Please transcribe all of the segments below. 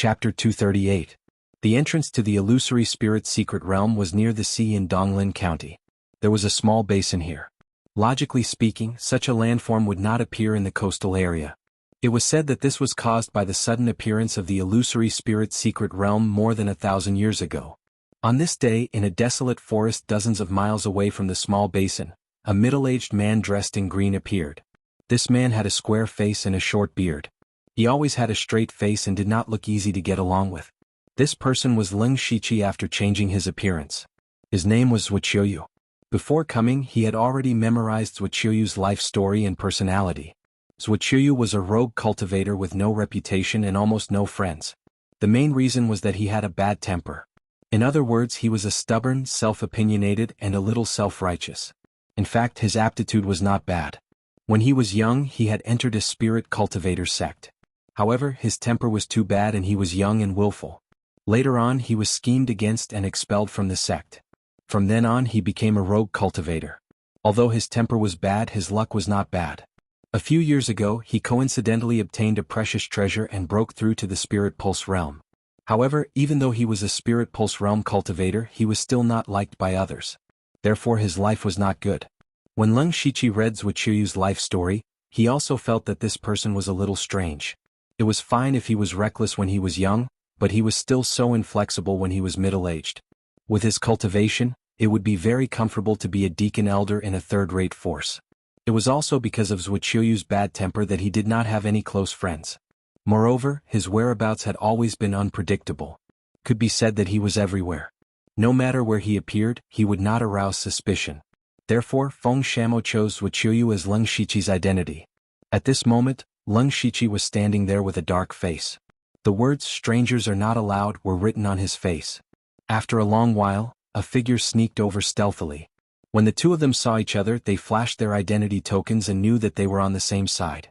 Chapter 238. The entrance to the illusory spirit's secret realm was near the sea in Donglin County. There was a small basin here. Logically speaking, such a landform would not appear in the coastal area. It was said that this was caused by the sudden appearance of the illusory spirit's secret realm more than 1,000 years ago. On this day, in a desolate forest dozens of miles away from the small basin, a middle-aged man dressed in green appeared. This man had a square face and a short beard. He always had a straight face and did not look easy to get along with. This person was Leng Shiqi after changing his appearance. His name was Wuxia. Before coming, he had already memorized Wuxia's life story and personality. Wuxia was a rogue cultivator with no reputation and almost no friends. The main reason was that he had a bad temper. In other words, he was a stubborn, self-opinionated, and a little self-righteous. In fact, his aptitude was not bad. When he was young, he had entered a spirit cultivator sect. However, his temper was too bad and he was young and willful. Later on, he was schemed against and expelled from the sect. From then on, he became a rogue cultivator. Although his temper was bad, his luck was not bad. A few years ago, he coincidentally obtained a precious treasure and broke through to the Spirit Pulse realm. However, even though he was a Spirit Pulse realm cultivator, he was still not liked by others. Therefore his life was not good. When Leng Shiqi read Wuxia's life story, he also felt that this person was a little strange. It was fine if he was reckless when he was young, but he was still so inflexible when he was middle-aged. With his cultivation, it would be very comfortable to be a deacon elder in a third-rate force. It was also because of Wuxia's bad temper that he did not have any close friends. Moreover, his whereabouts had always been unpredictable. Could be said that he was everywhere. No matter where he appeared, he would not arouse suspicion. Therefore, Feng Shamo chose Wuxia as Leng Shiqi's identity. At this moment, Leng Shiqi was standing there with a dark face. The words "strangers are not allowed" were written on his face. After a long while, a figure sneaked over stealthily. When the two of them saw each other, they flashed their identity tokens and knew that they were on the same side.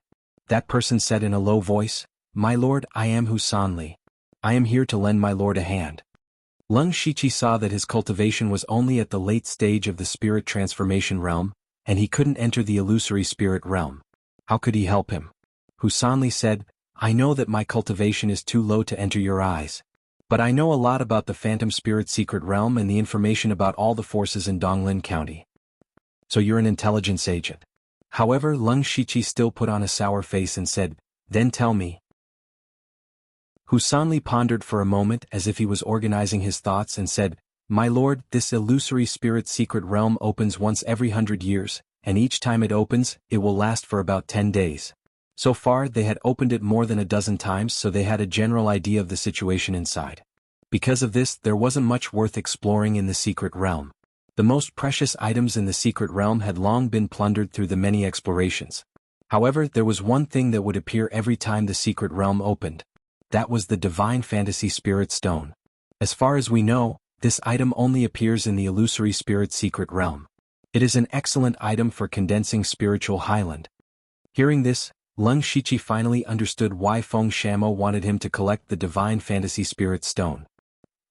That person said in a low voice, "My lord, I am Husanli. I am here to lend my lord a hand." Leng Shiqi saw that his cultivation was only at the late stage of the spirit transformation realm, and he couldn't enter the illusory spirit realm. How could he help him? Husanli said, "I know that my cultivation is too low to enter your eyes. But I know a lot about the phantom spirit secret realm and the information about all the forces in Donglin County. So you're an intelligence agent." However, Leng Shiqi still put on a sour face and said, "Then tell me." Husanli pondered for a moment as if he was organizing his thoughts and said, "My lord, this illusory spirit secret realm opens once every 100 years, and each time it opens, it will last for about 10 days. So far, they had opened it more than a dozen times, so they had a general idea of the situation inside. Because of this, there wasn't much worth exploring in the secret realm. The most precious items in the secret realm had long been plundered through the many explorations. However, there was one thing that would appear every time the secret realm opened. That was the Divine Fantasy Spirit Stone. As far as we know, this item only appears in the illusory spirit secret realm. It is an excellent item for condensing spiritual highland." Hearing this, Leng Shiqi finally understood why Feng Shamo wanted him to collect the Divine Fantasy Spirit Stone.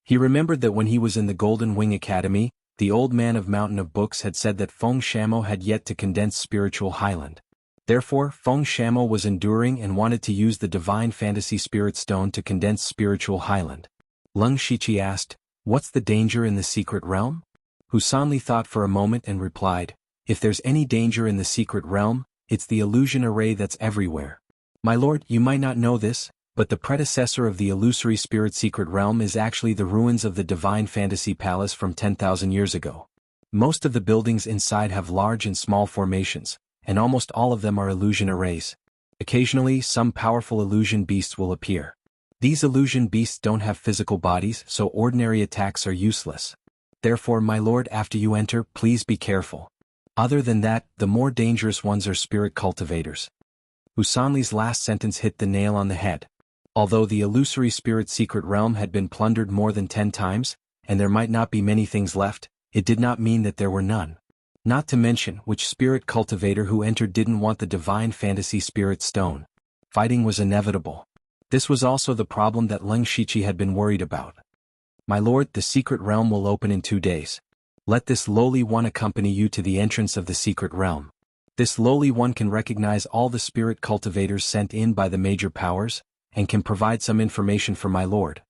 He remembered that when he was in the Golden Wing Academy, the old man of Mountain of Books had said that Feng Shamo had yet to condense spiritual highland. Therefore, Feng Shamo was enduring and wanted to use the Divine Fantasy Spirit Stone to condense spiritual highland. Leng Shiqi asked, "What's the danger in the secret realm?" Husanli thought for a moment and replied, "If there's any danger in the secret realm, it's the illusion array that's everywhere. My lord, you might not know this, but the predecessor of the illusory spirit secret realm is actually the ruins of the Divine Fantasy Palace from 10,000 years ago. Most of the buildings inside have large and small formations, and almost all of them are illusion arrays. Occasionally, some powerful illusion beasts will appear. These illusion beasts don't have physical bodies, so ordinary attacks are useless. Therefore, my lord, after you enter, please be careful. Other than that, the more dangerous ones are spirit cultivators." Husanli's last sentence hit the nail on the head. Although the illusory spirit secret realm had been plundered more than 10 times, and there might not be many things left, it did not mean that there were none. Not to mention, which spirit cultivator who entered didn't want the Divine Fantasy Spirit Stone? Fighting was inevitable. This was also the problem that Leng Shiqi had been worried about. "My lord, the secret realm will open in 2 days. Let this lowly one accompany you to the entrance of the secret realm. This lowly one can recognize all the spirit cultivators sent in by the major powers, and can provide some information for my lord.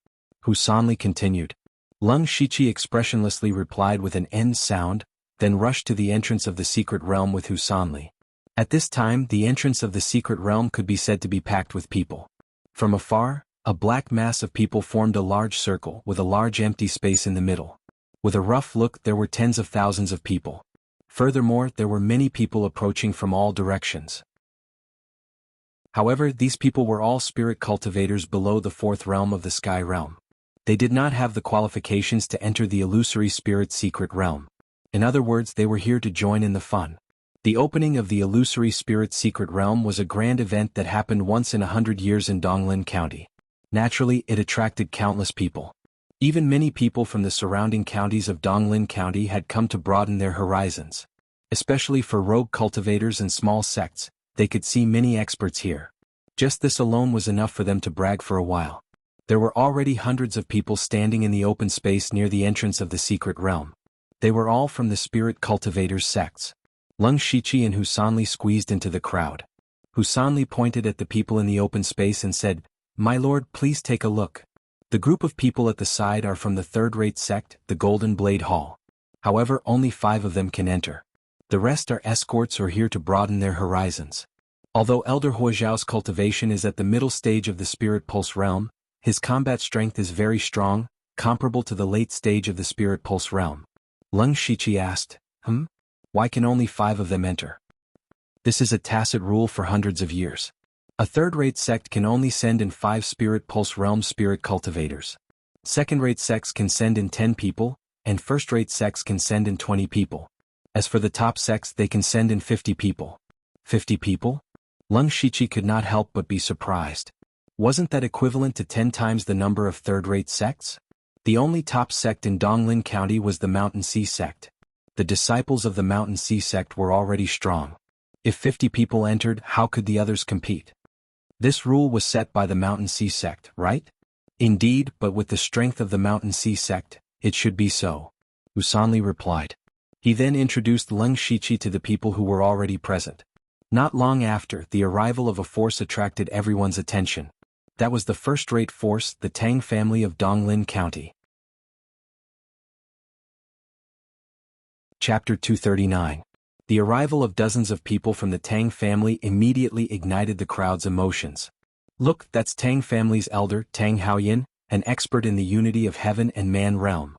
Hu Sanli continued. Leng Shiqi expressionlessly replied with an N sound, then rushed to the entrance of the secret realm with Hu Sanli. At this time the entrance of the secret realm could be said to be packed with people. From afar, a black mass of people formed a large circle with a large empty space in the middle. With a rough look there were tens of thousands of people. Furthermore, there were many people approaching from all directions. However, these people were all spirit cultivators below the fourth realm of the sky realm. They did not have the qualifications to enter the illusory spirit secret realm. In other words, they were here to join in the fun. The opening of the illusory spirit secret realm was a grand event that happened once in 100 years in Donglin County. Naturally, it attracted countless people. Even many people from the surrounding counties of Donglin County had come to broaden their horizons. Especially for rogue cultivators and small sects, they could see many experts here. Just this alone was enough for them to brag for a while. There were already hundreds of people standing in the open space near the entrance of the secret realm. They were all from the spirit cultivators sects. Leng Shiqi and Hu Sanli squeezed into the crowd. Hu Sanli pointed at the people in the open space and said, "My lord, please take a look. The group of people at the side are from the third-rate sect, the Golden Blade Hall. However, only 5 of them can enter. The rest are escorts or here to broaden their horizons." Although Elder Huozhao's cultivation is at the middle stage of the Spirit Pulse realm, his combat strength is very strong, comparable to the late stage of the Spirit Pulse realm. Leng Shiqi asked, Why can only 5 of them enter? This is a tacit rule for hundreds of years. A third-rate sect can only send in 5 Spirit Pulse realm spirit cultivators. Second-rate sects can send in 10 people, and first-rate sects can send in 20 people. As for the top sects, they can send in 50 people. 50 people? Leng Shiqi could not help but be surprised. Wasn't that equivalent to 10 times the number of third-rate sects? The only top sect in Donglin County was the Mountain Sea sect. The disciples of the Mountain Sea sect were already strong. If 50 people entered, how could the others compete? This rule was set by the Mountain Sea sect, right? Indeed, but with the strength of the Mountain Sea sect, it should be so. Hu Sanli replied. He then introduced Leng Shiqi to the people who were already present. Not long after, the arrival of a force attracted everyone's attention. That was the first-rate force, the Tang family of Donglin County. Chapter 239. The arrival of dozens of people from the Tang family immediately ignited the crowd's emotions. Look, that's Tang family's elder, Tang Haoyin, an expert in the unity of heaven and man realm.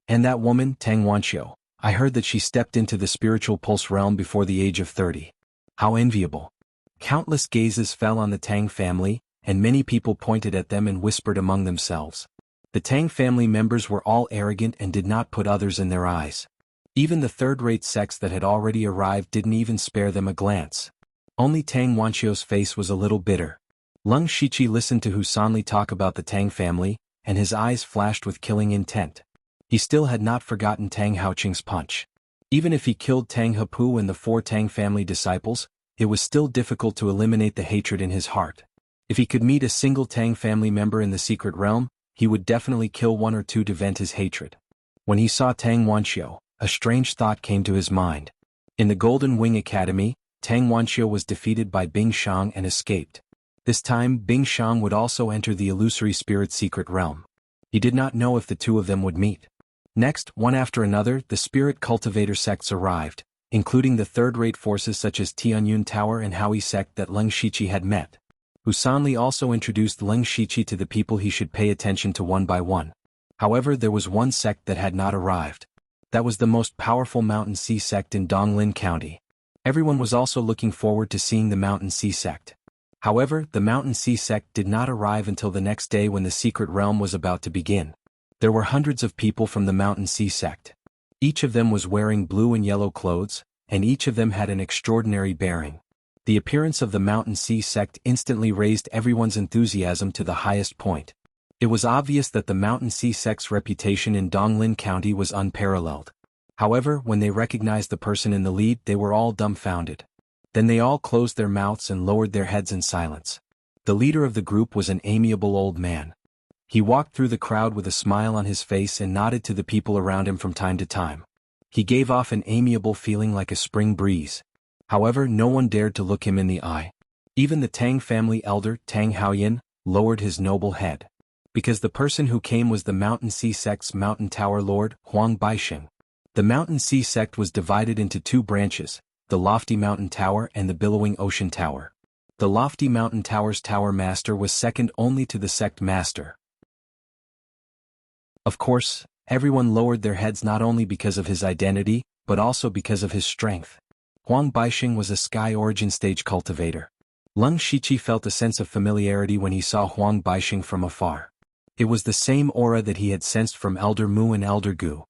And that woman, Tang Wanqiu, I heard that she stepped into the spiritual pulse realm before the age of 30. How enviable. Countless gazes fell on the Tang family, and many people pointed at them and whispered among themselves. The Tang family members were all arrogant and did not put others in their eyes. Even the third-rate sects that had already arrived didn't even spare them a glance. Only Tang Wanqiu's face was a little bitter. Leng Shiqi listened to Hu Sanli talk about the Tang family, and his eyes flashed with killing intent. He still had not forgotten Tang Haoqing's punch. Even if he killed Tang Hepu and the 4 Tang family disciples, it was still difficult to eliminate the hatred in his heart. If he could meet a single Tang family member in the secret realm, he would definitely kill 1 or 2 to vent his hatred. When he saw Tang Wanqiu, a strange thought came to his mind. In the Golden Wing Academy, Tang Wanqiu was defeated by Bing Shang and escaped. This time, Bing Shang would also enter the illusory spirit secret realm. He did not know if the 2 of them would meet. Next, one after another, the spirit cultivator sects arrived, including the third-rate forces such as Tianyun Tower and Howie sect that Leng Shiqi had met. Hu Sanli also introduced Leng Shiqi to the people he should pay attention to one by one. However, there was one sect that had not arrived. That was the most powerful Mountain Sea sect in Donglin County. Everyone was also looking forward to seeing the Mountain Sea sect. However, the Mountain Sea sect did not arrive until the next day when the secret realm was about to begin. There were hundreds of people from the Mountain Sea sect. Each of them was wearing blue and yellow clothes, and each of them had an extraordinary bearing. The appearance of the Mountain Sea sect instantly raised everyone's enthusiasm to the highest point. It was obvious that the Mountain Sea sect's reputation in Donglin County was unparalleled. However, when they recognized the person in the lead, they were all dumbfounded. Then they all closed their mouths and lowered their heads in silence. The leader of the group was an amiable old man. He walked through the crowd with a smile on his face and nodded to the people around him from time to time. He gave off an amiable feeling like a spring breeze. However, no one dared to look him in the eye. Even the Tang family elder, Tang Haoyin, lowered his noble head. Because the person who came was the Mountain Sea Sect's Mountain Tower Lord, Huang Baixing. The Mountain Sea Sect was divided into two branches, the Lofty Mountain Tower and the Billowing Ocean Tower. The Lofty Mountain Tower's Tower Master was second only to the Sect Master. Of course, everyone lowered their heads not only because of his identity, but also because of his strength. Huang Baixing was a Sky Origin Stage cultivator. Leng Shiqi felt a sense of familiarity when he saw Huang Baixing from afar. It was the same aura that he had sensed from Elder Mu and Elder Gu.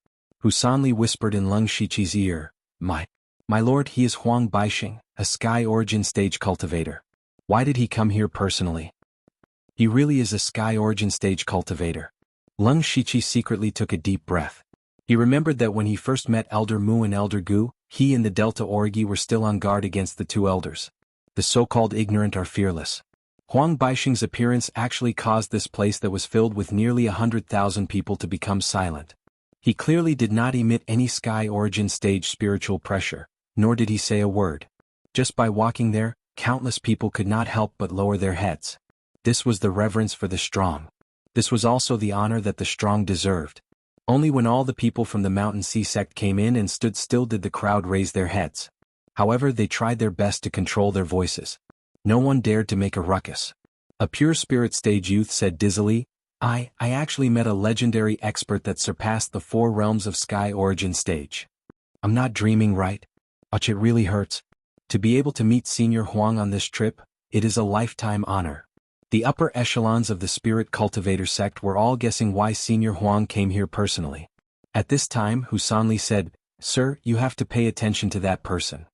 Husanli whispered in Leng Shiqi's ear, My lord, he is Huang Baixing, a Sky Origin Stage cultivator. Why did he come here personally? He really is a Sky Origin Stage cultivator. Leng Shiqi secretly took a deep breath. He remembered that when he first met Elder Mu and Elder Gu, he and the Delta Origi were still on guard against the two elders. The so-called ignorant are fearless. Huang Baixing's appearance actually caused this place that was filled with nearly 100,000 people to become silent. He clearly did not emit any Sky Origin Stage spiritual pressure, nor did he say a word. Just by walking there, countless people could not help but lower their heads. This was the reverence for the strong. This was also the honor that the strong deserved. Only when all the people from the Mountain Sea Sect came in and stood still did the crowd raise their heads. However, they tried their best to control their voices. No one dared to make a ruckus. A pure spirit stage youth said dizzily, I actually met a legendary expert that surpassed the 4 realms of Sky Origin Stage. I'm not dreaming, right? Ouch, it really hurts. To be able to meet Senior Huang on this trip, it is a lifetime honor. The upper echelons of the Spirit Cultivator sect were all guessing why Senior Huang came here personally. At this time, Husanli said, Sir, you have to pay attention to that person.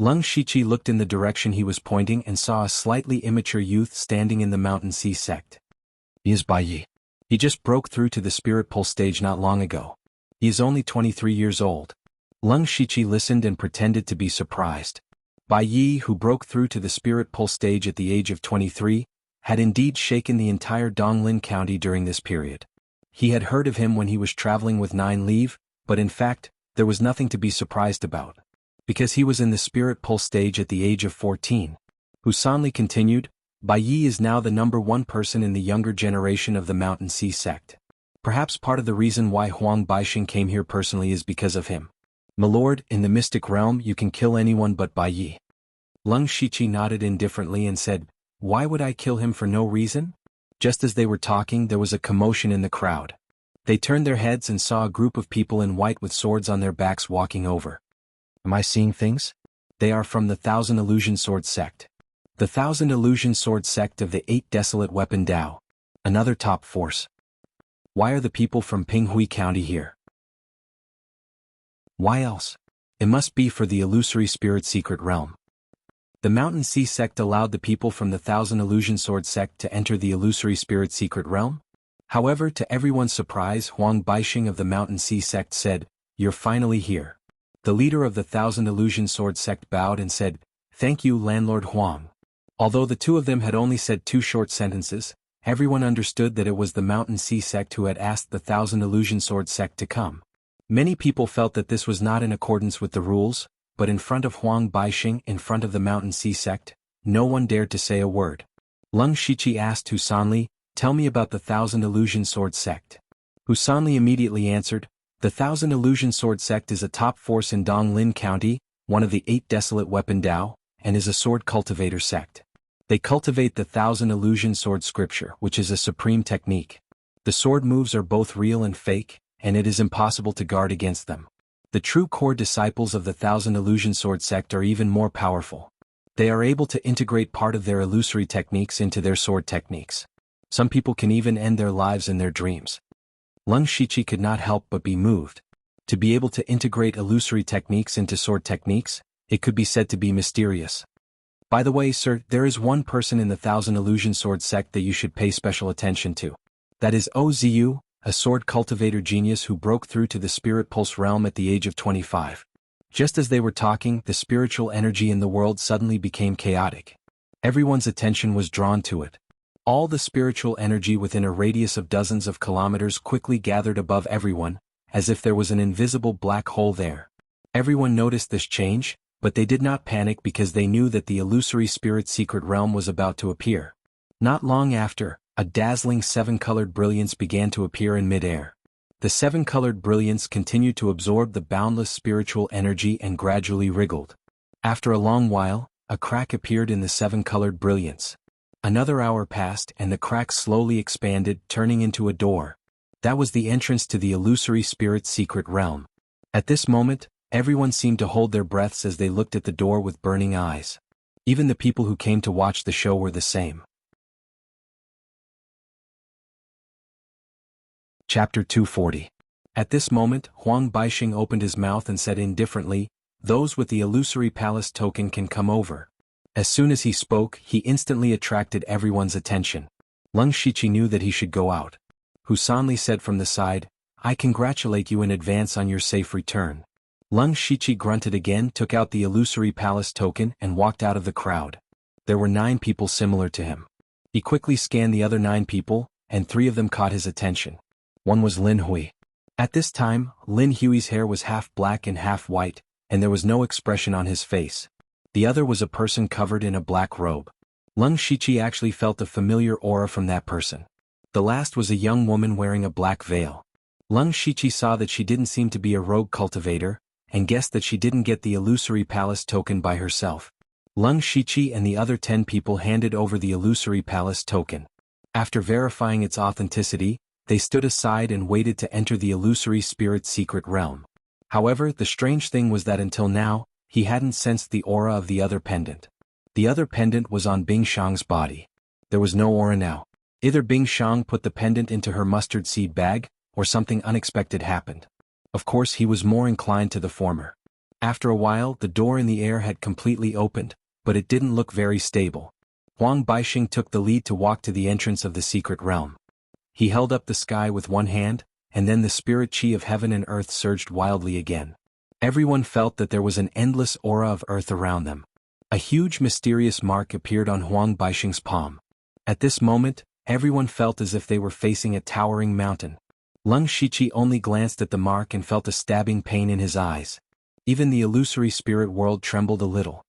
Leng Shiqi looked in the direction he was pointing and saw a slightly immature youth standing in the Mountain Sea sect. He is Bai Yi. He just broke through to the Spirit Pulse stage not long ago. He is only 23 years old. Leng Shiqi listened and pretended to be surprised. Bai Yi, who broke through to the Spirit Pulse stage at the age of 23, had indeed shaken the entire Donglin County during this period. He had heard of him when he was traveling with 9 Leave, but in fact, there was nothing to be surprised about. Because he was in the Spirit Pulse stage at the age of 14. Husanli continued, Bai Yi is now the #1 person in the younger generation of the Mountain Sea sect. Perhaps part of the reason why Huang Baixing came here personally is because of him. My lord, in the mystic realm you can kill anyone but Bai Yi. Leng Shiqi nodded indifferently and said, Why would I kill him for no reason? Just as they were talking, there was a commotion in the crowd. They turned their heads and saw a group of people in white with swords on their backs walking over. Am I seeing things? They are from the 1,000 Illusion Sword sect. The 1,000 Illusion Sword sect of the 8 Desolate Weapon Dao. Another top force. Why are the people from Pinghui County here? Why else? It must be for the Illusory Spirit Secret Realm. The Mountain Sea sect allowed the people from the 1,000 Illusion Sword sect to enter the Illusory Spirit Secret Realm? However, to everyone's surprise, Huang Baixing of the Mountain Sea sect said, You're finally here. The leader of the 1,000 Illusion Sword sect bowed and said, Thank you, Landlord Huang. Although the two of them had only said 2 short sentences, everyone understood that it was the Mountain Sea sect who had asked the 1,000 Illusion Sword sect to come. Many people felt that this was not in accordance with the rules, but in front of Huang Baixing, in front of the Mountain Sea sect, no one dared to say a word. Leng Shiqi asked Husanli, Tell me about the 1,000 Illusion Sword sect. Husanli immediately answered, The 1,000 Illusion Sword sect is a top force in Donglin County, one of the 8 Desolate Weapon Dao, and is a sword cultivator sect. They cultivate the 1,000 Illusion Sword scripture, which is a supreme technique. The sword moves are both real and fake, and it is impossible to guard against them. The true core disciples of the 1,000 Illusion Sword sect are even more powerful. They are able to integrate part of their illusory techniques into their sword techniques. Some people can even end their lives in their dreams. Leng Shiqi could not help but be moved. To be able to integrate illusory techniques into sword techniques, it could be said to be mysterious. By the way, sir, there is one person in the 1,000 Illusion Sword sect that you should pay special attention to. That is Ozu, a sword cultivator genius who broke through to the Spirit Pulse realm at the age of 25. Just as they were talking, the spiritual energy in the world suddenly became chaotic. Everyone's attention was drawn to it. All the spiritual energy within a radius of dozens of kilometers quickly gathered above everyone, as if there was an invisible black hole there. Everyone noticed this change, but they did not panic because they knew that the illusory spirit secret realm was about to appear. Not long after, A dazzling seven-colored brilliance began to appear in mid-air. The seven-colored brilliance continued to absorb the boundless spiritual energy and gradually wriggled. After a long while, a crack appeared in the seven-colored brilliance. Another hour passed and the crack slowly expanded, turning into a door. That was the entrance to the illusory spirit's secret realm. At this moment, everyone seemed to hold their breaths as they looked at the door with burning eyes. Even the people who came to watch the show were the same. Chapter 240. At this moment, Huang Baixing opened his mouth and said indifferently, "Those with the illusory palace token can come over." As soon as he spoke, he instantly attracted everyone's attention. Leng Shiqi knew that he should go out. Husanli said from the side, "I congratulate you in advance on your safe return." Leng Shiqi grunted again, took out the illusory palace token and walked out of the crowd. There were 9 people similar to him. He quickly scanned the other 9 people, and 3 of them caught his attention. One was Lin Hui. At this time, Lin Hui's hair was half black and half white, and there was no expression on his face. The other was a person covered in a black robe. Leng Shiqi actually felt a familiar aura from that person. The last was a young woman wearing a black veil. Leng Shiqi saw that she didn't seem to be a rogue cultivator, and guessed that she didn't get the illusory palace token by herself. Leng Shiqi and the other 10 people handed over the illusory palace token. After verifying its authenticity, they stood aside and waited to enter the illusory spirit's secret realm. However, the strange thing was that until now, he hadn't sensed the aura of the other pendant. The other pendant was on Bing Shang's body. There was no aura now. Either Bing Shang put the pendant into her mustard seed bag, or something unexpected happened. Of course, he was more inclined to the former. After a while, the door in the air had completely opened, but it didn't look very stable. Huang Baixing took the lead to walk to the entrance of the secret realm. He held up the sky with one hand, and then the spirit chi of heaven and earth surged wildly again. Everyone felt that there was an endless aura of earth around them. A huge mysterious mark appeared on Huang Baixing's palm. At this moment, everyone felt as if they were facing a towering mountain. Leng Shiqi only glanced at the mark and felt a stabbing pain in his eyes. Even the illusory spirit world trembled a little.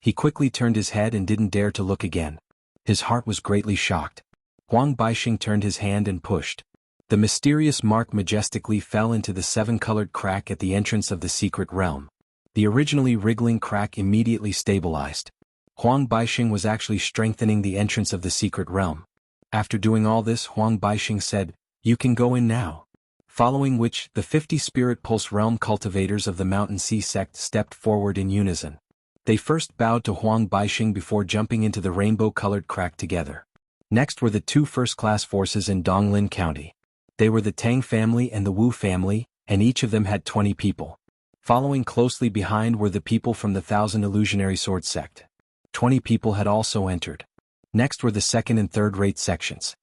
He quickly turned his head and didn't dare to look again. His heart was greatly shocked. Huang Baixing turned his hand and pushed. The mysterious mark majestically fell into the 7-colored crack at the entrance of the secret realm. The originally wriggling crack immediately stabilized. Huang Baixing was actually strengthening the entrance of the secret realm. After doing all this, Huang Baixing said, "You can go in now." Following which, the 50 Spirit Pulse Realm cultivators of the Mountain Sea sect stepped forward in unison. They first bowed to Huang Baixing before jumping into the rainbow-colored crack together. Next were the 2 first-class forces in Donglin County. They were the Tang family and the Wu family, and each of them had 20 people. Following closely behind were the people from the 1,000 Illusionary Sword sect. 20 people had also entered. Next were the second and third-rate sections.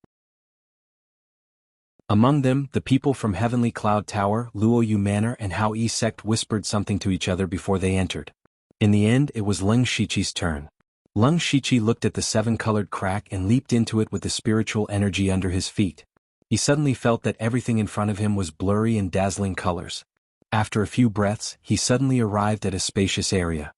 Among them, the people from Heavenly Cloud Tower, Luoyu Manor and Hao Yi sect whispered something to each other before they entered. In the end, it was Leng Shiqi's turn. Leng Shiqi looked at the 7-colored crack and leaped into it with the spiritual energy under his feet. He suddenly felt that everything in front of him was blurry and dazzling colors. After a few breaths, he suddenly arrived at a spacious area.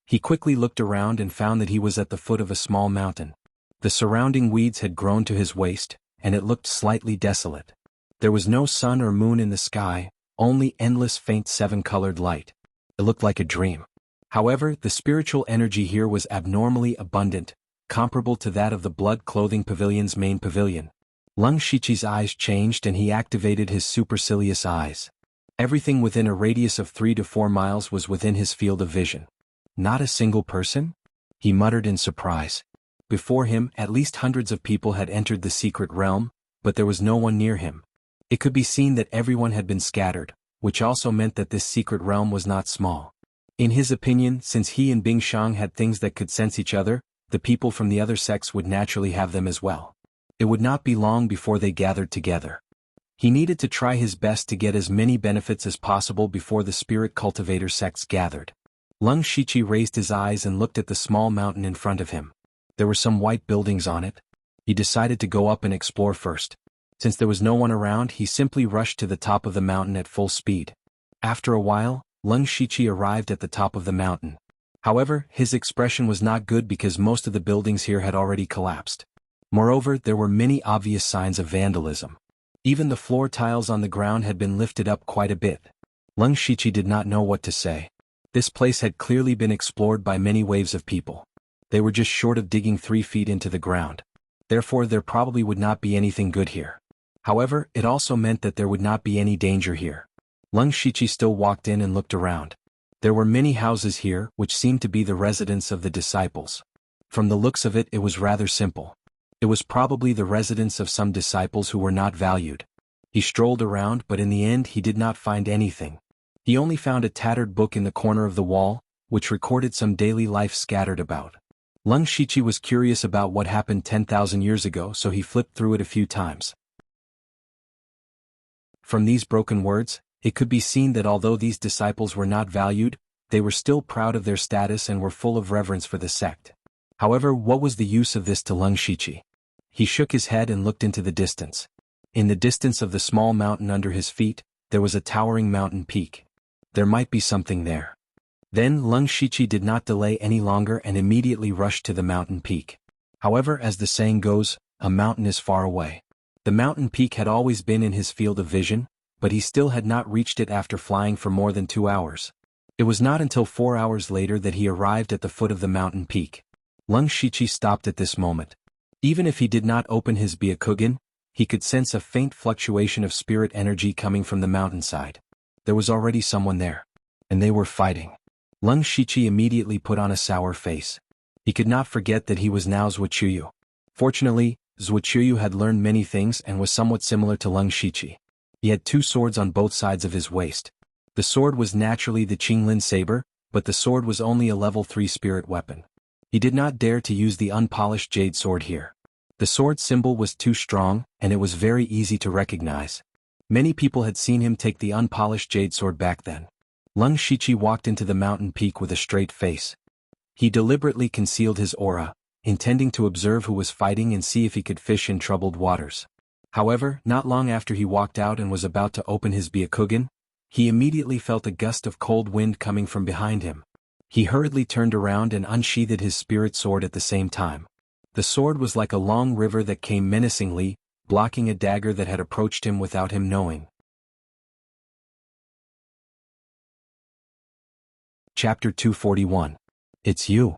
He quickly looked around and found that he was at the foot of a small mountain. The surrounding weeds had grown to his waist, and it looked slightly desolate. There was no sun or moon in the sky, only endless faint 7-colored light. It looked like a dream. However, the spiritual energy here was abnormally abundant, comparable to that of the Blood Clothing Pavilion's main pavilion. Leng Shiqi's eyes changed and he activated his supercilious eyes. Everything within a radius of 3 to 4 miles was within his field of vision. Not a single person? He muttered in surprise. Before him, at least hundreds of people had entered the secret realm, but there was no one near him. It could be seen that everyone had been scattered, which also meant that this secret realm was not small. In his opinion, since he and Bing Shang had things that could sense each other, the people from the other sects would naturally have them as well. It would not be long before they gathered together. He needed to try his best to get as many benefits as possible before the spirit cultivator sects gathered. Leng Shiqi raised his eyes and looked at the small mountain in front of him. There were some white buildings on it. He decided to go up and explore first. Since there was no one around, he simply rushed to the top of the mountain at full speed. After a while, Leng Shiqi arrived at the top of the mountain. However, his expression was not good because most of the buildings here had already collapsed. Moreover, there were many obvious signs of vandalism. Even the floor tiles on the ground had been lifted up quite a bit. Leng Shiqi did not know what to say. This place had clearly been explored by many waves of people. They were just short of digging 3 feet into the ground. Therefore, there probably would not be anything good here. However, it also meant that there would not be any danger here. Leng Shiqi still walked in and looked around. There were many houses here, which seemed to be the residence of the disciples. From the looks of it, it was rather simple. It was probably the residence of some disciples who were not valued. He strolled around, but in the end he did not find anything. He only found a tattered book in the corner of the wall, which recorded some daily life scattered about. Leng Shiqi was curious about what happened 10,000 years ago, so he flipped through it a few times. From these broken words, it could be seen that although these disciples were not valued, they were still proud of their status and were full of reverence for the sect. However, what was the use of this to Leng Shiqi? He shook his head and looked into the distance. In the distance of the small mountain under his feet, there was a towering mountain peak. There might be something there. Then Leng Shiqi did not delay any longer and immediately rushed to the mountain peak. However, as the saying goes, a mountain is far away. The mountain peak had always been in his field of vision, but he still had not reached it after flying for more than 2 hours. It was not until 4 hours later that he arrived at the foot of the mountain peak. Leng Shiqi stopped at this moment. Even if he did not open his Byakugan, he could sense a faint fluctuation of spirit energy coming from the mountainside. There was already someone there. And they were fighting. Leng Shiqi immediately put on a sour face. He could not forget that he was now Zhuqiu. Fortunately, Zhuqiu had learned many things and was somewhat similar to Leng Shiqi. He had 2 swords on both sides of his waist. The sword was naturally the Qinglin saber, but the sword was only a level 3 spirit weapon. He did not dare to use the unpolished jade sword here. The sword symbol was too strong, and it was very easy to recognize. Many people had seen him take the unpolished jade sword back then. Leng Shiqi walked into the mountain peak with a straight face. He deliberately concealed his aura, intending to observe who was fighting and see if he could fish in troubled waters. However, not long after he walked out and was about to open his Byakugan, he immediately felt a gust of cold wind coming from behind him. He hurriedly turned around and unsheathed his spirit sword at the same time. The sword was like a long river that came menacingly, blocking a dagger that had approached him without him knowing. Chapter 241. It's you.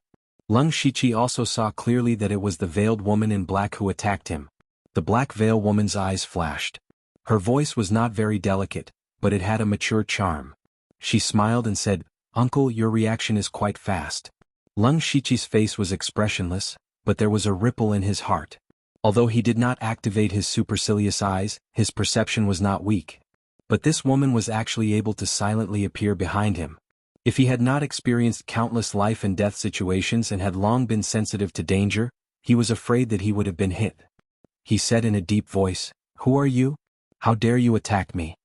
Leng Shiqi also saw clearly that it was the veiled woman in black who attacked him. The black veil woman's eyes flashed. Her voice was not very delicate, but it had a mature charm. She smiled and said, "Uncle, your reaction is quite fast." Leng Shiqi's face was expressionless, but there was a ripple in his heart. Although he did not activate his supercilious eyes, his perception was not weak. But this woman was actually able to silently appear behind him. If he had not experienced countless life and death situations and had long been sensitive to danger, he was afraid that he would have been hit. He said in a deep voice, "Who are you? How dare you attack me?"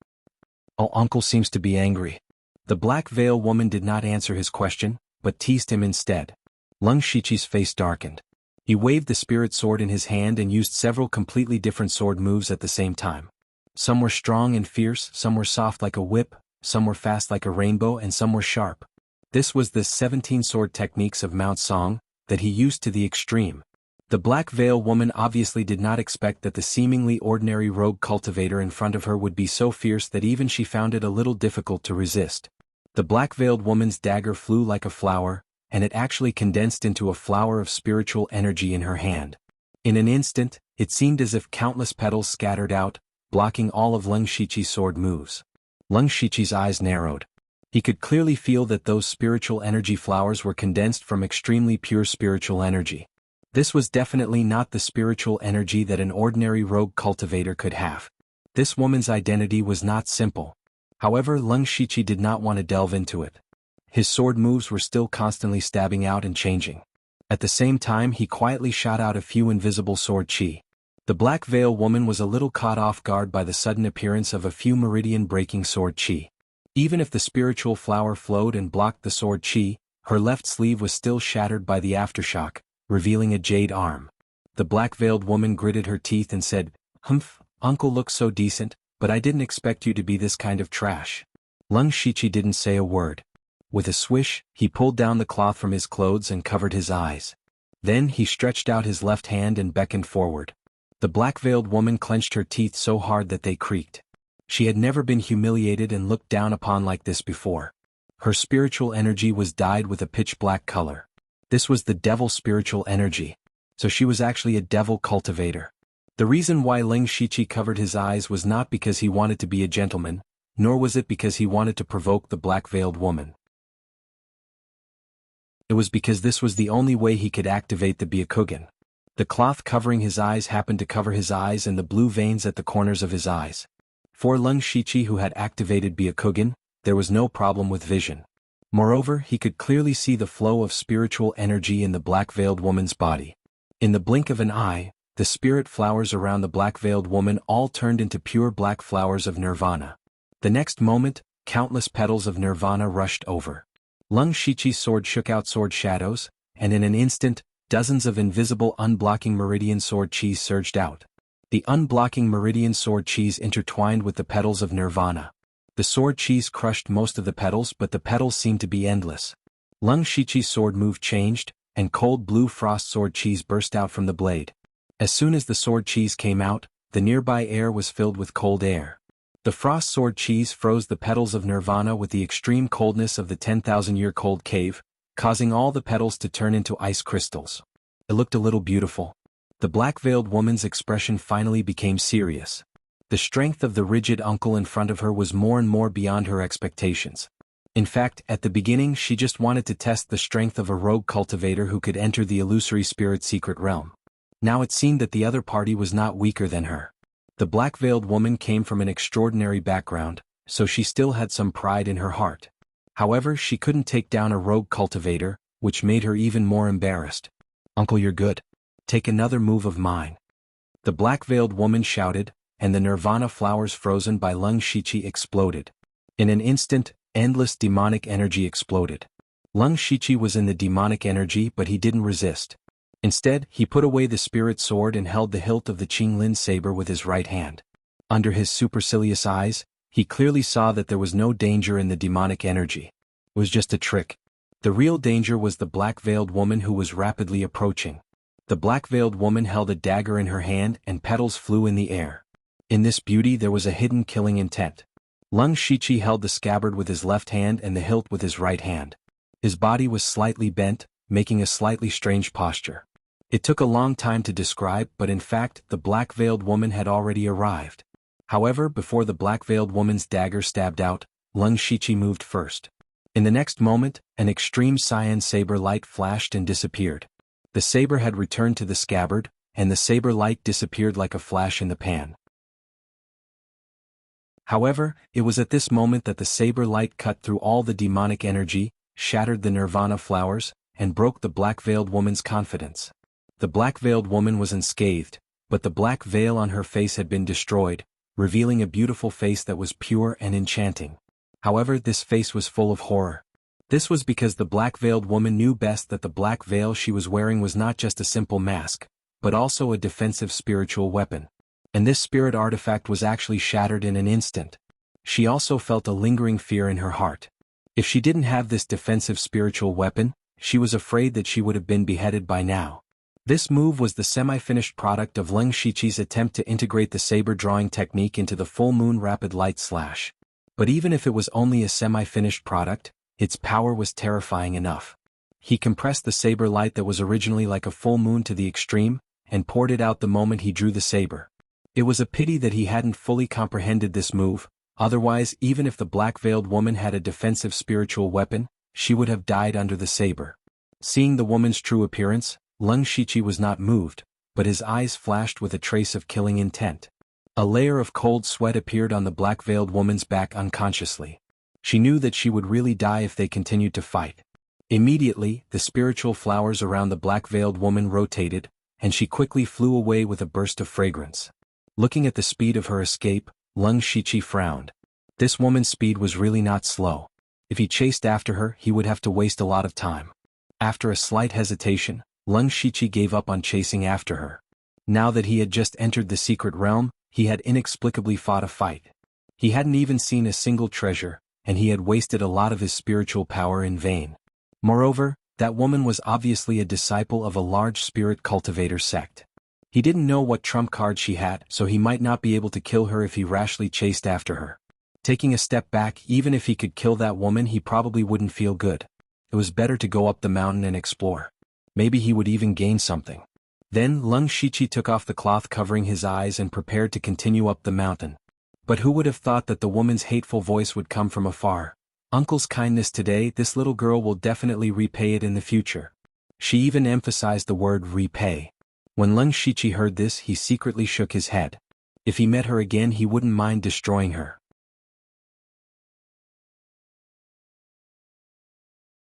"Oh, uncle seems to be angry." The black veil woman did not answer his question, but teased him instead. Leng Shiqi's face darkened. He waved the spirit sword in his hand and used several completely different sword moves at the same time. Some were strong and fierce, some were soft like a whip, some were fast like a rainbow, and some were sharp. This was the 17 sword techniques of Mount Song, that he used to the extreme. The black veil woman obviously did not expect that the seemingly ordinary rogue cultivator in front of her would be so fierce that even she found it a little difficult to resist. The black-veiled woman's dagger flew like a flower, and it actually condensed into a flower of spiritual energy in her hand. In an instant, it seemed as if countless petals scattered out, blocking all of Leng Shiqi's sword moves. Leng Shiqi's eyes narrowed. He could clearly feel that those spiritual energy flowers were condensed from extremely pure spiritual energy. This was definitely not the spiritual energy that an ordinary rogue cultivator could have. This woman's identity was not simple. However, Leng Shiqi did not want to delve into it. His sword moves were still constantly stabbing out and changing. At the same time, he quietly shot out a few invisible sword chi. The black veil woman was a little caught off guard by the sudden appearance of a few meridian-breaking sword chi. Even if the spiritual flower flowed and blocked the sword chi, her left sleeve was still shattered by the aftershock, revealing a jade arm. The black-veiled woman gritted her teeth and said, "Humph, uncle looks so decent, but I didn't expect you to be this kind of trash." Leng Shiqi didn't say a word. With a swish, he pulled down the cloth from his clothes and covered his eyes. Then he stretched out his left hand and beckoned forward. The black-veiled woman clenched her teeth so hard that they creaked. She had never been humiliated and looked down upon like this before. Her spiritual energy was dyed with a pitch-black color. This was the devil's spiritual energy. So she was actually a devil cultivator. The reason why Leng Shiqi covered his eyes was not because he wanted to be a gentleman, nor was it because he wanted to provoke the black-veiled woman. It was because this was the only way he could activate the Byakugan. The cloth covering his eyes happened to cover his eyes and the blue veins at the corners of his eyes. For Leng Shiqi, who had activated Byakugan, there was no problem with vision. Moreover, he could clearly see the flow of spiritual energy in the black-veiled woman's body. In the blink of an eye, the spirit flowers around the black-veiled woman all turned into pure black flowers of nirvana. The next moment, countless petals of nirvana rushed over. Leng Shiqi's sword shook out sword shadows, and in an instant, dozens of invisible unblocking meridian sword chis surged out. The unblocking meridian sword chis intertwined with the petals of nirvana. The sword chis crushed most of the petals, but the petals seemed to be endless. Leng Shiqi's sword move changed, and cold blue frost sword chis burst out from the blade. As soon as the sword chis came out, the nearby air was filled with cold air. The frost sword chis froze the petals of nirvana with the extreme coldness of the 10,000-year cold cave, causing all the petals to turn into ice crystals. It looked a little beautiful. The black-veiled woman's expression finally became serious. The strength of the rigid uncle in front of her was more and more beyond her expectations. In fact, at the beginning she just wanted to test the strength of a rogue cultivator who could enter the illusory spirit secret realm. Now it seemed that the other party was not weaker than her. The black-veiled woman came from an extraordinary background, so she still had some pride in her heart. However, she couldn't take down a rogue cultivator, which made her even more embarrassed. "Uncle, you're good. Take another move of mine." The black-veiled woman shouted, and the nirvana flowers frozen by Leng Shiqi exploded. In an instant, endless demonic energy exploded. Leng Shiqi was in the demonic energy, but he didn't resist. Instead, he put away the spirit sword and held the hilt of the Qinglin saber with his right hand. Under his supercilious eyes, he clearly saw that there was no danger in the demonic energy. It was just a trick. The real danger was the black-veiled woman who was rapidly approaching. The black-veiled woman held a dagger in her hand and petals flew in the air. In this beauty there was a hidden killing intent. Leng Shiqi held the scabbard with his left hand and the hilt with his right hand. His body was slightly bent, making a slightly strange posture. It took a long time to describe, but in fact, the black-veiled woman had already arrived. However, before the black-veiled woman's dagger stabbed out, Leng Shiqi moved first. In the next moment, an extreme cyan saber light flashed and disappeared. The saber had returned to the scabbard, and the saber light disappeared like a flash in the pan. However, it was at this moment that the saber light cut through all the demonic energy, shattered the nirvana flowers, and broke the black-veiled woman's confidence. The black-veiled woman was unscathed, but the black veil on her face had been destroyed, revealing a beautiful face that was pure and enchanting. However, this face was full of horror. This was because the black-veiled woman knew best that the black veil she was wearing was not just a simple mask, but also a defensive spiritual weapon. And this spirit artifact was actually shattered in an instant. She also felt a lingering fear in her heart. If she didn't have this defensive spiritual weapon, she was afraid that she would have been beheaded by now. This move was the semi-finished product of Leng Shiqi's attempt to integrate the saber drawing technique into the full moon rapid light slash. But even if it was only a semi-finished product, its power was terrifying enough. He compressed the saber light that was originally like a full moon to the extreme, and poured it out the moment he drew the saber. It was a pity that he hadn't fully comprehended this move, otherwise even if the black-veiled woman had a defensive spiritual weapon, she would have died under the saber. Seeing the woman's true appearance, Leng Shiqi was not moved, but his eyes flashed with a trace of killing intent. A layer of cold sweat appeared on the black-veiled woman's back unconsciously. She knew that she would really die if they continued to fight. Immediately, the spiritual flowers around the black-veiled woman rotated, and she quickly flew away with a burst of fragrance. Looking at the speed of her escape, Leng Shiqi frowned. This woman's speed was really not slow. If he chased after her, he would have to waste a lot of time. After a slight hesitation, Leng Shiqi gave up on chasing after her. Now that he had just entered the secret realm, he had inexplicably fought a fight. He hadn't even seen a single treasure, and he had wasted a lot of his spiritual power in vain. Moreover, That woman was obviously a disciple of a large spirit cultivator sect. He didn't know what trump card she had, so he might not be able to kill her if he rashly chased after her. Taking a step back, even if he could kill that woman, he probably wouldn't feel good. It was better to go up the mountain and explore. Maybe he would even gain something. Then Leng Shiqi took off the cloth covering his eyes and prepared to continue up the mountain. But who would have thought that the woman's hateful voice would come from afar? Uncle's kindness today, this little girl will definitely repay it in the future. She even emphasized the word repay. When Leng Shiqi heard this, he secretly shook his head. If he met her again, he wouldn't mind destroying her.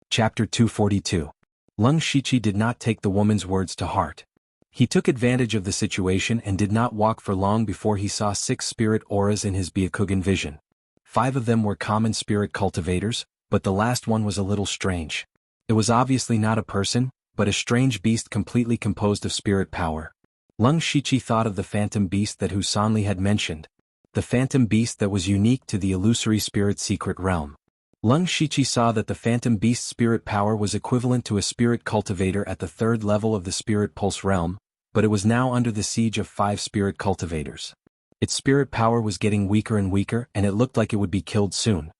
Chapter 242. Leng Shiqi did not take the woman's words to heart. He took advantage of the situation and did not walk for long before he saw 6 spirit auras in his Byakugan vision. 5 of them were common spirit cultivators, but the last one was a little strange. It was obviously not a person, but a strange beast completely composed of spirit power. Leng Shiqi thought of the phantom beast that Husanli had mentioned. The phantom beast that was unique to the illusory spirit secret realm. Leng Shiqi saw that the phantom beast's spirit power was equivalent to a spirit cultivator at the 3rd level of the spirit pulse realm, but it was now under the siege of 5 spirit cultivators. Its spirit power was getting weaker and weaker, and it looked like it would be killed soon.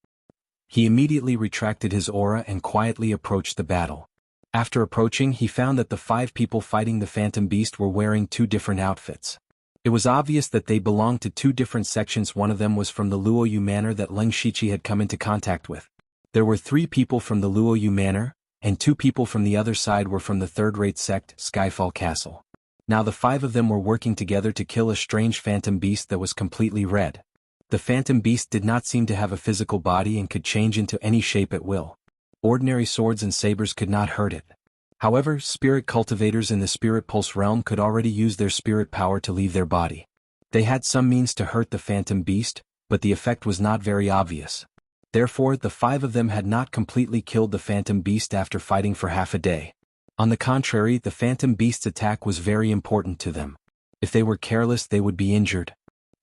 He immediately retracted his aura and quietly approached the battle. After approaching, he found that the 5 people fighting the phantom beast were wearing 2 different outfits. It was obvious that they belonged to 2 different sections. One of them was from the Luoyu Manor that Leng Shiqi had come into contact with. There were 3 people from the Luoyu Manor, and 2 people from the other side were from the 3rd-rate sect, Skyfall Castle. Now the 5 of them were working together to kill a strange phantom beast that was completely red. The phantom beast did not seem to have a physical body and could change into any shape at will. Ordinary swords and sabers could not hurt it. However, spirit cultivators in the spirit pulse realm could already use their spirit power to leave their body. They had some means to hurt the phantom beast, but the effect was not very obvious. Therefore, the 5 of them had not completely killed the phantom beast after fighting for half a day. On the contrary, the phantom beast's attack was very important to them. If they were careless, they would be injured.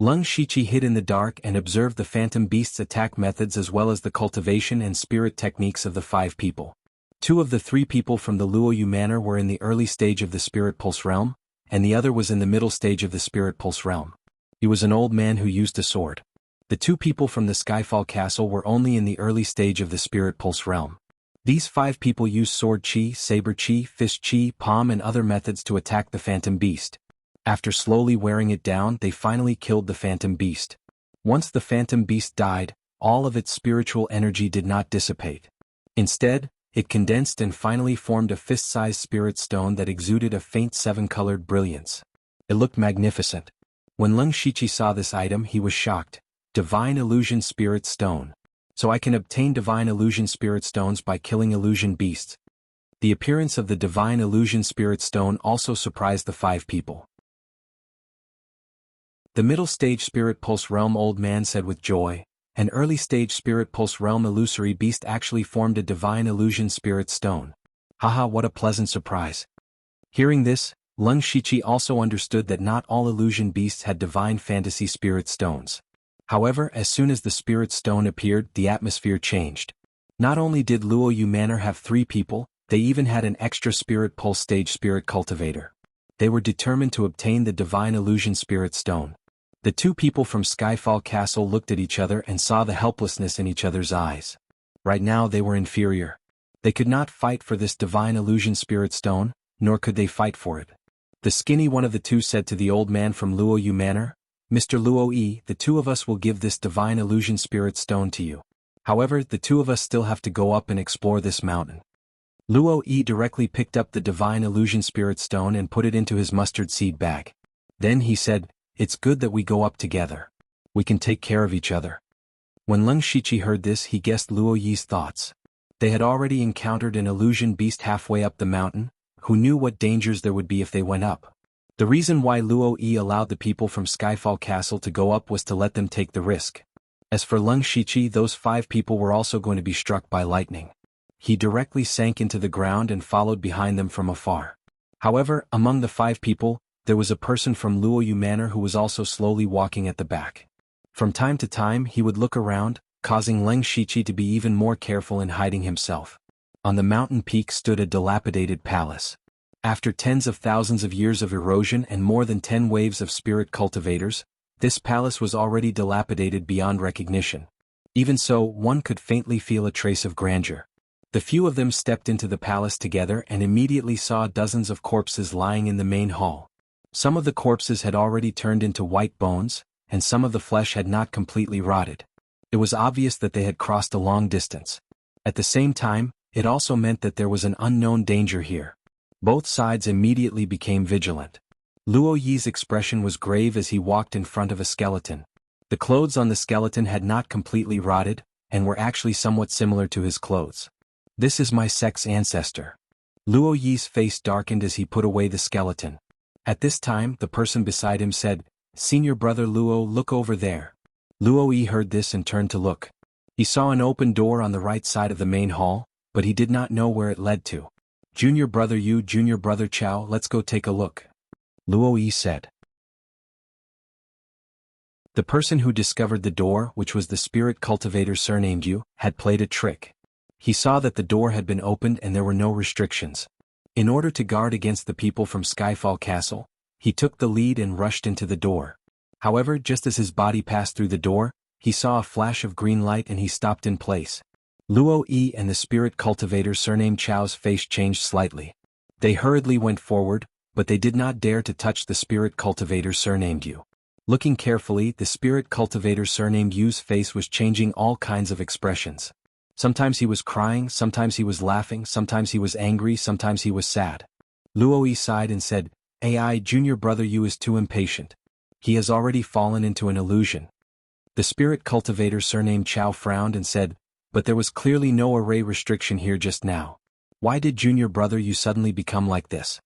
Leng Shiqi hid in the dark and observed the phantom beast's attack methods as well as the cultivation and spirit techniques of the 5 people. 2 of the 3 people from the Luoyu Manor were in the early stage of the spirit pulse realm, and the other was in the middle stage of the spirit pulse realm. He was an old man who used a sword. The 2 people from the Skyfall Castle were only in the early stage of the spirit pulse realm. These 5 people used sword chi, saber chi, fist chi, palm and other methods to attack the phantom beast. After slowly wearing it down, they finally killed the phantom beast. Once the phantom beast died, all of its spiritual energy did not dissipate. Instead, it condensed and finally formed a fist-sized spirit stone that exuded a faint 7-colored brilliance. It looked magnificent. When Leng Shiqi saw this item, he was shocked. Divine Illusion Spirit Stone. So I can obtain Divine Illusion Spirit Stones by killing illusion beasts. The appearance of the Divine Illusion Spirit Stone also surprised the 5 people. The middle stage Spirit Pulse Realm old man said with joy, an early stage Spirit Pulse Realm illusory beast actually formed a Divine Illusion Spirit Stone. Haha, what a pleasant surprise. Hearing this, Leng Shiqi also understood that not all illusion beasts had Divine Fantasy Spirit Stones. However, as soon as the Spirit Stone appeared, the atmosphere changed. Not only did Luoyu Manor have 3 people, they even had an extra Spirit Pulse stage Spirit Cultivator. They were determined to obtain the Divine Illusion Spirit Stone. The 2 people from Skyfall Castle looked at each other and saw the helplessness in each other's eyes. Right now they were inferior. They could not fight for this Divine Illusion Spirit Stone, nor could they fight for it. The skinny one of the 2 said to the old man from Luoyu Manor, Mr. Luo-yi, the 2 of us will give this Divine Illusion Spirit Stone to you. However, the 2 of us still have to go up and explore this mountain. Luo-yi directly picked up the Divine Illusion Spirit Stone and put it into his mustard seed bag. Then he said, it's good that we go up together. We can take care of each other. When Leng Shiqi heard this, he guessed Luo-yi's thoughts. They had already encountered an illusion beast halfway up the mountain, who knew what dangers there would be if they went up. The reason why Luo-yi allowed the people from Skyfall Castle to go up was to let them take the risk. As for Leng Shiqi, those 5 people were also going to be struck by lightning. He directly sank into the ground and followed behind them from afar. However, among the 5 people, there was a person from Luoyu Manor who was also slowly walking at the back. From time to time he would look around, causing Leng Shiqi to be even more careful in hiding himself. On the mountain peak stood a dilapidated palace. After tens of thousands of years of erosion and more than 10 waves of spirit cultivators, this palace was already dilapidated beyond recognition. Even so, one could faintly feel a trace of grandeur. The few of them stepped into the palace together and immediately saw dozens of corpses lying in the main hall. Some of the corpses had already turned into white bones, and some of the flesh had not completely rotted. It was obvious that they had crossed a long distance. At the same time, it also meant that there was an unknown danger here. Both sides immediately became vigilant. Luo Yi's expression was grave as he walked in front of a skeleton. The clothes on the skeleton had not completely rotted, and were actually somewhat similar to his clothes. "This is my sex ancestor." Luo Yi's face darkened as he put away the skeleton. At this time, the person beside him said, "Senior brother Luo, look over there." Luo Yi heard this and turned to look. He saw an open door on the right side of the main hall, but he did not know where it led to. "Junior brother Yu, junior brother Chao, let's go take a look," Luo Yi said. The person who discovered the door, which was the spirit cultivator surnamed Yu, had played a trick. He saw that the door had been opened and there were no restrictions. In order to guard against the people from Skyfall Castle, he took the lead and rushed into the door. However, just as his body passed through the door, he saw a flash of green light and he stopped in place. Luo Yi and the spirit cultivator surnamed Chao's face changed slightly. They hurriedly went forward, but they did not dare to touch the spirit cultivator surnamed Yu. Looking carefully, the spirit cultivator surnamed Yu's face was changing all kinds of expressions. Sometimes he was crying, sometimes he was laughing, sometimes he was angry, sometimes he was sad. Luo Yi sighed and said, "AI, junior brother Yu is too impatient. He has already fallen into an illusion." The spirit cultivator surnamed Chao frowned and said, "But there was clearly no array restriction here just now. Why did junior brother Yu suddenly become like this?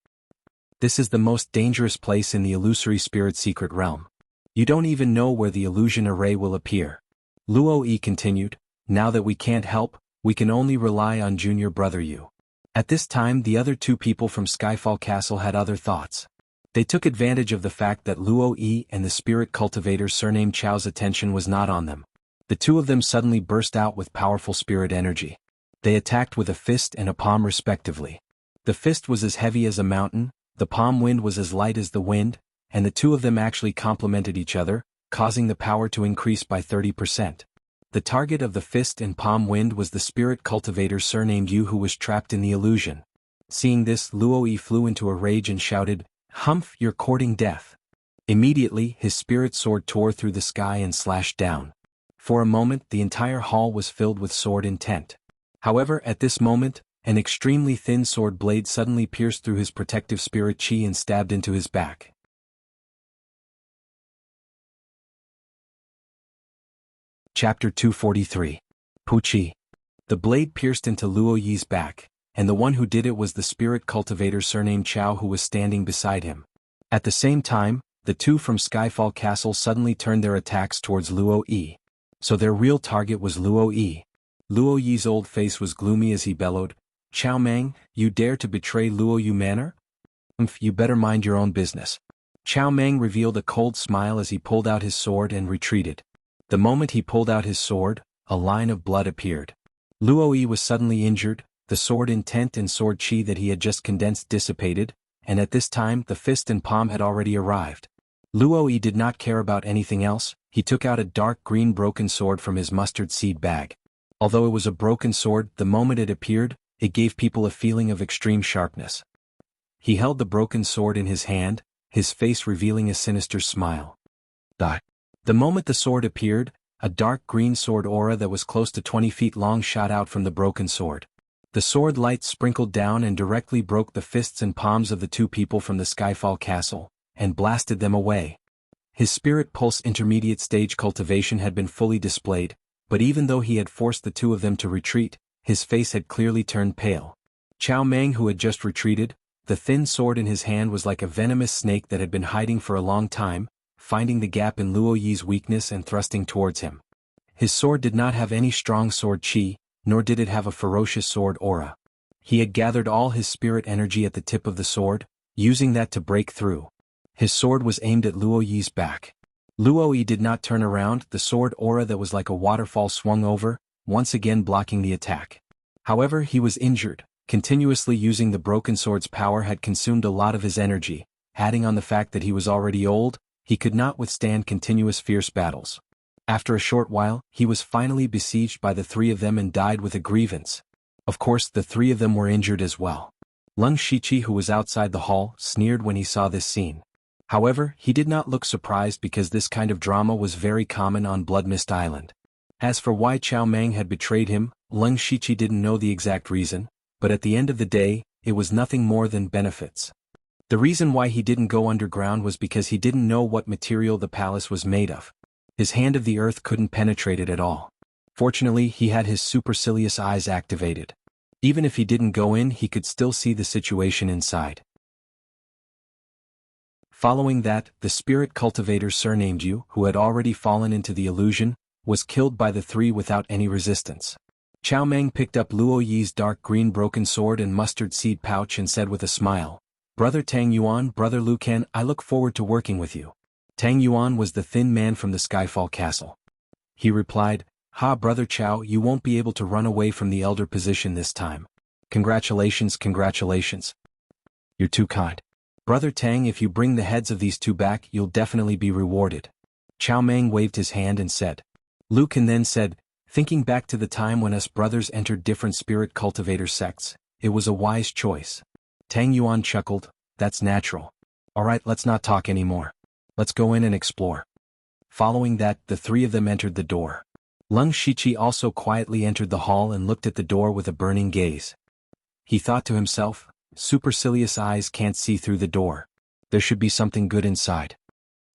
This is the most dangerous place in the illusory spirit secret realm. You don't even know where the illusion array will appear." Luo Yi continued, "Now that we can't help, we can only rely on junior brother Yu." At this time, the other two people from Skyfall Castle had other thoughts. They took advantage of the fact that Luo Yi and the spirit cultivator surnamed Chao's attention was not on them. The two of them suddenly burst out with powerful spirit energy. They attacked with a fist and a palm respectively. The fist was as heavy as a mountain, the palm wind was as light as the wind, and the two of them actually complemented each other, causing the power to increase by 30%. The target of the fist and palm wind was the spirit cultivator surnamed Yu, who was trapped in the illusion. Seeing this, Luo Yi flew into a rage and shouted, "Humph, you're courting death." Immediately, his spirit sword tore through the sky and slashed down. For a moment, the entire hall was filled with sword intent. However, at this moment, an extremely thin sword blade suddenly pierced through his protective spirit chi and stabbed into his back. Chapter 243. Puqi. The blade pierced into Luo Yi's back, and the one who did it was the spirit cultivator surnamed Chao, who was standing beside him. At the same time, the two from Skyfall Castle suddenly turned their attacks towards Luo Yi. So their real target was Luo Yi. Luo Yi's old face was gloomy as he bellowed, "Chao Meng, you dare to betray Luo Yu Manor? You better mind your own business." Chao Meng revealed a cold smile as he pulled out his sword and retreated. The moment he pulled out his sword, a line of blood appeared. Luo Yi was suddenly injured, the sword intent and sword chi that he had just condensed dissipated, and at this time the fist and palm had already arrived. Luo Yi did not care about anything else. He took out a dark green broken sword from his mustard seed bag. Although it was a broken sword, the moment it appeared, it gave people a feeling of extreme sharpness. He held the broken sword in his hand, his face revealing a sinister smile. The moment the sword appeared, a dark green sword aura that was close to 20 feet long shot out from the broken sword. The sword light sprinkled down and directly broke the fists and palms of the two people from the Skyfall Castle, and blasted them away. His spirit pulse intermediate stage cultivation had been fully displayed, but even though he had forced the two of them to retreat, his face had clearly turned pale. Chao Meng, who had just retreated, the thin sword in his hand was like a venomous snake that had been hiding for a long time, finding the gap in Luo Yi's weakness and thrusting towards him. His sword did not have any strong sword chi, nor did it have a ferocious sword aura. He had gathered all his spirit energy at the tip of the sword, using that to break through. His sword was aimed at Luo Yi's back. Luo Yi did not turn around, the sword aura that was like a waterfall swung over, once again blocking the attack. However, he was injured. Continuously using the broken sword's power had consumed a lot of his energy. Adding on the fact that he was already old, he could not withstand continuous fierce battles. After a short while, he was finally besieged by the three of them and died with a grievance. Of course, the three of them were injured as well. Lung Shichi, who was outside the hall, sneered when he saw this scene. However, he did not look surprised because this kind of drama was very common on Blood Mist Island. As for why Chao Meng had betrayed him, Lung Shichi didn't know the exact reason, but at the end of the day, it was nothing more than benefits. The reason why he didn't go underground was because he didn't know what material the palace was made of. His hand of the earth couldn't penetrate it at all. Fortunately, he had his supercilious eyes activated. Even if he didn't go in, he could still see the situation inside. Following that, the spirit cultivator surnamed Yu, who had already fallen into the illusion, was killed by the three without any resistance. Chao Meng picked up Luo Yi's dark green broken sword and mustard seed pouch and said with a smile, "Brother Tang Yuan, Brother Lu Ken, I look forward to working with you." Tang Yuan was the thin man from the Skyfall Castle. He replied, "Ha, Brother Chao, you won't be able to run away from the elder position this time. Congratulations, congratulations. You're too kind. Brother Tang, if you bring the heads of these two back, you'll definitely be rewarded." Chao Meng waved his hand and said. Lu Ken then said, "Thinking back to the time when us brothers entered different spirit cultivator sects, it was a wise choice." Tang Yuan chuckled, "That's natural. Alright, let's not talk anymore. Let's go in and explore." Following that, the three of them entered the door. Lung Shichi also quietly entered the hall and looked at the door with a burning gaze. He thought to himself, supercilious eyes can't see through the door. There should be something good inside.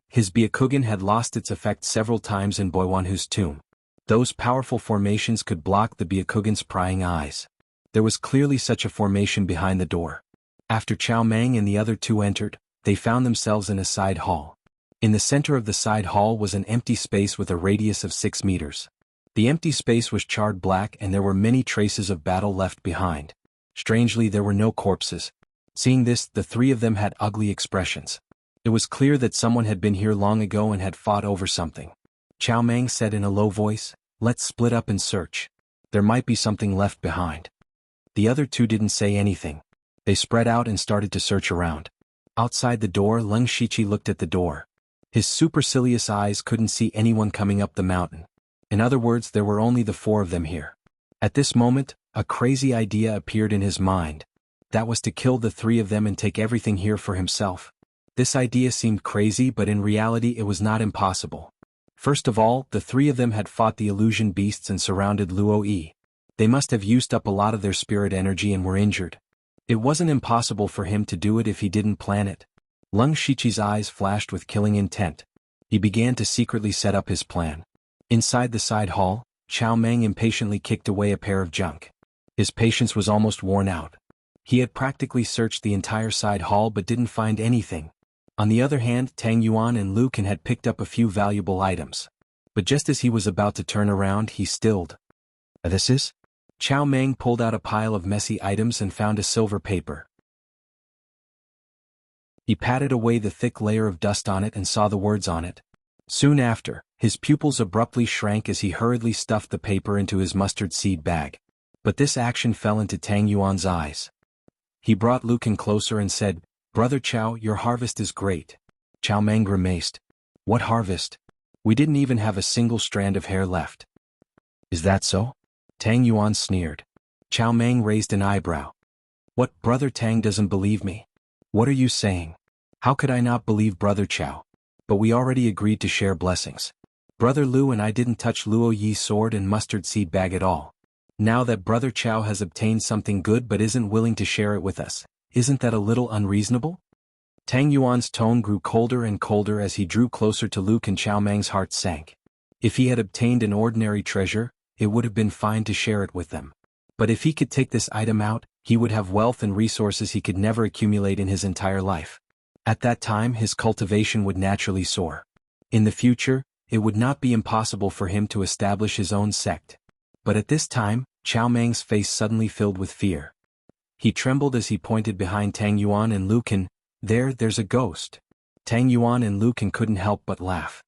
His Byakugan had lost its effect several times in Boiwanhu's tomb. Those powerful formations could block the Byakugan's prying eyes. There was clearly such a formation behind the door. After Chao Meng and the other two entered, they found themselves in a side hall. In the center of the side hall was an empty space with a radius of 6 meters. The empty space was charred black and there were many traces of battle left behind. Strangely, there were no corpses. Seeing this, the three of them had ugly expressions. It was clear that someone had been here long ago and had fought over something. Chao Meng said in a low voice, "Let's split up and search. There might be something left behind." The other two didn't say anything. They spread out and started to search around. Outside the door, Lung Shichi looked at the door. His supercilious eyes couldn't see anyone coming up the mountain. In other words, there were only the four of them here. At this moment, a crazy idea appeared in his mind. That was to kill the three of them and take everything here for himself. This idea seemed crazy, but in reality it was not impossible. First of all, the three of them had fought the illusion beasts and surrounded Luo Yi. They must have used up a lot of their spirit energy and were injured. It wasn't impossible for him to do it if he didn't plan it. Lung Shichi's eyes flashed with killing intent. He began to secretly set up his plan. Inside the side hall, Chao Meng impatiently kicked away a pair of junk. His patience was almost worn out. He had practically searched the entire side hall but didn't find anything. On the other hand, Tang Yuan and Lu Ken had picked up a few valuable items. But just as he was about to turn around, he stilled. "This is?" Chao Meng pulled out a pile of messy items and found a silver paper. He patted away the thick layer of dust on it and saw the words on it. Soon after, his pupils abruptly shrank as he hurriedly stuffed the paper into his mustard seed bag. But this action fell into Tang Yuan's eyes. He brought Lu Ken closer and said, "Brother Chao, your harvest is great." Chao Meng grimaced. "What harvest? We didn't even have a single strand of hair left." "Is that so?" Tang Yuan sneered. Chao Meng raised an eyebrow. "What, Brother Tang doesn't believe me? What are you saying? How could I not believe Brother Chao? But we already agreed to share blessings. Brother Lu and I didn't touch Luo Yi's sword and mustard seed bag at all. Now that Brother Chao has obtained something good but isn't willing to share it with us, isn't that a little unreasonable?" Tang Yuan's tone grew colder and colder as he drew closer to Lu Ken. Chao Meng's heart sank. If he had obtained an ordinary treasure, it would have been fine to share it with them. But if he could take this item out, he would have wealth and resources he could never accumulate in his entire life. At that time, his cultivation would naturally soar. In the future, it would not be impossible for him to establish his own sect. But at this time, Chao Meng's face suddenly filled with fear. He trembled as he pointed behind Tang Yuan and Lu Ken. There's a ghost." Tang Yuan and Lu Ken couldn't help but laugh.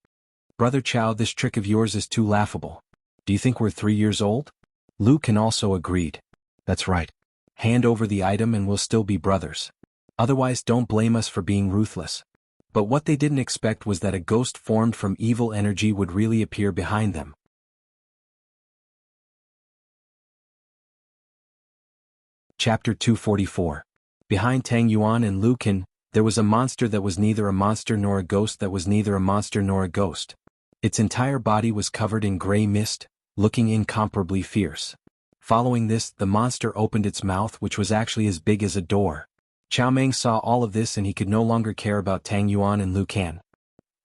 "Brother Chao, this trick of yours is too laughable. Do you think we're 3 years old?" Lu Ken also agreed. That's right. Hand over the item and we'll still be brothers. Otherwise don't blame us for being ruthless. But what they didn't expect was that a ghost formed from evil energy would really appear behind them. Chapter 244. Behind Tang Yuan and Lu Qin, there was a monster that was neither a monster nor a ghost that was neither a monster nor a ghost. Its entire body was covered in gray mist, looking incomparably fierce. Following this, the monster opened its mouth, which was actually as big as a door. Chao Meng saw all of this and he could no longer care about Tang Yuan and Lu Qin.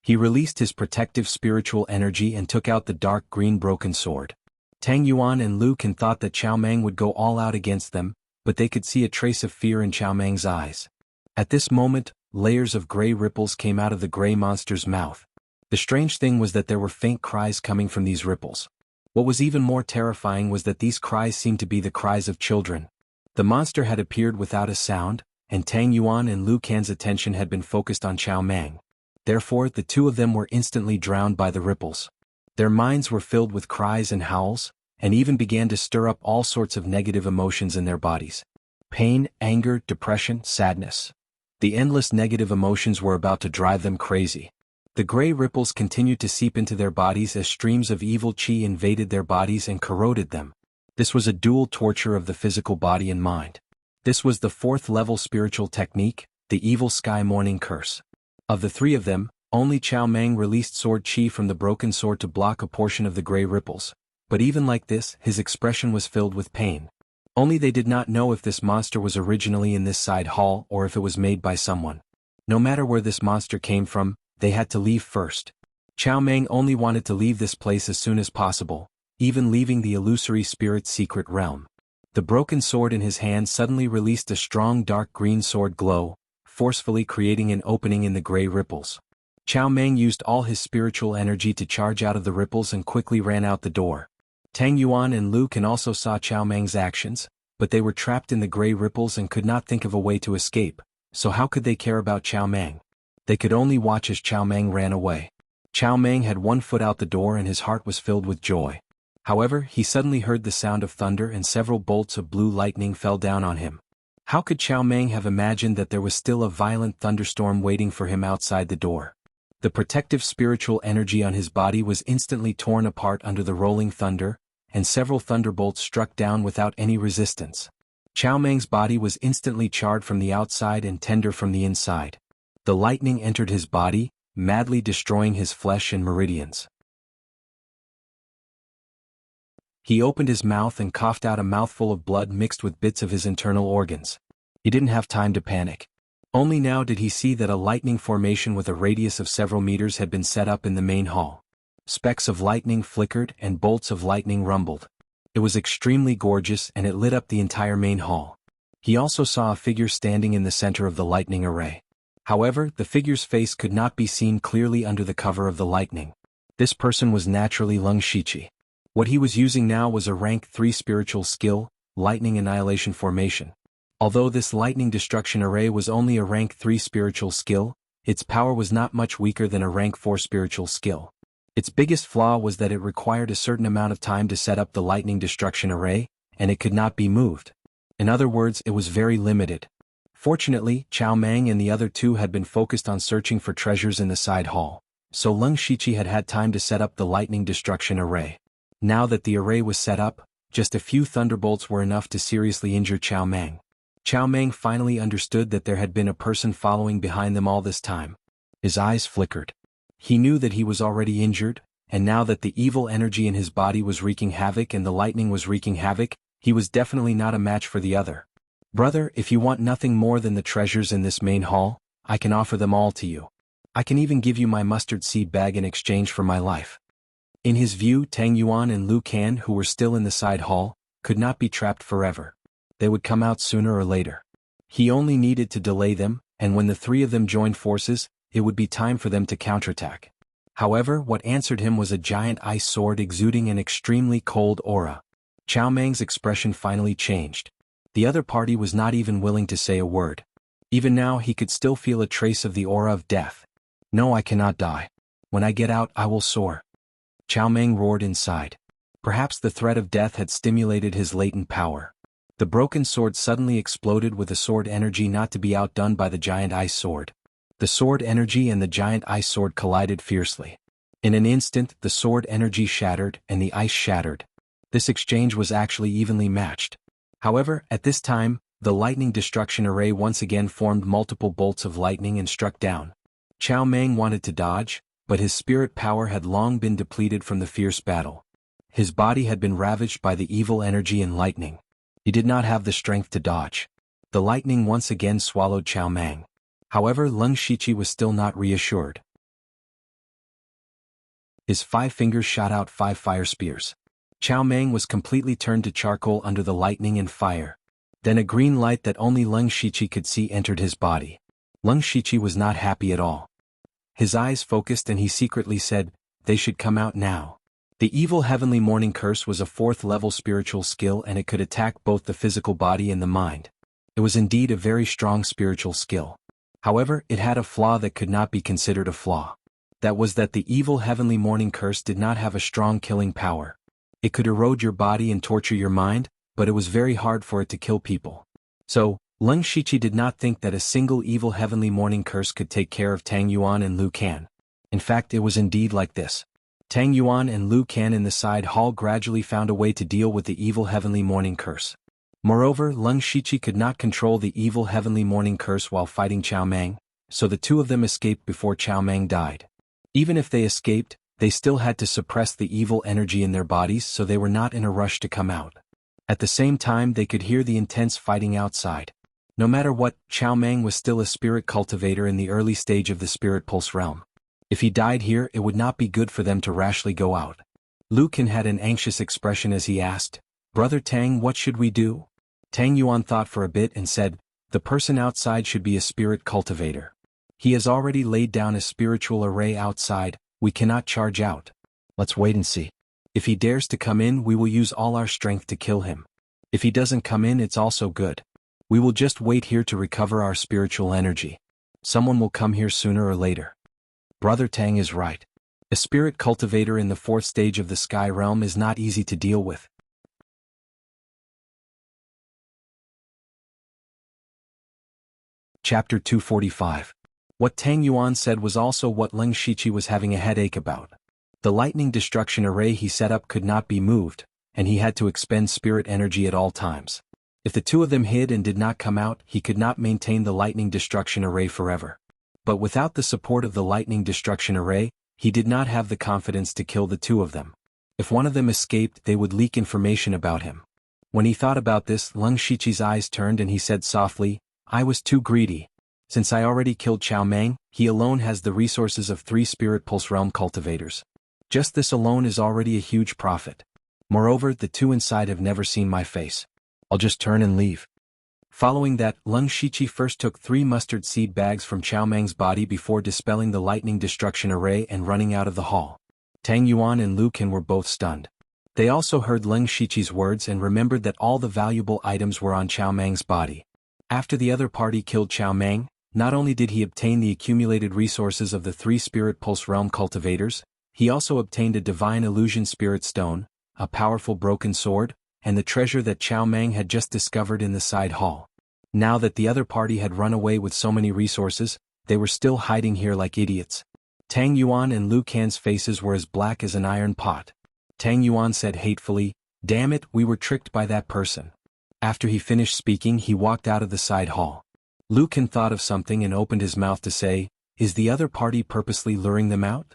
He released his protective spiritual energy and took out the dark green broken sword. Tang Yuan and Lu Qin thought that Chao Meng would go all out against them, but they could see a trace of fear in Chao Meng's eyes. At this moment, layers of gray ripples came out of the gray monster's mouth. The strange thing was that there were faint cries coming from these ripples. What was even more terrifying was that these cries seemed to be the cries of children. The monster had appeared without a sound, and Tang Yuan and Lu Qin's attention had been focused on Chao Meng. Therefore, the two of them were instantly drowned by the ripples. Their minds were filled with cries and howls, and even began to stir up all sorts of negative emotions in their bodies. Pain, anger, depression, sadness. The endless negative emotions were about to drive them crazy. The gray ripples continued to seep into their bodies as streams of evil qi invaded their bodies and corroded them. This was a dual torture of the physical body and mind. This was the 4th level spiritual technique, the Evil Sky Morning Curse. Of the three of them, only Chao Meng released sword qi from the broken sword to block a portion of the gray ripples. But even like this, his expression was filled with pain. Only they did not know if this monster was originally in this side hall or if it was made by someone. No matter where this monster came from, they had to leave first. Chao Meng only wanted to leave this place as soon as possible, even leaving the illusory spirit's secret realm. The broken sword in his hand suddenly released a strong dark green sword glow, forcefully creating an opening in the gray ripples. Chao Meng used all his spiritual energy to charge out of the ripples and quickly ran out the door. Tang Yuan and Lu Qin also saw Chao Meng's actions, but they were trapped in the gray ripples and could not think of a way to escape, so how could they care about Chao Meng? They could only watch as Chao Meng ran away. Chao Meng had one foot out the door and his heart was filled with joy. However, he suddenly heard the sound of thunder and several bolts of blue lightning fell down on him. How could Chao Meng have imagined that there was still a violent thunderstorm waiting for him outside the door? The protective spiritual energy on his body was instantly torn apart under the rolling thunder, and several thunderbolts struck down without any resistance. Chao Meng's body was instantly charred from the outside and tender from the inside. The lightning entered his body, madly destroying his flesh and meridians. He opened his mouth and coughed out a mouthful of blood mixed with bits of his internal organs. He didn't have time to panic. Only now did he see that a lightning formation with a radius of several meters had been set up in the main hall. Specks of lightning flickered and bolts of lightning rumbled. It was extremely gorgeous and it lit up the entire main hall. He also saw a figure standing in the center of the lightning array. However, the figure's face could not be seen clearly under the cover of the lightning. This person was naturally Lung Shiqi. What he was using now was a rank 3 spiritual skill, Lightning Annihilation Formation. Although this lightning destruction array was only a rank 3 spiritual skill, its power was not much weaker than a rank 4 spiritual skill. Its biggest flaw was that it required a certain amount of time to set up the lightning destruction array, and it could not be moved. In other words, it was very limited. Fortunately, Chao Meng and the other two had been focused on searching for treasures in the side hall, so Lung Shiqi had had time to set up the lightning destruction array. Now that the array was set up, just a few thunderbolts were enough to seriously injure Chao Meng. Chao Meng finally understood that there had been a person following behind them all this time. His eyes flickered. He knew that he was already injured, and now that the evil energy in his body was wreaking havoc and the lightning was wreaking havoc, he was definitely not a match for the other. Brother, if you want nothing more than the treasures in this main hall, I can offer them all to you. I can even give you my mustard seed bag in exchange for my life. In his view, Tang Yuan and Lu Qin, who were still in the side hall, could not be trapped forever. They would come out sooner or later. He only needed to delay them, and when the three of them joined forces, it would be time for them to counterattack. However, what answered him was a giant ice sword exuding an extremely cold aura. Chao Meng's expression finally changed. The other party was not even willing to say a word. Even now he could still feel a trace of the aura of death. No, I cannot die. When I get out, I will soar. Chao Meng roared inside. Perhaps the threat of death had stimulated his latent power. The broken sword suddenly exploded with a sword energy not to be outdone by the giant ice sword. The sword energy and the giant ice sword collided fiercely. In an instant, the sword energy shattered and the ice shattered. This exchange was actually evenly matched. However, at this time, the lightning destruction array once again formed multiple bolts of lightning and struck down. Chao Meng wanted to dodge, but his spirit power had long been depleted from the fierce battle. His body had been ravaged by the evil energy and lightning. He did not have the strength to dodge. The lightning once again swallowed Chao Meng. However, Leng Shiqi was still not reassured. His 5 fingers shot out 5 fire spears. Chao Meng was completely turned to charcoal under the lightning and fire. Then a green light that only Leng Shiqi could see entered his body. Leng Shiqi was not happy at all. His eyes focused and he secretly said, "They should come out now." The evil heavenly morning curse was a 4th level spiritual skill and it could attack both the physical body and the mind. It was indeed a very strong spiritual skill. However, it had a flaw that could not be considered a flaw. That was that the evil heavenly morning curse did not have a strong killing power. It could erode your body and torture your mind, but it was very hard for it to kill people. So, Leng Shiqi did not think that a single evil heavenly morning curse could take care of Tang Yuan and Lu Can. In fact, it was indeed like this. Tang Yuan and Lu Can in the side hall gradually found a way to deal with the evil heavenly morning curse. Moreover, Leng Shiqi could not control the evil heavenly morning curse while fighting Chao Meng, so the 2 of them escaped before Chao Meng died. Even if they escaped, they still had to suppress the evil energy in their bodies, so they were not in a rush to come out. At the same time, they could hear the intense fighting outside. No matter what, Chao Meng was still a spirit cultivator in the early stage of the spirit pulse realm. If he died here, it would not be good for them to rashly go out. Lu Can had an anxious expression as he asked, "Brother Tang, what should we do?" Tang Yuan thought for a bit and said, "The person outside should be a spirit cultivator. He has already laid down a spiritual array outside, we cannot charge out. Let's wait and see. If he dares to come in, we will use all our strength to kill him. If he doesn't come in, it's also good. We will just wait here to recover our spiritual energy. Someone will come here sooner or later." Brother Tang is right. A spirit cultivator in the 4th stage of the sky realm is not easy to deal with. Chapter 245. What Tang Yuan said was also what Leng Shiqi was having a headache about. The lightning destruction array he set up could not be moved, and he had to expend spirit energy at all times. If the 2 of them hid and did not come out, he could not maintain the lightning destruction array forever. But without the support of the lightning destruction array, he did not have the confidence to kill the 2 of them. If one of them escaped, they would leak information about him. When he thought about this, Leng Shiqi's eyes turned and he said softly, "I was too greedy. Since I already killed Chao Meng, he alone has the resources of 3 spirit pulse realm cultivators. Just this alone is already a huge profit. Moreover, the 2 inside have never seen my face. I'll just turn and leave." Following that, Leng Shiqi first took 3 mustard seed bags from Chao Meng's body before dispelling the lightning destruction array and running out of the hall. Tang Yuan and Lu Can were both stunned. They also heard Leng Shiqi's words and remembered that all the valuable items were on Chao Meng's body. After the other party killed Chao Meng, not only did he obtain the accumulated resources of the 3 spirit pulse realm cultivators, he also obtained a divine illusion spirit stone, a powerful broken sword, and the treasure that Chao Meng had just discovered in the side hall. Now that the other party had run away with so many resources, they were still hiding here like idiots. Tang Yuan and Lu Can's faces were as black as an iron pot. Tang Yuan said hatefully, "Damn it, we were tricked by that person." After he finished speaking, he walked out of the side hall. Lu Can thought of something and opened his mouth to say, "Is the other party purposely luring them out?"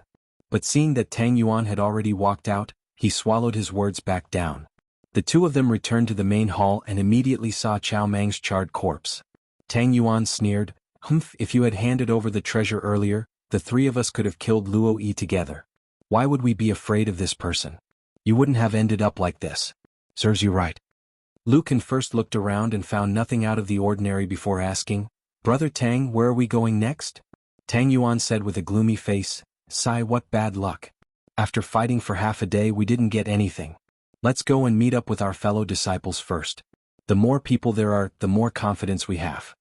But seeing that Tang Yuan had already walked out, he swallowed his words back down. The 2 of them returned to the main hall and immediately saw Chao Meng's charred corpse. Tang Yuan sneered, "Humph, if you had handed over the treasure earlier, the 3 of us could have killed Luo Yi together. Why would we be afraid of this person? You wouldn't have ended up like this. Serves you right." Lu Can first looked around and found nothing out of the ordinary before asking, "Brother Tang, where are we going next?" Tang Yuan said with a gloomy face, "Sigh, what bad luck. After fighting for half a day we didn't get anything. Let's go and meet up with our fellow disciples first. The more people there are, the more confidence we have."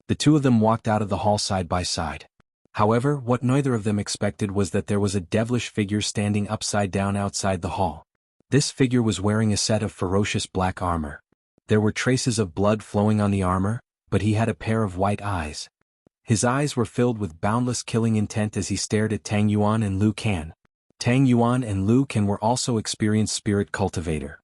The 2 of them walked out of the hall side by side. However, what neither of them expected was that there was a devilish figure standing upside down outside the hall. This figure was wearing a set of ferocious black armor. There were traces of blood flowing on the armor, but he had a pair of white eyes. His eyes were filled with boundless killing intent as he stared at Tang Yuan and Liu Kan. Tang Yuan and Liu Kan were also experienced spirit cultivator.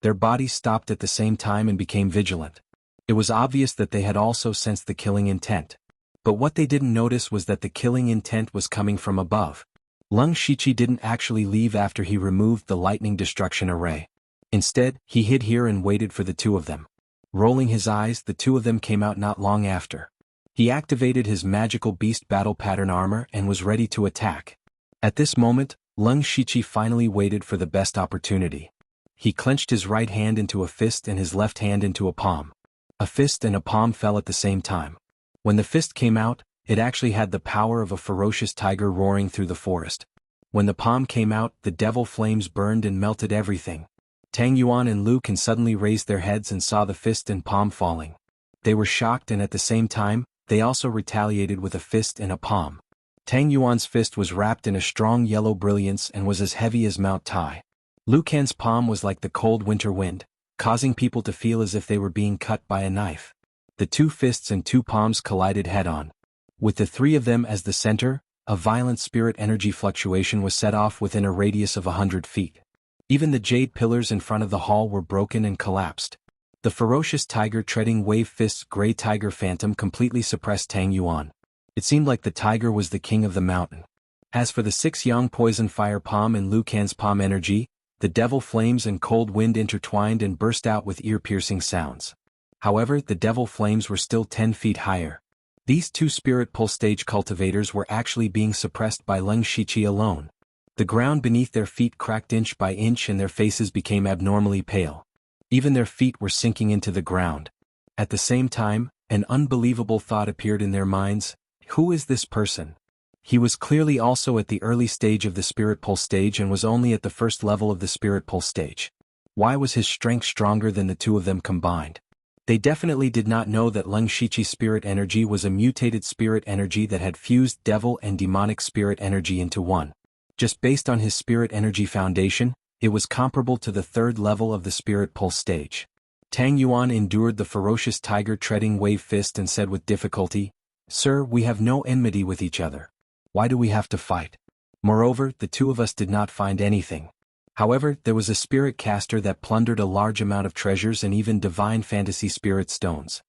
Their bodies stopped at the same time and became vigilant. It was obvious that they had also sensed the killing intent. But what they didn't notice was that the killing intent was coming from above. Leng Shiqi didn't actually leave after he removed the lightning destruction array. Instead, he hid here and waited for the two of them. Rolling his eyes, the two of them came out not long after. He activated his magical beast battle pattern armor and was ready to attack. At this moment, Leng Shiqi finally waited for the best opportunity. He clenched his right hand into a fist and his left hand into a palm. A fist and a palm fell at the same time. When the fist came out, it actually had the power of a ferocious tiger roaring through the forest. When the palm came out, the devil flames burned and melted everything. Tang Yuan and Liu Kan suddenly raised their heads and saw the fist and palm falling. They were shocked, and at the same time, they also retaliated with a fist and a palm. Tang Yuan's fist was wrapped in a strong yellow brilliance and was as heavy as Mount Tai. Liu Kan's palm was like the cold winter wind, causing people to feel as if they were being cut by a knife. The two fists and two palms collided head-on. With the three of them as the center, a violent spirit energy fluctuation was set off within a radius of 100 feet. Even the jade pillars in front of the hall were broken and collapsed. The ferocious tiger treading wave fist's gray tiger phantom completely suppressed Tang Yuan. It seemed like the tiger was the king of the mountain. As for the 6 yang poison fire palm and Liu Kan's palm energy, the devil flames and cold wind intertwined and burst out with ear-piercing sounds. However, the devil flames were still 10 feet higher. These two spirit pulse stage cultivators were actually being suppressed by Leng Shiqi alone. The ground beneath their feet cracked inch by inch and their faces became abnormally pale. Even their feet were sinking into the ground. At the same time, an unbelievable thought appeared in their minds. Who is this person? He was clearly also at the early stage of the spirit pulse stage and was only at the first level of the spirit pulse stage. Why was his strength stronger than the two of them combined? They definitely did not know that Leng Shiqi's spirit energy was a mutated spirit energy that had fused devil and demonic spirit energy into one. Just based on his spirit energy foundation, it was comparable to the third level of the spirit pulse stage. Tang Yuan endured the ferocious tiger treading wave fist and said with difficulty, "Sir, we have no enmity with each other. Why do we have to fight? Moreover, the two of us did not find anything." However, there was a spirit caster that plundered a large amount of treasures and even divine fantasy spirit stones.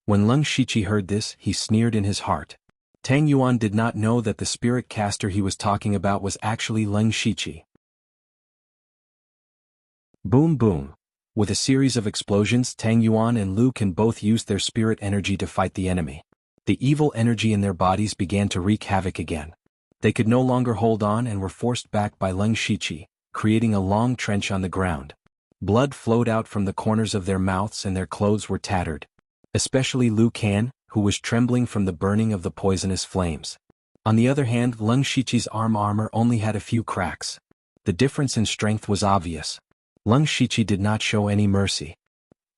When Leng Shiqi heard this, he sneered in his heart. Tang Yuan did not know that the spirit caster he was talking about was actually Leng Shiqi. Boom boom. With a series of explosions, Tang Yuan and Liu Kan both used their spirit energy to fight the enemy. The evil energy in their bodies began to wreak havoc again. They could no longer hold on and were forced back by Leng Shiqi, creating a long trench on the ground. Blood flowed out from the corners of their mouths and their clothes were tattered. Especially Liu Kan, who was trembling from the burning of the poisonous flames. On the other hand, Leng Shiqi's armor only had a few cracks. The difference in strength was obvious. Leng Shiqi did not show any mercy.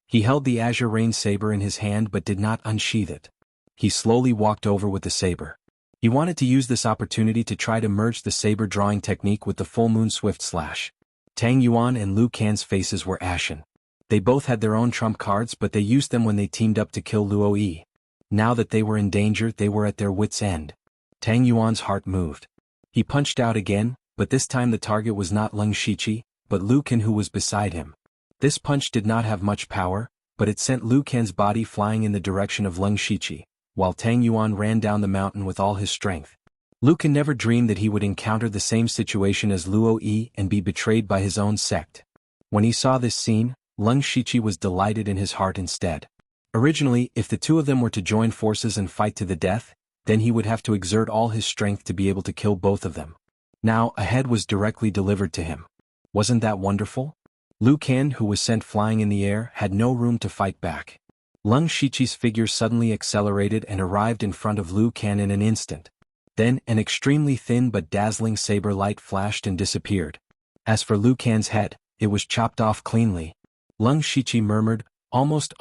He held the azure rain saber in his hand but did not unsheath it. He slowly walked over with the saber. He wanted to use this opportunity to try to merge the saber drawing technique with the full moon swift slash. Tang Yuan and Liu Kan's faces were ashen. They both had their own trump cards, but they used them when they teamed up to kill Luo Yi. Now that they were in danger, they were at their wits' end. Tang Yuan's heart moved. He punched out again, but this time the target was not Leng Shiqi, but Liu Kan, who was beside him. This punch did not have much power, but it sent Liu Kan's body flying in the direction of Leng Shiqi, while Tang Yuan ran down the mountain with all his strength. Liu Kan never dreamed that he would encounter the same situation as Luo Yi and be betrayed by his own sect. When he saw this scene, Leng Shiqi was delighted in his heart instead. Originally, if the two of them were to join forces and fight to the death, then he would have to exert all his strength to be able to kill both of them. Now, a head was directly delivered to him. Wasn't that wonderful? Liu Kan, who was sent flying in the air, had no room to fight back. Leng Shiqi's figure suddenly accelerated and arrived in front of Liu Kan in an instant. Then, an extremely thin but dazzling saber light flashed and disappeared. As for Liu Kan's head, it was chopped off cleanly. Leng Shiqi murmured, almost.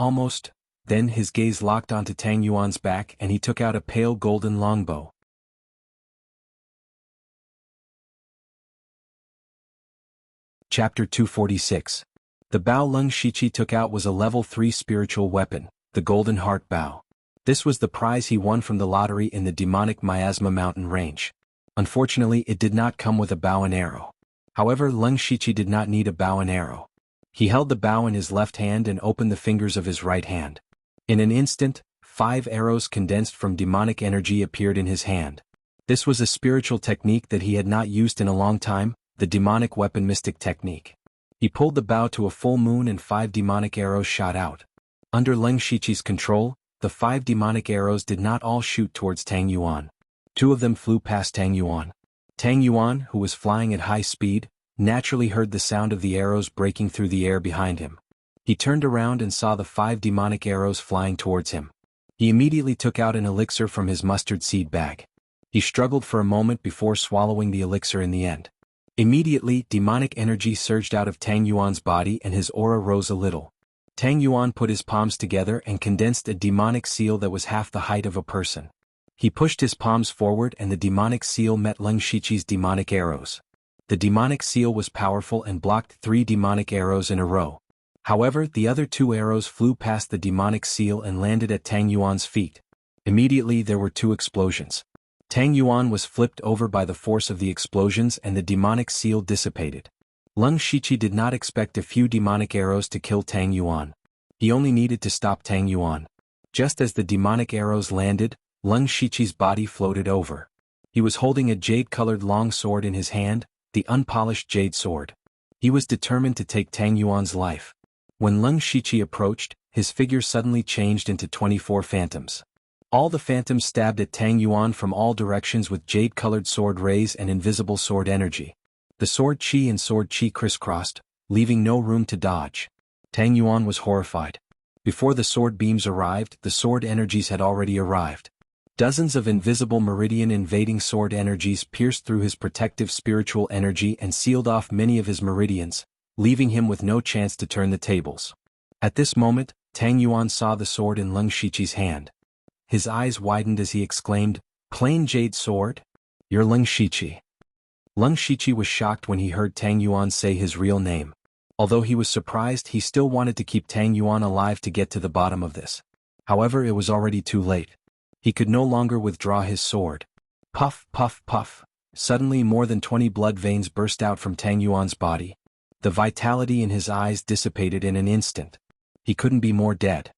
Then his gaze locked onto Tang Yuan's back and he took out a pale golden longbow. Chapter 246. The bow Leng Shiqi took out was a level 3 spiritual weapon, the Golden Heart Bow. This was the prize he won from the lottery in the demonic Miasma mountain range. Unfortunately, it did not come with a bow and arrow. However, Leng Shiqi did not need a bow and arrow. He held the bow in his left hand and opened the fingers of his right hand. In an instant, 5 arrows condensed from demonic energy appeared in his hand. This was a spiritual technique that he had not used in a long time, the demonic weapon mystic technique. He pulled the bow to a full moon and 5 demonic arrows shot out. Under Leng Shiqi's control, the 5 demonic arrows did not all shoot towards Tang Yuan. 2 of them flew past Tang Yuan. Tang Yuan, who was flying at high speed, naturally heard the sound of the arrows breaking through the air behind him. He turned around and saw the 5 demonic arrows flying towards him. He immediately took out an elixir from his mustard seed bag. He struggled for a moment before swallowing the elixir in the end. Immediately, demonic energy surged out of Tang Yuan's body and his aura rose a little. Tang Yuan put his palms together and condensed a demonic seal that was half the height of a person. He pushed his palms forward and the demonic seal met Leng Shiqi's demonic arrows. The demonic seal was powerful and blocked 3 demonic arrows in a row. However, the other 2 arrows flew past the demonic seal and landed at Tang Yuan's feet. Immediately there were 2 explosions. Tang Yuan was flipped over by the force of the explosions and the demonic seal dissipated. Leng Shiqi did not expect a few demonic arrows to kill Tang Yuan. He only needed to stop Tang Yuan. Just as the demonic arrows landed, Leng Shiqi's body floated over. He was holding a jade-colored long sword in his hand, the unpolished jade sword. He was determined to take Tang Yuan's life. When Leng Shiqi approached, his figure suddenly changed into 24 phantoms. All the phantoms stabbed at Tang Yuan from all directions with jade-colored sword rays and invisible sword energy. The sword chi and sword chi crisscrossed, leaving no room to dodge. Tang Yuan was horrified. Before the sword beams arrived, the sword energies had already arrived. Dozens of invisible meridian invading sword energies pierced through his protective spiritual energy and sealed off many of his meridians, leaving him with no chance to turn the tables. At this moment, Tang Yuan saw the sword in Leng Shiqi's hand. His eyes widened as he exclaimed, "Plain jade sword? You're Leng Shiqi." Leng Shiqi was shocked when he heard Tang Yuan say his real name. Although he was surprised, he still wanted to keep Tang Yuan alive to get to the bottom of this. However, it was already too late. He could no longer withdraw his sword. Puff, puff, puff. Suddenly more than 20 blood veins burst out from Tang Yuan's body. The vitality in his eyes dissipated in an instant. He couldn't be more dead.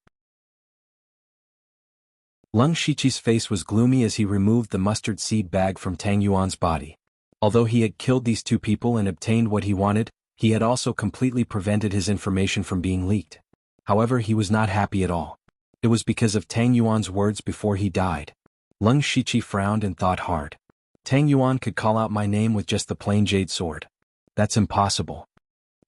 Leng Shiqi's face was gloomy as he removed the mustard seed bag from Tang Yuan's body. Although he had killed these 2 people and obtained what he wanted, he had also completely prevented his information from being leaked. However, he was not happy at all. It was because of Tang Yuan's words before he died. Leng Shiqi frowned and thought hard. Tang Yuan could call out my name with just the plain jade sword. That's impossible.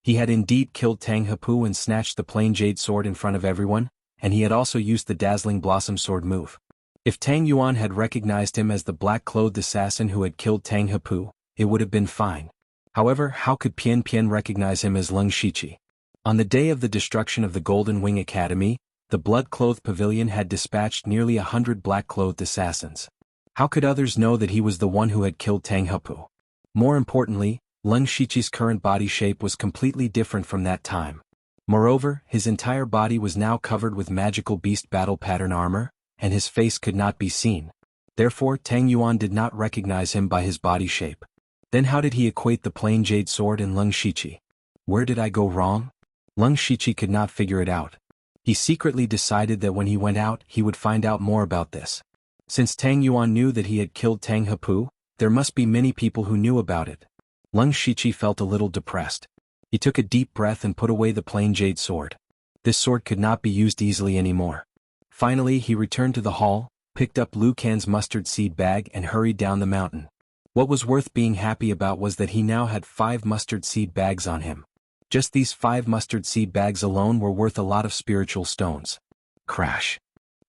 He had indeed killed Tang Hepu and snatched the plain jade sword in front of everyone, and he had also used the dazzling blossom sword move. If Tang Yuan had recognized him as the black-clothed assassin who had killed Tang Hepu, it would have been fine. However, how could Pian Pian recognize him as Leng Shiqi? On the day of the destruction of the Golden Wing Academy, the blood-clothed pavilion had dispatched nearly 100 black-clothed assassins. How could others know that he was the one who had killed Tang Hepu? More importantly, Leng Shiqi's current body shape was completely different from that time. Moreover, his entire body was now covered with magical beast battle pattern armor, and his face could not be seen. Therefore, Tang Yuan did not recognize him by his body shape. Then how did he equate the plain jade sword and Leng Shiqi? Where did I go wrong? Leng Shiqi could not figure it out. He secretly decided that when he went out, he would find out more about this. Since Tang Yuan knew that he had killed Tang Hepu, there must be many people who knew about it. Leng Shiqi felt a little depressed. He took a deep breath and put away the plain jade sword. This sword could not be used easily anymore. Finally, he returned to the hall, picked up Liu Can's mustard seed bag and hurried down the mountain. What was worth being happy about was that he now had 5 mustard seed bags on him. Just these 5 mustard seed bags alone were worth a lot of spiritual stones. Crash.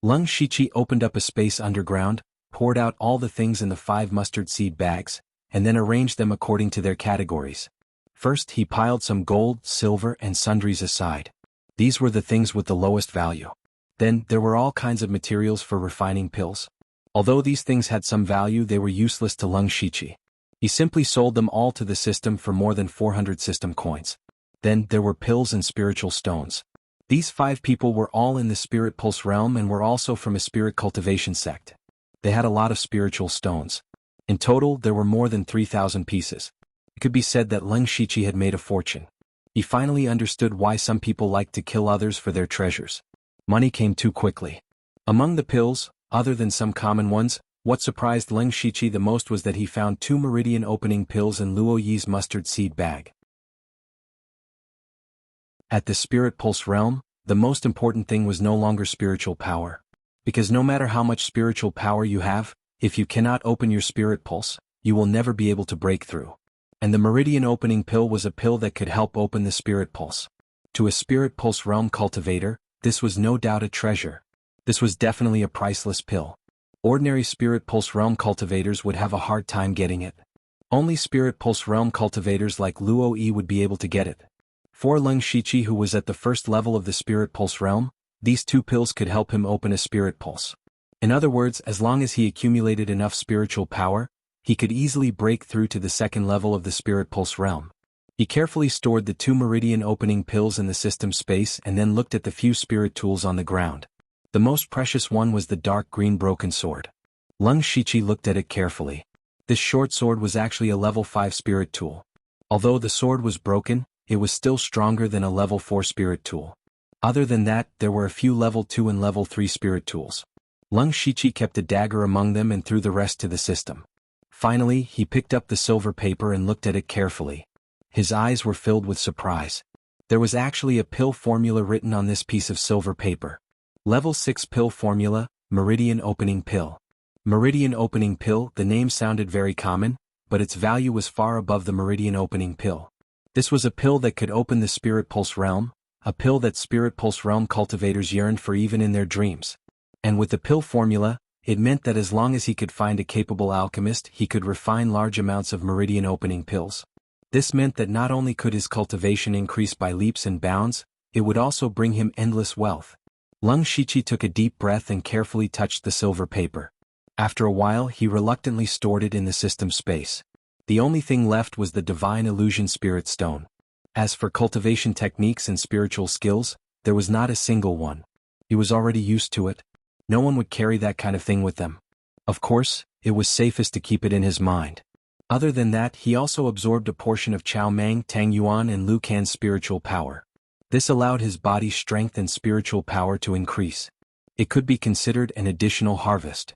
Leng Shiqi opened up a space underground, poured out all the things in the 5 mustard seed bags, and then arranged them according to their categories. First, he piled some gold, silver, and sundries aside. These were the things with the lowest value. Then, there were all kinds of materials for refining pills. Although these things had some value, they were useless to Leng Shiqi. He simply sold them all to the system for more than 400 system coins. Then there were pills and spiritual stones. These 5 people were all in the spirit pulse realm and were also from a spirit cultivation sect. They had a lot of spiritual stones. In total, there were more than 3,000 pieces. It could be said that Leng Shiqi had made a fortune. He finally understood why some people liked to kill others for their treasures. Money came too quickly. Among the pills, other than some common ones, what surprised Leng Shiqi the most was that he found 2 meridian opening pills in Luo Yi's mustard seed bag. At the spirit pulse realm, the most important thing was no longer spiritual power. Because no matter how much spiritual power you have, if you cannot open your spirit pulse, you will never be able to break through. And the meridian opening pill was a pill that could help open the spirit pulse. To a spirit pulse realm cultivator, this was no doubt a treasure. This was definitely a priceless pill. Ordinary spirit pulse realm cultivators would have a hard time getting it. Only spirit pulse realm cultivators like Luo Yi would be able to get it. For Leng Shiqi, who was at the first level of the spirit pulse realm, these 2 pills could help him open a spirit pulse. In other words, as long as he accumulated enough spiritual power, he could easily break through to the second level of the spirit pulse realm. He carefully stored the 2 meridian opening pills in the system space and then looked at the few spirit tools on the ground. The most precious one was the dark green broken sword. Leng Shiqi looked at it carefully. This short sword was actually a level 5 spirit tool. Although the sword was broken, it was still stronger than a level 4 spirit tool. Other than that, there were a few level 2 and level 3 spirit tools. Leng Shiqi kept a dagger among them and threw the rest to the system. Finally, he picked up the silver paper and looked at it carefully. His eyes were filled with surprise. There was actually a pill formula written on this piece of silver paper. Level 6 pill formula, meridian opening pill. Meridian opening pill, the name sounded very common, but its value was far above the meridian opening pill. This was a pill that could open the spirit pulse realm, a pill that spirit pulse realm cultivators yearned for even in their dreams. And with the pill formula, it meant that as long as he could find a capable alchemist, he could refine large amounts of meridian opening pills. This meant that not only could his cultivation increase by leaps and bounds, it would also bring him endless wealth. Leng Shiqi took a deep breath and carefully touched the silver paper. After a while, he reluctantly stored it in the system space. The only thing left was the Divine Illusion Spirit Stone. As for cultivation techniques and spiritual skills, there was not a single one. He was already used to it. No one would carry that kind of thing with them. Of course, it was safest to keep it in his mind. Other than that, he also absorbed a portion of Chao Mang, Tang Yuan and Lu Can's spiritual power. This allowed his body's strength and spiritual power to increase. It could be considered an additional harvest.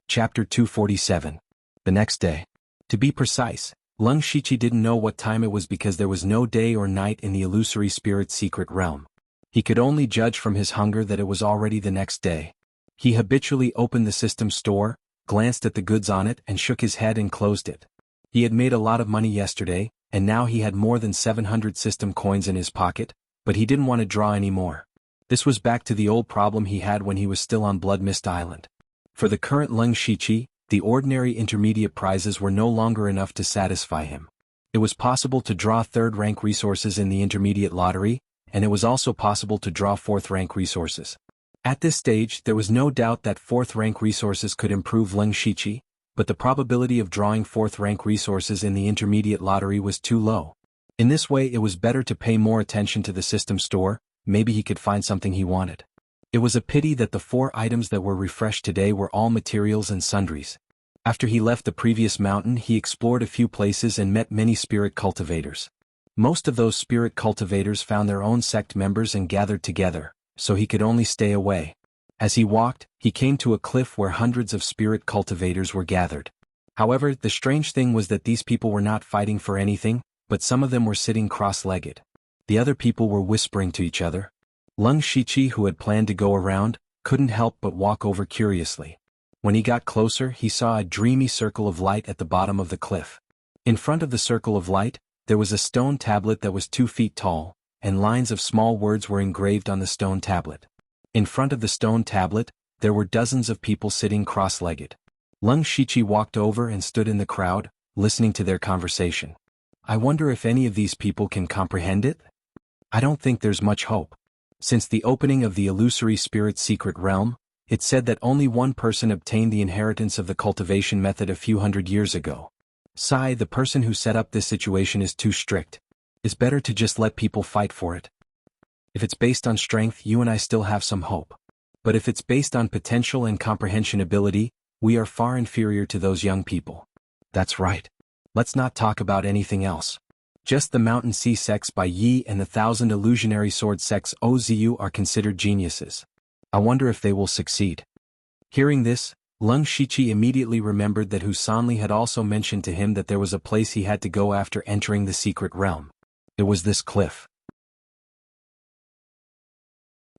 Chapter 247. The next day. To be precise, Leng Shiqi didn't know what time it was because there was no day or night in the illusory spirit secret realm. He could only judge from his hunger that it was already the next day. He habitually opened the system store, glanced at the goods on it and shook his head and closed it. He had made a lot of money yesterday, and now he had more than 700 system coins in his pocket, but he didn't want to draw any more. This was back to the old problem he had when he was still on Blood Mist Island. For the current Leng Shiqi, the ordinary intermediate prizes were no longer enough to satisfy him. It was possible to draw 3rd-rank resources in the intermediate lottery, and it was also possible to draw 4th-rank resources. At this stage, there was no doubt that 4th-rank resources could improve Leng Shiqi, but the probability of drawing 4th-rank resources in the intermediate lottery was too low. In this way, it was better to pay more attention to the system store. Maybe he could find something he wanted. It was a pity that the 4 items that were refreshed today were all materials and sundries. After he left the previous mountain, he explored a few places and met many spirit cultivators. Most of those spirit cultivators found their own sect members and gathered together, so he could only stay away. As he walked, he came to a cliff where hundreds of spirit cultivators were gathered. However, the strange thing was that these people were not fighting for anything, but some of them were sitting cross-legged. The other people were whispering to each other. Leng Shiqi, who had planned to go around, couldn't help but walk over curiously. When he got closer, he saw a dreamy circle of light at the bottom of the cliff. In front of the circle of light, there was a stone tablet that was 2 feet tall, and lines of small words were engraved on the stone tablet. In front of the stone tablet, there were dozens of people sitting cross-legged. Leng Shiqi walked over and stood in the crowd, listening to their conversation. I wonder if any of these people can comprehend it? I don't think there's much hope. Since the opening of the illusory spirit secret realm, It said that only one person obtained the inheritance of the cultivation method a few hundred years ago. Sai, the person who set up this situation is too strict. It's better to just let people fight for it. If it's based on strength, you and I still have some hope. But if it's based on potential and comprehension ability, we are far inferior to those young people. That's right. Let's not talk about anything else. Just the Mountain Sea sects by Yi and the 1,000 illusionary sword sects Ozu are considered geniuses. I wonder if they will succeed. Hearing this, Lung Shichi immediately remembered that Husanli had also mentioned to him that there was a place he had to go after entering the secret realm. It was this cliff.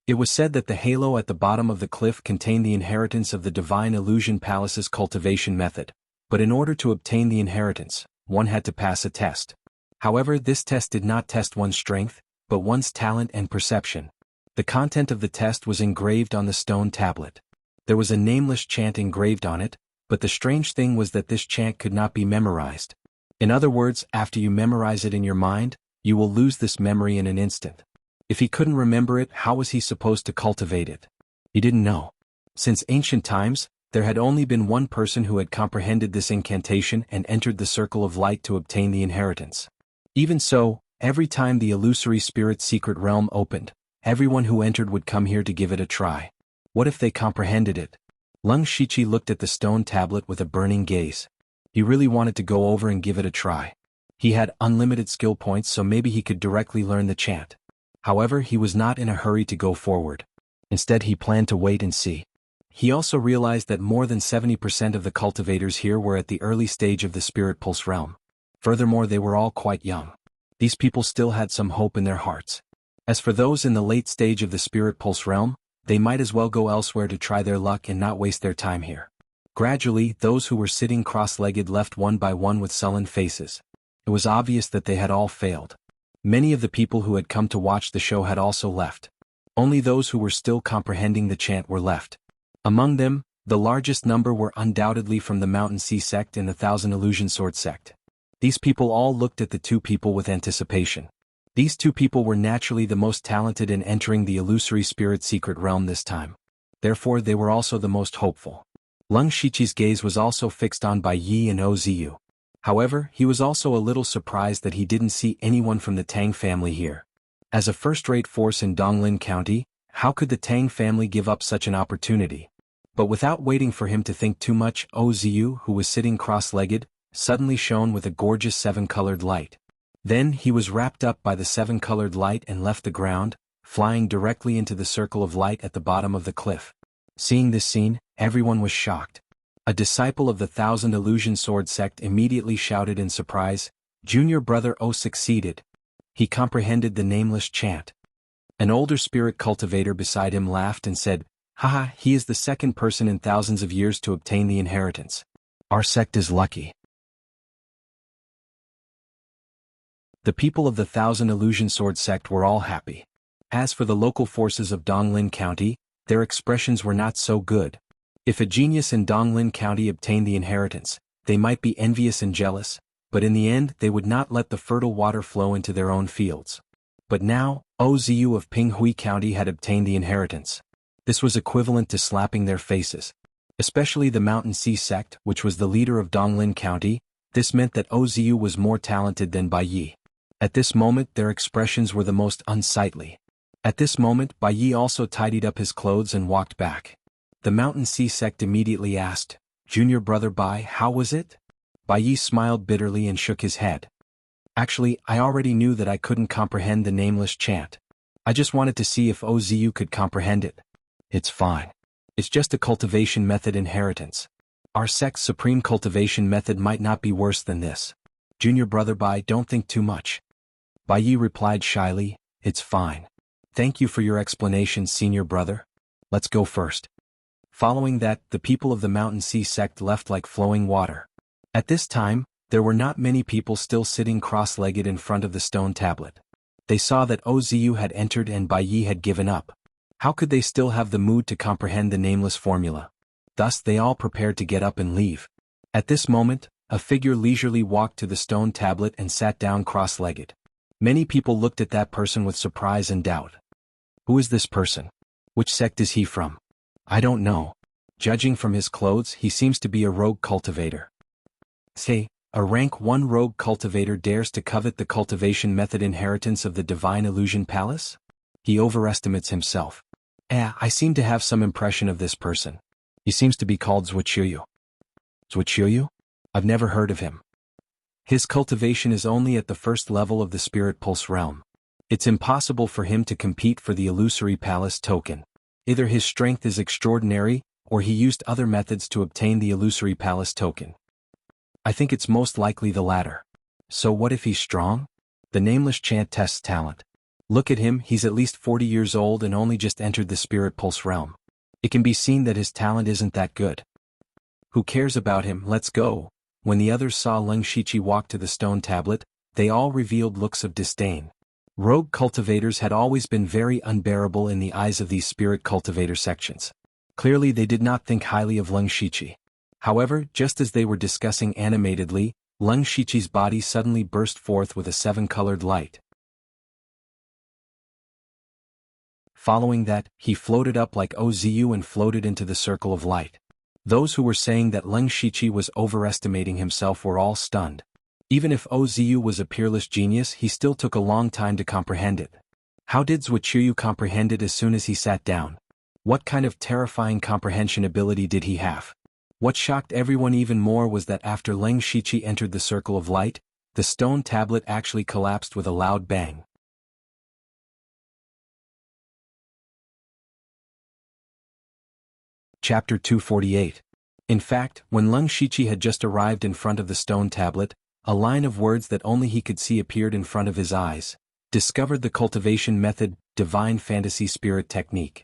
It was said that the halo at the bottom of the cliff contained the inheritance of the Divine Illusion Palace's cultivation method, but in order to obtain the inheritance, one had to pass a test. However, this test did not test one's strength, but one's talent and perception. The content of the test was engraved on the stone tablet. There was a nameless chant engraved on it, but the strange thing was that this chant could not be memorized. In other words, after you memorize it in your mind, you will lose this memory in an instant. If he couldn't remember it, how was he supposed to cultivate it? He didn't know. Since ancient times, there had only been one person who had comprehended this incantation and entered the circle of light to obtain the inheritance. Even so, every time the illusory spirit's secret realm opened, everyone who entered would come here to give it a try. What if they comprehended it? Lung Shichi looked at the stone tablet with a burning gaze. He really wanted to go over and give it a try. He had unlimited skill points, so maybe he could directly learn the chant. However, he was not in a hurry to go forward. Instead, he planned to wait and see. He also realized that more than 70% of the cultivators here were at the early stage of the Spirit Pulse realm. Furthermore, they were all quite young. These people still had some hope in their hearts. As for those in the late stage of the Spirit Pulse realm, they might as well go elsewhere to try their luck and not waste their time here. Gradually, those who were sitting cross-legged left one by one with sullen faces. It was obvious that they had all failed. Many of the people who had come to watch the show had also left. Only those who were still comprehending the chant were left. Among them, the largest number were undoubtedly from the Mountain Sea sect and the 1,000 Illusion Sword sect. These people all looked at the two people with anticipation. These two people were naturally the most talented in entering the illusory spirit secret realm this time. Therefore, they were also the most hopeful. Lung Shichi's gaze was also fixed on by Yi and Ozu. However, he was also a little surprised that he didn't see anyone from the Tang family here. As a first-rate force in Donglin County, how could the Tang family give up such an opportunity? But without waiting for him to think too much, Ozu, who was sitting cross-legged, suddenly shone with a gorgeous seven-colored light. Then he was wrapped up by the seven-colored light and left the ground, flying directly into the circle of light at the bottom of the cliff. Seeing this scene, everyone was shocked. A disciple of the 1,000 Illusion Sword sect immediately shouted in surprise, "Junior brother O succeeded." He comprehended the nameless chant. An older spirit cultivator beside him laughed and said, "Haha, he is the second person in thousands of years to obtain the inheritance. Our sect is lucky." The people of the 1,000 Illusion Sword sect were all happy. As for the local forces of Donglin County, their expressions were not so good. If a genius in Donglin County obtained the inheritance, they might be envious and jealous, but in the end they would not let the fertile water flow into their own fields. But now, Ozu of Pinghui County had obtained the inheritance. This was equivalent to slapping their faces. Especially the Mountain Sea sect, which was the leader of Donglin County, this meant that Ozu was more talented than Bai Yi. At this moment their expressions were the most unsightly. At this moment Bai Yi also tidied up his clothes and walked back. The Mountain Sea sect immediately asked, "Junior brother Bai, how was it?" Bai Yi smiled bitterly and shook his head. "Actually, I already knew that I couldn't comprehend the nameless chant. I just wanted to see if Ozu could comprehend it. It's fine. It's just a cultivation method inheritance. Our sect's supreme cultivation method might not be worse than this. Junior brother Bai, don't think too much." Bai Yi replied shyly, "It's fine. Thank you for your explanation, senior brother. Let's go first." Following that, the people of the Mountain Sea sect left like flowing water. At this time, there were not many people still sitting cross-legged in front of the stone tablet. They saw that Ozu had entered and Bai Yi had given up. How could they still have the mood to comprehend the nameless formula? Thus they all prepared to get up and leave. At this moment, a figure leisurely walked to the stone tablet and sat down cross-legged. Many people looked at that person with surprise and doubt. Who is this person? Which sect is he from? I don't know. Judging from his clothes, he seems to be a rogue cultivator. Say, a rank 1 rogue cultivator dares to covet the cultivation method inheritance of the Divine Illusion Palace? He overestimates himself. I seem to have some impression of this person. He seems to be called Wuxia. Wuxia? I've never heard of him. His cultivation is only at the first level of the Spirit Pulse realm. It's impossible for him to compete for the Illusory Palace token. Either his strength is extraordinary, or he used other methods to obtain the Illusory Palace token. I think it's most likely the latter. So what if he's strong? The nameless chant tests talent. Look at him, he's at least 40 years old and only just entered the Spirit Pulse realm. It can be seen that his talent isn't that good. Who cares about him, let's go. When the others saw Leng Shiqi walk to the stone tablet, they all revealed looks of disdain. Rogue cultivators had always been very unbearable in the eyes of these spirit cultivator sections. Clearly they did not think highly of Leng Shiqi. However, just as they were discussing animatedly, Leng Shiqi's body suddenly burst forth with a 7-colored light. Following that, he floated up like Ozu and floated into the circle of light. Those who were saying that Leng Shiqi was overestimating himself were all stunned. Even if Ozu was a peerless genius, he still took a long time to comprehend it. How did Zhuqiu comprehend it as soon as he sat down? What kind of terrifying comprehension ability did he have? What shocked everyone even more was that after Leng Shiqi entered the circle of light, the stone tablet actually collapsed with a loud bang. Chapter 248. In fact, when Leng Shiqi had just arrived in front of the stone tablet, a line of words that only he could see appeared in front of his eyes. Discovered the cultivation method, Divine Fantasy Spirit Technique.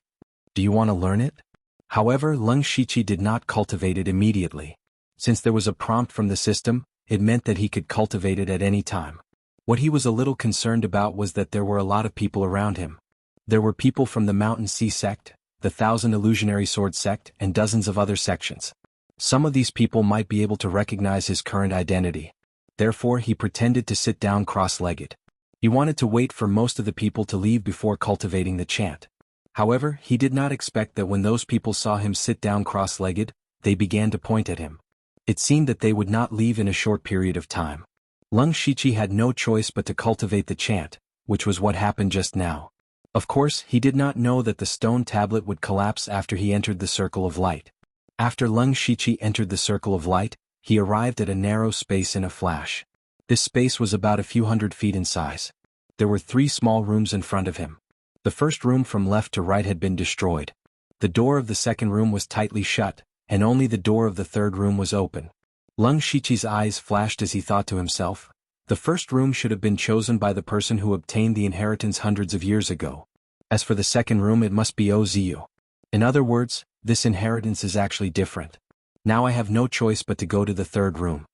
Do you want to learn it? However, Leng Shiqi did not cultivate it immediately. Since there was a prompt from the system, it meant that he could cultivate it at any time. What he was a little concerned about was that there were a lot of people around him. There were people from the Mountain Sea sect, the 1000 Illusionary Sword sect, and dozens of other sections. Some of these people might be able to recognize his current identity. Therefore, he pretended to sit down cross-legged. He wanted to wait for most of the people to leave before cultivating the chant. However, he did not expect that when those people saw him sit down cross-legged, they began to point at him. It seemed that they would not leave in a short period of time. Leng Shiqi had no choice but to cultivate the chant, which was what happened just now. Of course, he did not know that the stone tablet would collapse after he entered the circle of light. After Leng Shiqi entered the circle of light, he arrived at a narrow space in a flash. This space was about a few hundred feet in size. There were 3 small rooms in front of him. The first room from left to right had been destroyed. The door of the second room was tightly shut, and only the door of the third room was open. Leng Shiqi's eyes flashed as he thought to himself, the first room should have been chosen by the person who obtained the inheritance hundreds of years ago. As for the second room, it must be Ozu. In other words, this inheritance is actually different. Now I have no choice but to go to the third room.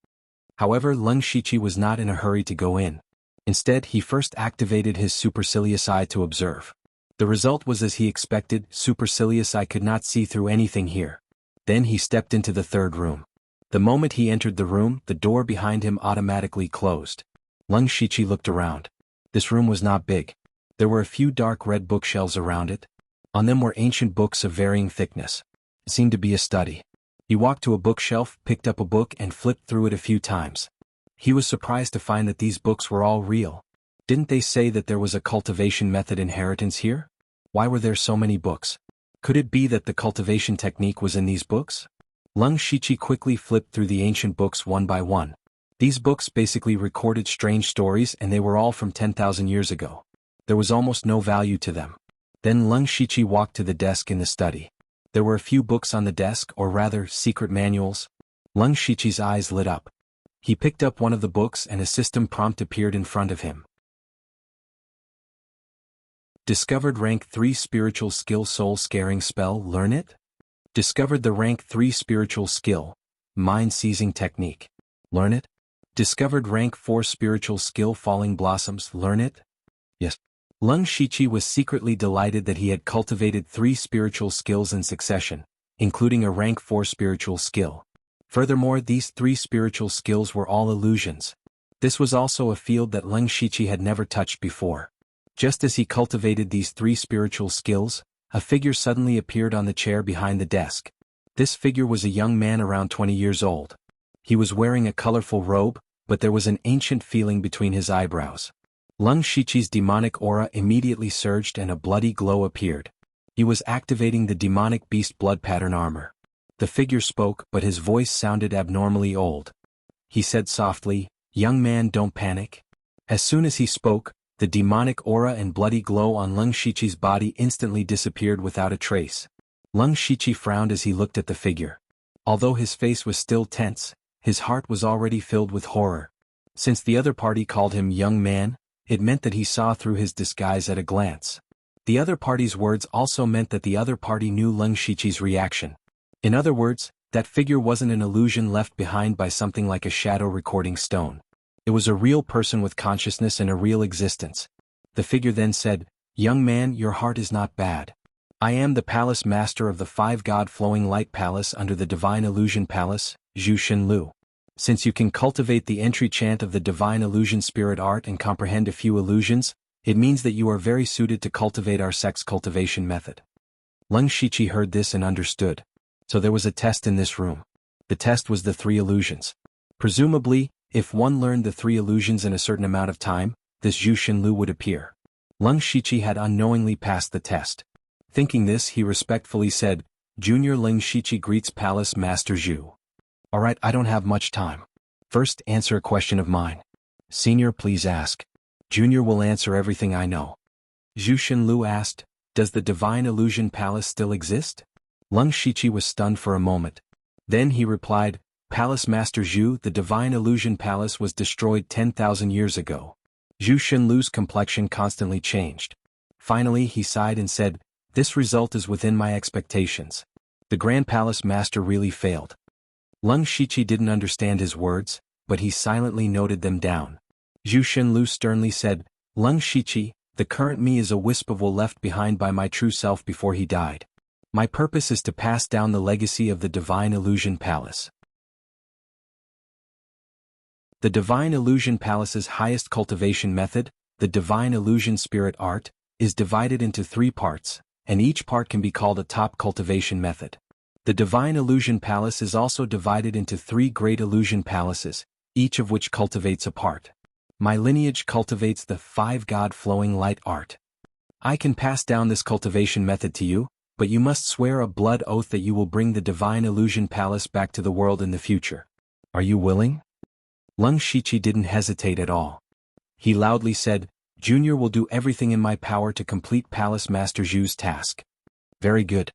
However, Leng Shiqi was not in a hurry to go in. Instead, he first activated his supercilious eye to observe. The result was as he expected. Supercilious eye could not see through anything here. Then he stepped into the third room. The moment he entered the room, the door behind him automatically closed. Leng Shiqi looked around. This room was not big. There were a few dark red bookshelves around it. On them were ancient books of varying thickness. It seemed to be a study. He walked to a bookshelf, picked up a book and flipped through it a few times. He was surprised to find that these books were all real. Didn't they say that there was a cultivation method inheritance here? Why were there so many books? Could it be that the cultivation technique was in these books? Leng Shiqi quickly flipped through the ancient books one by one. These books basically recorded strange stories and they were all from 10,000 years ago. There was almost no value to them. Then Leng Shiqi walked to the desk in the study. There were a few books on the desk, or rather, secret manuals. Leng Shiqi's eyes lit up. He picked up one of the books and a system prompt appeared in front of him. Discovered rank 3 spiritual skill soul scaring spell, learn it? Discovered the rank 3 spiritual skill, mind seizing technique, learn it? Discovered rank 4 spiritual skill falling blossoms, learn it? Yes. Leng Shiqi was secretly delighted that he had cultivated 3 spiritual skills in succession, including a rank 4 spiritual skill. Furthermore, these 3 spiritual skills were all illusions. This was also a field that Leng Shiqi had never touched before. Just as he cultivated these 3 spiritual skills, a figure suddenly appeared on the chair behind the desk. This figure was a young man around 20 years old. He was wearing a colorful robe, but there was an ancient feeling between his eyebrows. Lung Shiqi's demonic aura immediately surged and a bloody glow appeared. He was activating the demonic beast blood pattern armor. The figure spoke, but his voice sounded abnormally old. He said softly, "Young man, don't panic." As soon as he spoke, the demonic aura and bloody glow on Lung Shiqi's body instantly disappeared without a trace. Lung Shiqi frowned as he looked at the figure. Although his face was still tense, his heart was already filled with horror. Since the other party called him young man, it meant that he saw through his disguise at a glance. The other party's words also meant that the other party knew Lung Shiqi's reaction. In other words, that figure wasn't an illusion left behind by something like a shadow recording stone. It was a real person with consciousness and a real existence. The figure then said, "Young man, your heart is not bad. I am the palace master of the five-god flowing light palace under the divine illusion palace, Zhu Shenlu. Since you can cultivate the entry chant of the divine illusion spirit art and comprehend a few illusions, it means that you are very suited to cultivate our sex cultivation method." Lung Shiqi heard this and understood. So there was a test in this room. The test was the 3 illusions. Presumably, if one learned the 3 illusions in a certain amount of time, this Zhu Shenlu would appear. Lung Shiqi had unknowingly passed the test. Thinking this, he respectfully said, "Junior Lung Shiqi greets Palace Master Zhu. Alright, I don't have much time. First, answer a question of mine. Senior, please ask. Junior will answer everything I know." Zhu Shenlu asked, "Does the Divine Illusion Palace still exist?" Lung Shiqi was stunned for a moment. Then he replied, "Palace Master Zhu, the Divine Illusion Palace was destroyed 10,000 years ago." Zhu Shenlu's complexion constantly changed. Finally he sighed and said, "This result is within my expectations. The Grand Palace Master really failed." Lung Shiqi didn't understand his words, but he silently noted them down. Zhu Shenlu sternly said, "Lung Shiqi, the current me is a wisp of wool left behind by my true self before he died. My purpose is to pass down the legacy of the Divine Illusion Palace." The Divine Illusion Palace's highest cultivation method, the Divine Illusion Spirit Art, is divided into 3 parts, and each part can be called a top cultivation method. The Divine Illusion Palace is also divided into 3 great illusion palaces, each of which cultivates a part. My lineage cultivates the 5-god flowing light art. I can pass down this cultivation method to you, but you must swear a blood oath that you will bring the Divine Illusion Palace back to the world in the future. Are you willing? Lung Shiqi didn't hesitate at all. He loudly said, "Junior will do everything in my power to complete Palace Master Zhu's task." Very good.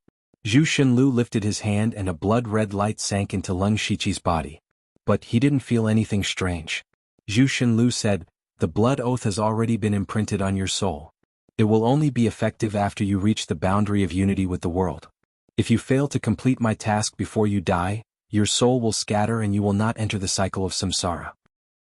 Zhu Shenlu lifted his hand and a blood-red light sank into Lung Shiqi's body. But he didn't feel anything strange. Zhu Shenlu said, "The blood oath has already been imprinted on your soul. It will only be effective after you reach the boundary of unity with the world. If you fail to complete my task before you die, your soul will scatter and you will not enter the cycle of samsara."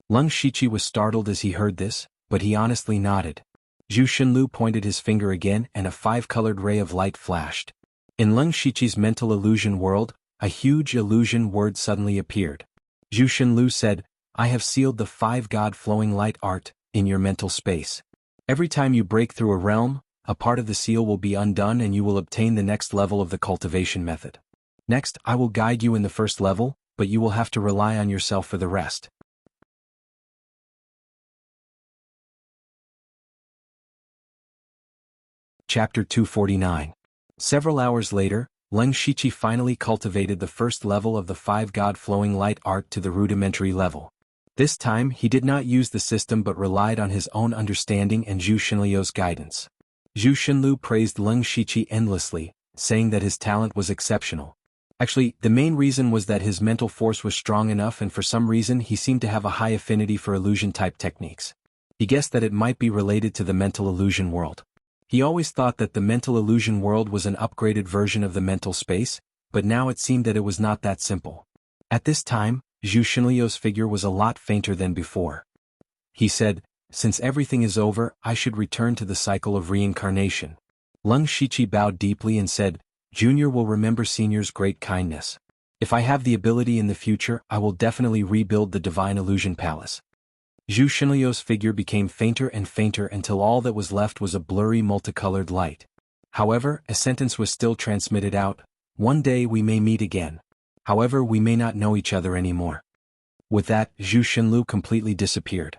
Lung Shiqi was startled as he heard this, but he honestly nodded. Zhu Shenlu pointed his finger again and a 5-colored ray of light flashed. In Lung Shiqi's mental illusion world, a huge illusion word suddenly appeared. Zhu Shenlu said, "I have sealed the 5-god flowing light art in your mental space. Every time you break through a realm, a part of the seal will be undone and you will obtain the next level of the cultivation method. Next, I will guide you in the first level, but you will have to rely on yourself for the rest." Chapter 249. Several hours later, Lung Shiqi finally cultivated the first level of the 5-god flowing light art to the rudimentary level. This time he did not use the system but relied on his own understanding and Zhu Shenlu's guidance. Zhu Shenlu praised Lung Shiqi endlessly, saying that his talent was exceptional. Actually, the main reason was that his mental force was strong enough and for some reason he seemed to have a high affinity for illusion-type techniques. He guessed that it might be related to the mental illusion world. He always thought that the mental illusion world was an upgraded version of the mental space, but now it seemed that it was not that simple. At this time, Zhu Shenlu's figure was a lot fainter than before. He said, "Since everything is over, I should return to the cycle of reincarnation." Lung Shiqi bowed deeply and said, "Junior will remember Senior's great kindness. If I have the ability in the future, I will definitely rebuild the Divine Illusion Palace." Zhu Shenlu's figure became fainter and fainter until all that was left was a blurry multicolored light. However, a sentence was still transmitted out: "One day we may meet again. However, we may not know each other anymore." With that, Zhu Xinlu completely disappeared.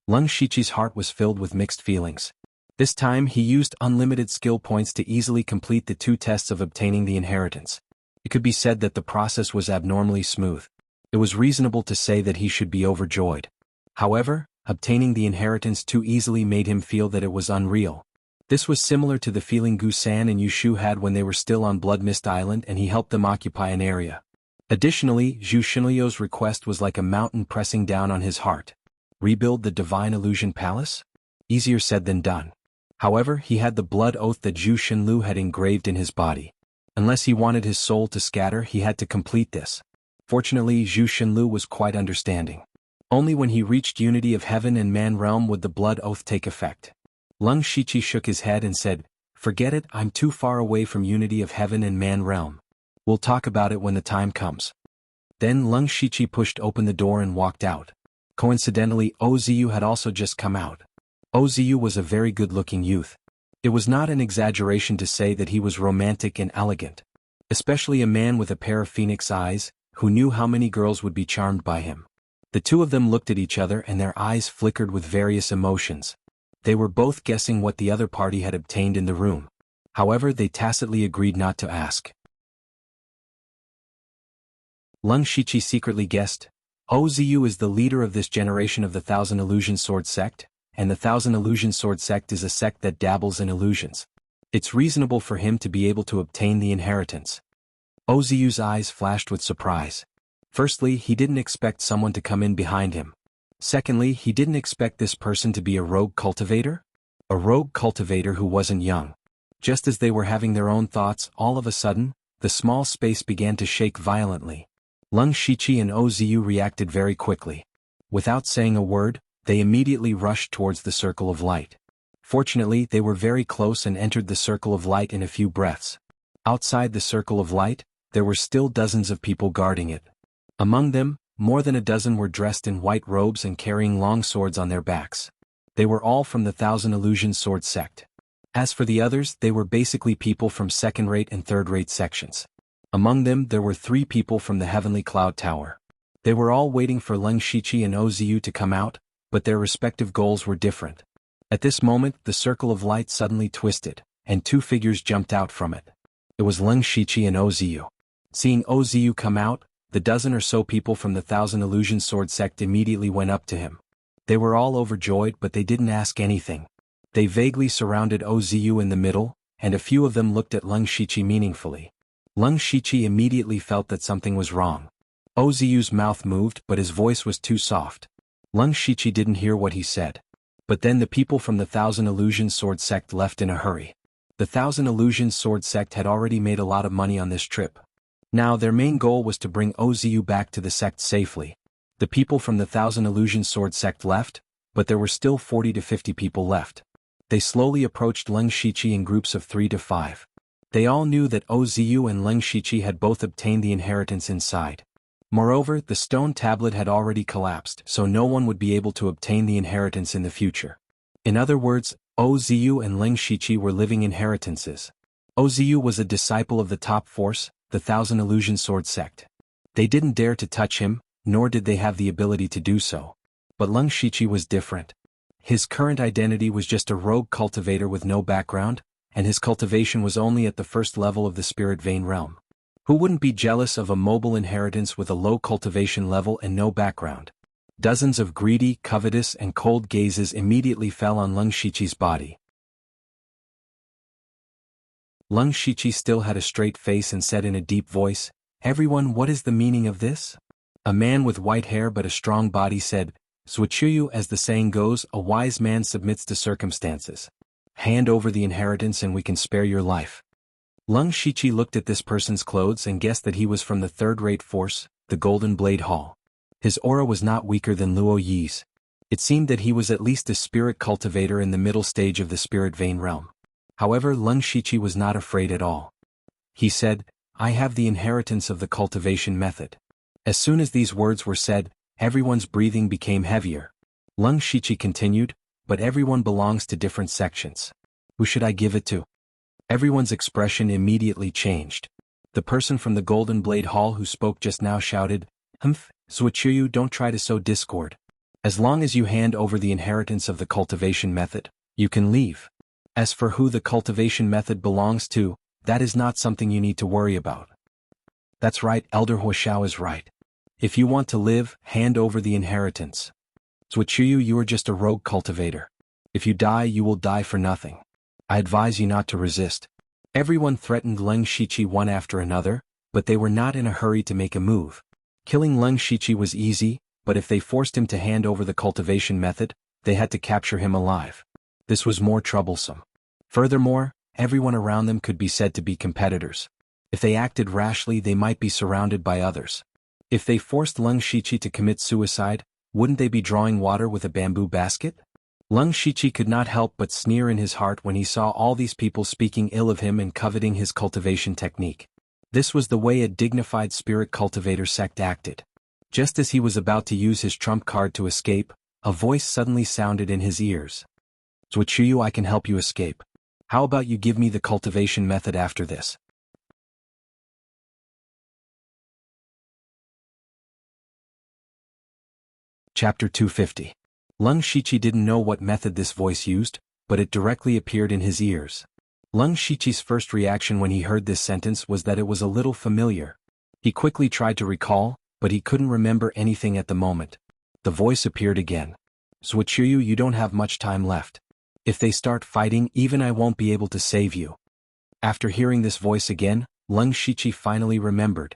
Leng Shiqi's heart was filled with mixed feelings. This time he used unlimited skill points to easily complete the 2 tests of obtaining the inheritance. It could be said that the process was abnormally smooth. It was reasonable to say that he should be overjoyed. However, obtaining the inheritance too easily made him feel that it was unreal. This was similar to the feeling Gu San and Yu Shu had when they were still on Blood Mist Island and he helped them occupy an area. Additionally, Zhu Xinliu's request was like a mountain pressing down on his heart. Rebuild the Divine Illusion Palace? Easier said than done. However, he had the blood oath that Zhu Xinlu had engraved in his body. Unless he wanted his soul to scatter, he had to complete this. Fortunately, Zhu Xinlu was quite understanding. Only when he reached unity of heaven and man realm would the blood oath take effect. Leng Shiqi shook his head and said, "Forget it, I'm too far away from unity of heaven and man realm. We'll talk about it when the time comes." Then Leng Shiqi pushed open the door and walked out. Coincidentally, Oziu had also just come out. Oziu was a very good-looking youth. It was not an exaggeration to say that he was romantic and elegant. Especially a man with a pair of phoenix eyes, who knew how many girls would be charmed by him. The 2 of them looked at each other and their eyes flickered with various emotions. They were both guessing what the other party had obtained in the room. However, they tacitly agreed not to ask. Leng Shiqi secretly guessed, Oziu is the leader of this generation of the Thousand Illusion Sword sect, and the Thousand Illusion Sword sect is a sect that dabbles in illusions. It's reasonable for him to be able to obtain the inheritance. Oziu's eyes flashed with surprise. Firstly, he didn't expect someone to come in behind him. Secondly, he didn't expect this person to be a rogue cultivator? A rogue cultivator who wasn't young. Just as they were having their own thoughts, all of a sudden, the small space began to shake violently. Leng Shiqi and Oziu reacted very quickly. Without saying a word, they immediately rushed towards the circle of light. Fortunately, they were very close and entered the circle of light in a few breaths. Outside the circle of light, there were still dozens of people guarding it. Among them, more than a dozen were dressed in white robes and carrying long swords on their backs. They were all from the Thousand Illusion Sword sect. As for the others, they were basically people from second-rate and third-rate sections. Among them, there were 3 people from the Heavenly Cloud Tower. They were all waiting for Leng Shiqi and Oziu to come out, but their respective goals were different. At this moment, the circle of light suddenly twisted, and 2 figures jumped out from it. It was Leng Shiqi and Oziu. Seeing Oziu come out, the dozen or so people from the Thousand Illusion Sword sect immediately went up to him. They were all overjoyed, but they didn't ask anything. They vaguely surrounded Oziu in the middle, and a few of them looked at Leng Shiqi meaningfully. Leng Shiqi immediately felt that something was wrong. Oziu's mouth moved, but his voice was too soft. Leng Shiqi didn't hear what he said. But then the people from the Thousand Illusion Sword sect left in a hurry. The Thousand Illusion Sword sect had already made a lot of money on this trip. Now their main goal was to bring Oziu back to the sect safely. The people from the Thousand Illusion Sword sect left, but there were still 40 to 50 people left. They slowly approached Leng Shiqi in groups of 3 to 5. They all knew that Oziu and Leng Shiqi had both obtained the inheritance inside. Moreover, the stone tablet had already collapsed, so no one would be able to obtain the inheritance in the future. In other words, Oziu and Leng Shiqi were living inheritances. Oziu was a disciple of the top force, the Thousand Illusion Sword sect. They didn't dare to touch him, nor did they have the ability to do so. But Leng Shiqi was different. His current identity was just a rogue cultivator with no background, and his cultivation was only at the first level of the spirit vein realm. Who wouldn't be jealous of a mobile inheritance with a low cultivation level and no background? Dozens of greedy, covetous, and cold gazes immediately fell on Leng Shiqi's body. Leng Shiqi still had a straight face and said in a deep voice, "Everyone, what is the meaning of this?" A man with white hair but a strong body said, "Swachuyu, as the saying goes, a wise man submits to circumstances. Hand over the inheritance and we can spare your life." Leng Shiqi looked at this person's clothes and guessed that he was from the third-rate force, the Golden Blade Hall. His aura was not weaker than Luo Yi's. It seemed that he was at least a spirit cultivator in the middle stage of the spirit vein realm. However, Leng Shiqi was not afraid at all. He said, "I have the inheritance of the cultivation method." As soon as these words were said, everyone's breathing became heavier. Leng Shiqi continued, "But everyone belongs to different sections. Who should I give it to?" Everyone's expression immediately changed. The person from the Golden Blade Hall who spoke just now shouted, "Humph, Wuxia, don't try to sow discord. As long as you hand over the inheritance of the cultivation method, you can leave. As for who the cultivation method belongs to, that is not something you need to worry about." That's right, Elder Huoxiao is right. If you want to live, hand over the inheritance. Wuxia, you are just a rogue cultivator. If you die, you will die for nothing. I advise you not to resist. Everyone threatened Leng Shiqi one after another, but they were not in a hurry to make a move. Killing Leng Shiqi was easy, but if they forced him to hand over the cultivation method, they had to capture him alive. This was more troublesome. Furthermore, everyone around them could be said to be competitors. If they acted rashly, they might be surrounded by others. If they forced Leng Shiqi to commit suicide, wouldn't they be drawing water with a bamboo basket? Leng Shiqi could not help but sneer in his heart when he saw all these people speaking ill of him and coveting his cultivation technique. This was the way a dignified spirit cultivator sect acted. Just as he was about to use his trump card to escape, a voice suddenly sounded in his ears. "Wuxia, I can help you escape. How about you give me the cultivation method after this?" Chapter 250. Leng Shiqi didn't know what method this voice used, but it directly appeared in his ears. Leng Shiqi's first reaction when he heard this sentence was that it was a little familiar. He quickly tried to recall, but he couldn't remember anything at the moment. The voice appeared again. "Wuxia, you don't have much time left. If they start fighting, even I won't be able to save you." After hearing this voice again, Leng Shiqi finally remembered.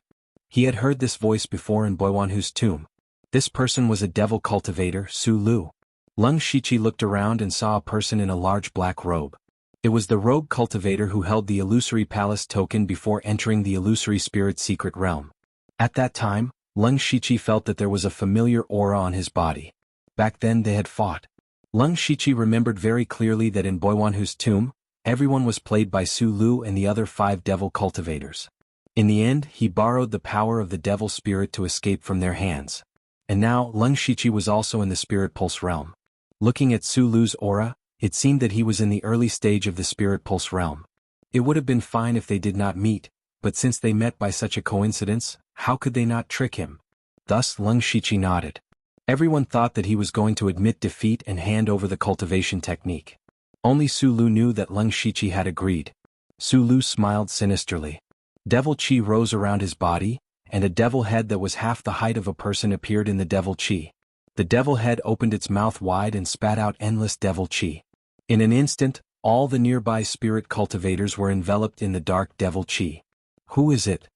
He had heard this voice before in Boiwanhu's tomb. This person was a devil cultivator, Su Lu. Leng Shiqi looked around and saw a person in a large black robe. It was the rogue cultivator who held the illusory palace token before entering the illusory spirit secret realm. At that time, Leng Shiqi felt that there was a familiar aura on his body. Back then they had fought. Leng Shiqi remembered very clearly that in Boiwanhu's tomb, everyone was played by Su Lu and the other 5 devil cultivators. In the end, he borrowed the power of the devil spirit to escape from their hands. And now, Leng Shiqi was also in the spirit pulse realm. Looking at Su Lu's aura, it seemed that he was in the early stage of the spirit pulse realm. It would have been fine if they did not meet, but since they met by such a coincidence, how could they not trick him? Thus Leng Shiqi nodded. Everyone thought that he was going to admit defeat and hand over the cultivation technique. Only Su Lu knew that Leng Shiqi had agreed. Su Lu smiled sinisterly. Devil chi rose around his body, and a devil head that was half the height of a person appeared in the devil chi. The devil head opened its mouth wide and spat out endless devil chi. In an instant, all the nearby spirit cultivators were enveloped in the dark devil chi. Who is it?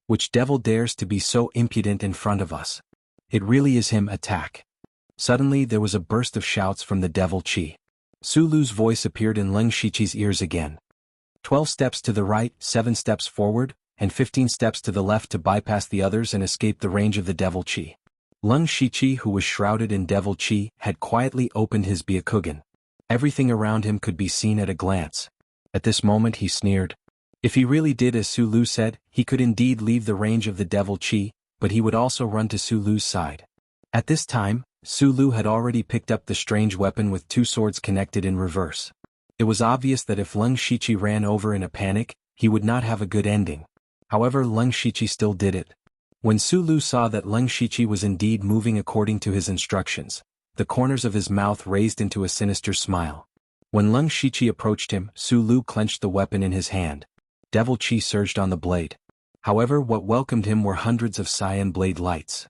Which devil dares to be so impudent in front of us? It really is him. Attack. Suddenly there was a burst of shouts from the devil chi. Su Lu's voice appeared in Leng Shiqi's ears again. 12 steps to the right, 7 steps forward, and 15 steps to the left to bypass the others and escape the range of the devil chi. Leng Shiqi, who was shrouded in devil chi, had quietly opened his Byakugan. Everything around him could be seen at a glance. At this moment he sneered. If he really did as Su Lu said, he could indeed leave the range of the devil chi, but he would also run to Su Lu's side. At this time, Su Lu had already picked up the strange weapon with 2 swords connected in reverse. It was obvious that if Leng Shiqi ran over in a panic, he would not have a good ending. However, Leng Shiqi still did it. When Su Lu saw that Leng Shiqi was indeed moving according to his instructions, the corners of his mouth raised into a sinister smile. When Leng Shiqi approached him, Su Lu clenched the weapon in his hand. Devil chi surged on the blade. However, what welcomed him were hundreds of cyan blade lights.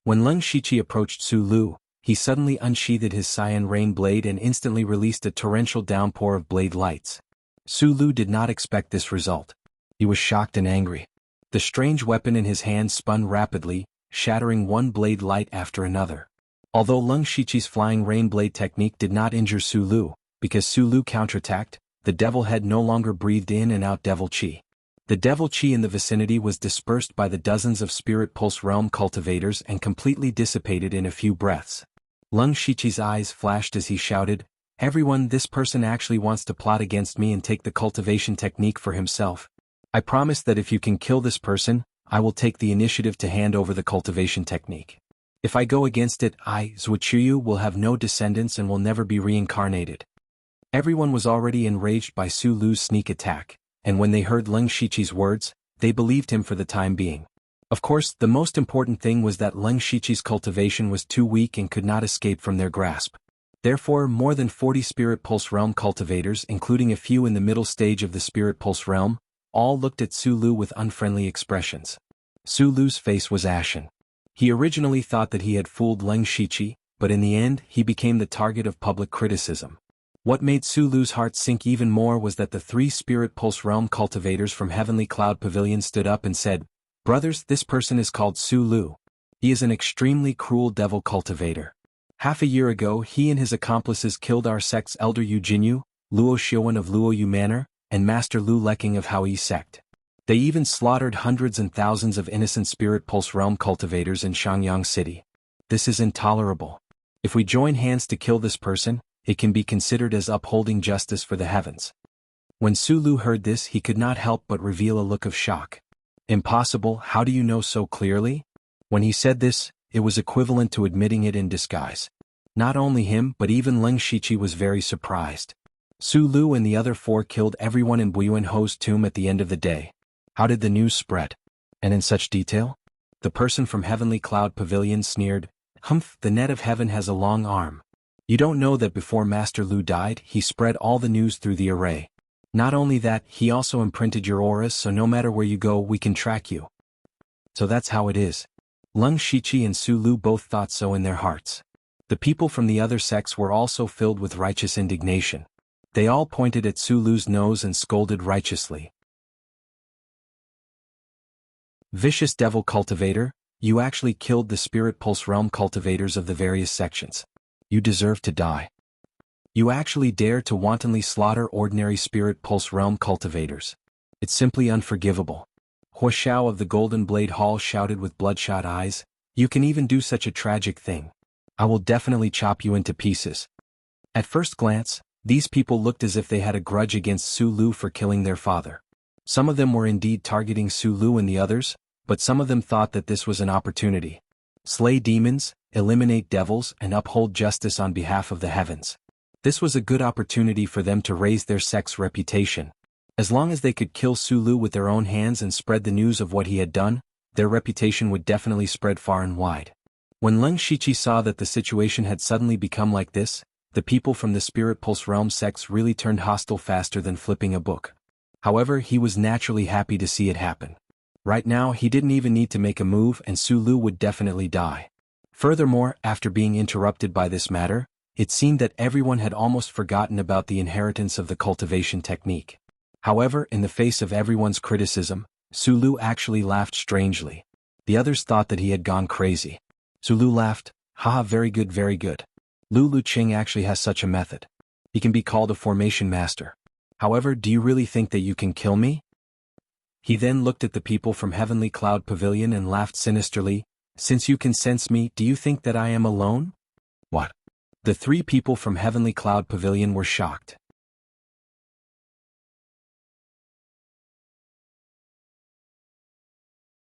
When Leng Shiqi approached Su Lu, he suddenly unsheathed his cyan rain blade and instantly released a torrential downpour of blade lights. Su Lu did not expect this result. He was shocked and angry. The strange weapon in his hand spun rapidly, shattering one blade light after another. Although Leng Shiqi's flying rain blade technique did not injure Su Lu, because Su Lu counterattacked, the devil head no longer breathed in and out devil chi. The devil chi in the vicinity was dispersed by the dozens of spirit pulse realm cultivators and completely dissipated in a few breaths. Leng Shiqi's eyes flashed as he shouted, "Everyone, this person actually wants to plot against me and take the cultivation technique for himself. I promise that if you can kill this person, I will take the initiative to hand over the cultivation technique. If I go against it, I, Wuxia, will have no descendants and will never be reincarnated." Everyone was already enraged by Su Lu's sneak attack, and when they heard Leng Shiqi's words, they believed him for the time being. Of course, the most important thing was that Leng Shiqi's cultivation was too weak and could not escape from their grasp. Therefore, more than 40 Spirit Pulse Realm cultivators, including a few in the middle stage of the Spirit Pulse Realm, all looked at Su Lu with unfriendly expressions. Su Lu's face was ashen. He originally thought that he had fooled Leng Shiqi, but in the end, he became the target of public criticism. What made Su Lu's heart sink even more was that the 3 Spirit Pulse Realm cultivators from Heavenly Cloud Pavilion stood up and said, "Brothers, this person is called Su Lu. He is an extremely cruel devil cultivator. Half a year ago he and his accomplices killed our sect's elder Yu Jinyu, Luo Xiuan of Luo Yu Manor, and Master Lu Leking of Hao Yi sect. They even slaughtered hundreds and thousands of innocent Spirit Pulse Realm cultivators in Shangyang City. This is intolerable. If we join hands to kill this person, it can be considered as upholding justice for the heavens." When Su Lu heard this, he could not help but reveal a look of shock. "Impossible, how do you know so clearly?" When he said this, it was equivalent to admitting it in disguise. Not only him but even Leng Shiqi was very surprised. Su Lu and the other 4 killed everyone in Buyuan Ho's tomb at the end of the day. How did the news spread? And in such detail? The person from Heavenly Cloud Pavilion sneered, "Humph, the net of heaven has a long arm. You don't know that before Master Lu died, he spread all the news through the array. Not only that, he also imprinted your auras so no matter where you go we can track you. So that's how it is." Leng Shiqi and Su Lu both thought so in their hearts. The people from the other sects were also filled with righteous indignation. They all pointed at Su Lu's nose and scolded righteously. "Vicious devil cultivator, you actually killed the Spirit Pulse Realm cultivators of the various sections. You deserve to die. You actually dare to wantonly slaughter ordinary Spirit Pulse Realm cultivators. It's simply unforgivable." Hua Xiao of the Golden Blade Hall shouted with bloodshot eyes, "You can even do such a tragic thing. I will definitely chop you into pieces." At first glance, these people looked as if they had a grudge against Su Lu for killing their father. Some of them were indeed targeting Su Lu and the others, but some of them thought that this was an opportunity. Slay demons, eliminate devils, and uphold justice on behalf of the heavens. This was a good opportunity for them to raise their sect's reputation. As long as they could kill Su Lu with their own hands and spread the news of what he had done, their reputation would definitely spread far and wide. When Leng Shiqi saw that the situation had suddenly become like this, the people from the Spirit Pulse Realm sects really turned hostile faster than flipping a book. However, he was naturally happy to see it happen. Right now he didn't even need to make a move and Su Lu would definitely die. Furthermore, after being interrupted by this matter, it seemed that everyone had almost forgotten about the inheritance of the cultivation technique. However, in the face of everyone's criticism, Su Lu actually laughed strangely. The others thought that he had gone crazy. Su Lu laughed, "Haha, very good, very good. Lu Luqing actually has such a method. He can be called a formation master. However, do you really think that you can kill me?" He then looked at the people from Heavenly Cloud Pavilion and laughed sinisterly, "Since you can sense me, do you think that I am alone?" What? The 3 people from Heavenly Cloud Pavilion were shocked.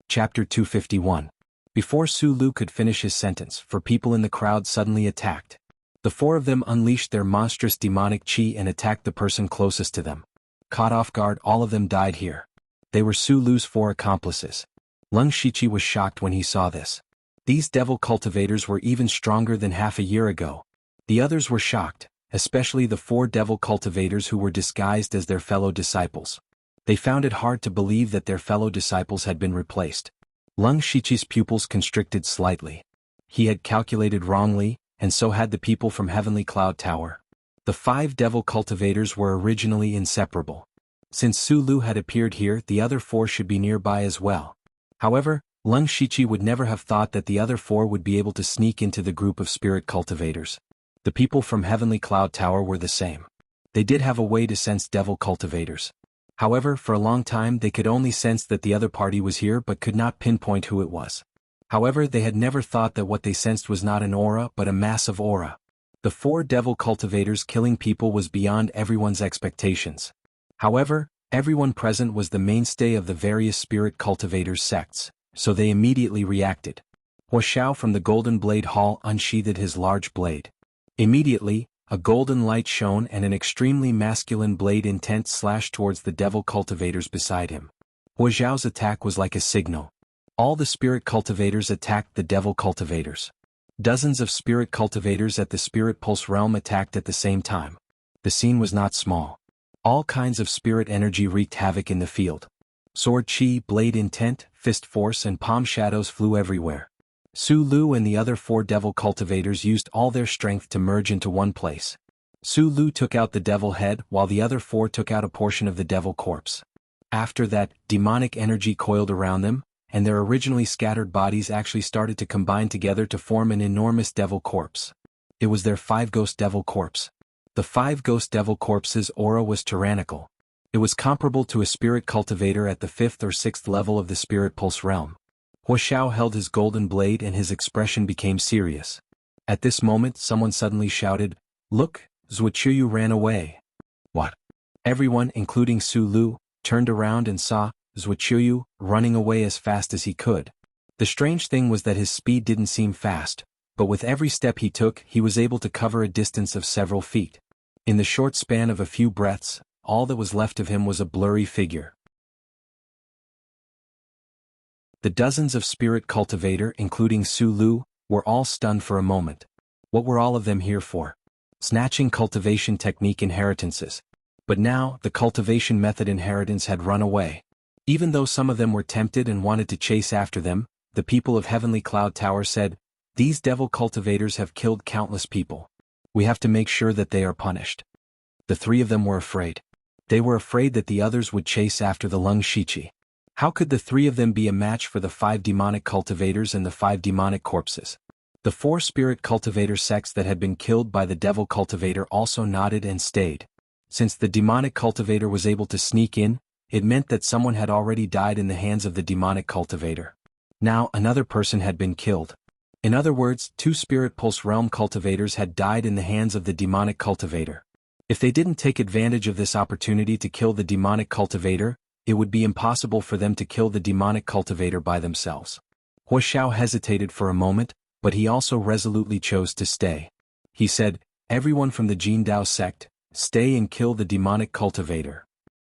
Chapter 251. Before Su Lu could finish his sentence, 4 people in the crowd suddenly attacked. The 4 of them unleashed their monstrous demonic chi and attacked the person closest to them. Caught off guard, all of them died here. They were Su Lu's 4 accomplices. Leng Shiqi was shocked when he saw this. These devil cultivators were even stronger than half a year ago. The others were shocked, especially the 4 devil cultivators who were disguised as their fellow disciples. They found it hard to believe that their fellow disciples had been replaced. Leng Shiqi's pupils constricted slightly. He had calculated wrongly, and so had the people from Heavenly Cloud Tower. The 5 devil cultivators were originally inseparable. Since Su Lu had appeared here, the other 4 should be nearby as well. However, Leng Shiqi would never have thought that the other 4 would be able to sneak into the group of spirit cultivators. The people from Heavenly Cloud Tower were the same. They did have a way to sense devil cultivators. However, for a long time they could only sense that the other party was here but could not pinpoint who it was. However, they had never thought that what they sensed was not an aura but a massive aura. The 4 devil cultivators killing people was beyond everyone's expectations. However, everyone present was the mainstay of the various spirit cultivators sects, so they immediately reacted. Hua Xiao from the Golden Blade Hall unsheathed his large blade. Immediately, A golden light shone and an extremely masculine blade intent slashed towards the devil cultivators beside him. Hua Zhao's attack was like a signal. All the spirit cultivators attacked the devil cultivators. Dozens of spirit cultivators at the spirit pulse realm attacked at the same time. The scene was not small. All kinds of spirit energy wreaked havoc in the field. Sword chi, blade intent, fist force and palm shadows flew everywhere. Su Lu and the other 4 devil cultivators used all their strength to merge into one place. Su Lu took out the devil head while the other 4 took out a portion of the devil corpse. After that, demonic energy coiled around them, and their originally scattered bodies actually started to combine together to form an enormous devil corpse. It was their 5 ghost devil corpse. The 5 ghost devil corpses' aura was tyrannical. It was comparable to a spirit cultivator at the 5th or 6th level of the spirit pulse realm. Hua Xiao held his golden blade and his expression became serious. At this moment someone suddenly shouted, "Look, Zuochuyu ran away." What? Everyone, including Su Lu, turned around and saw Zuochuyu running away as fast as he could. The strange thing was that his speed didn't seem fast, but with every step he took he was able to cover a distance of several feet. In the short span of a few breaths, all that was left of him was a blurry figure. The dozens of spirit cultivator, including Su Lu, were all stunned for a moment. What were all of them here for? Snatching cultivation technique inheritances. But now, the cultivation method inheritance had run away. Even though some of them were tempted and wanted to chase after them, the people of Heavenly Cloud Tower said, "These devil cultivators have killed countless people. We have to make sure that they are punished." The 3 of them were afraid. They were afraid that the others would chase after the Lung Shichi. How could the 3 of them be a match for the 5 demonic cultivators and the 5 demonic corpses? The 4 spirit cultivator sects that had been killed by the devil cultivator also nodded and stayed. Since the demonic cultivator was able to sneak in, it meant that someone had already died in the hands of the demonic cultivator. Now another person had been killed. In other words, 2 spirit pulse realm cultivators had died in the hands of the demonic cultivator. If they didn't take advantage of this opportunity to kill the demonic cultivator, it would be impossible for them to kill the demonic cultivator by themselves. Hua Xiao hesitated for a moment, but he also resolutely chose to stay. He said, "Everyone from the Jin Dao sect, stay and kill the demonic cultivator."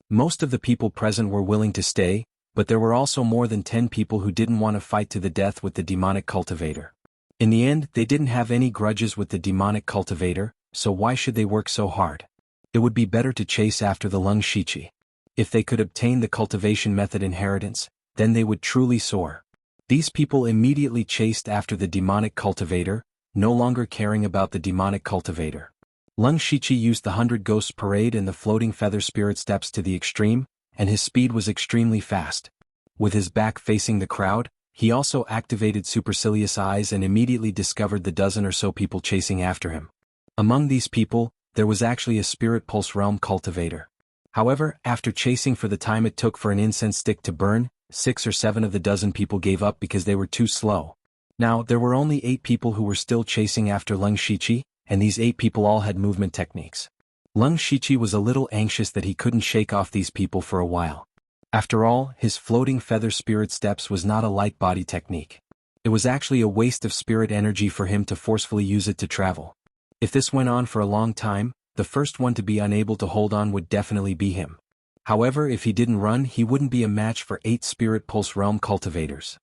Most of the people present were willing to stay, but there were also more than 10 people who didn't want to fight to the death with the demonic cultivator. In the end, they didn't have any grudges with the demonic cultivator, so why should they work so hard? It would be better to chase after the Lung Shichi. If they could obtain the cultivation method inheritance, then they would truly soar. These people immediately chased after the demonic cultivator, no longer caring about the demonic cultivator. Lung Shichi used the 100 Ghosts Parade and the Floating Feather Spirit Steps to the extreme, and his speed was extremely fast. With his back facing the crowd, he also activated Supercilious Eyes and immediately discovered the dozen or so people chasing after him. Among these people, there was actually a Spirit Pulse Realm cultivator. However, after chasing for the time it took for an incense stick to burn, 6 or 7 of the dozen people gave up because they were too slow. Now, there were only 8 people who were still chasing after Lung Shichi, and these 8 people all had movement techniques. Lung Shichi was a little anxious that he couldn't shake off these people for a while. After all, his floating feather spirit steps was not a light body technique. It was actually a waste of spirit energy for him to forcefully use it to travel. If this went on for a long time, the first one to be unable to hold on would definitely be him. However, if he didn't run, he wouldn't be a match for 8 Spirit Pulse Realm cultivators.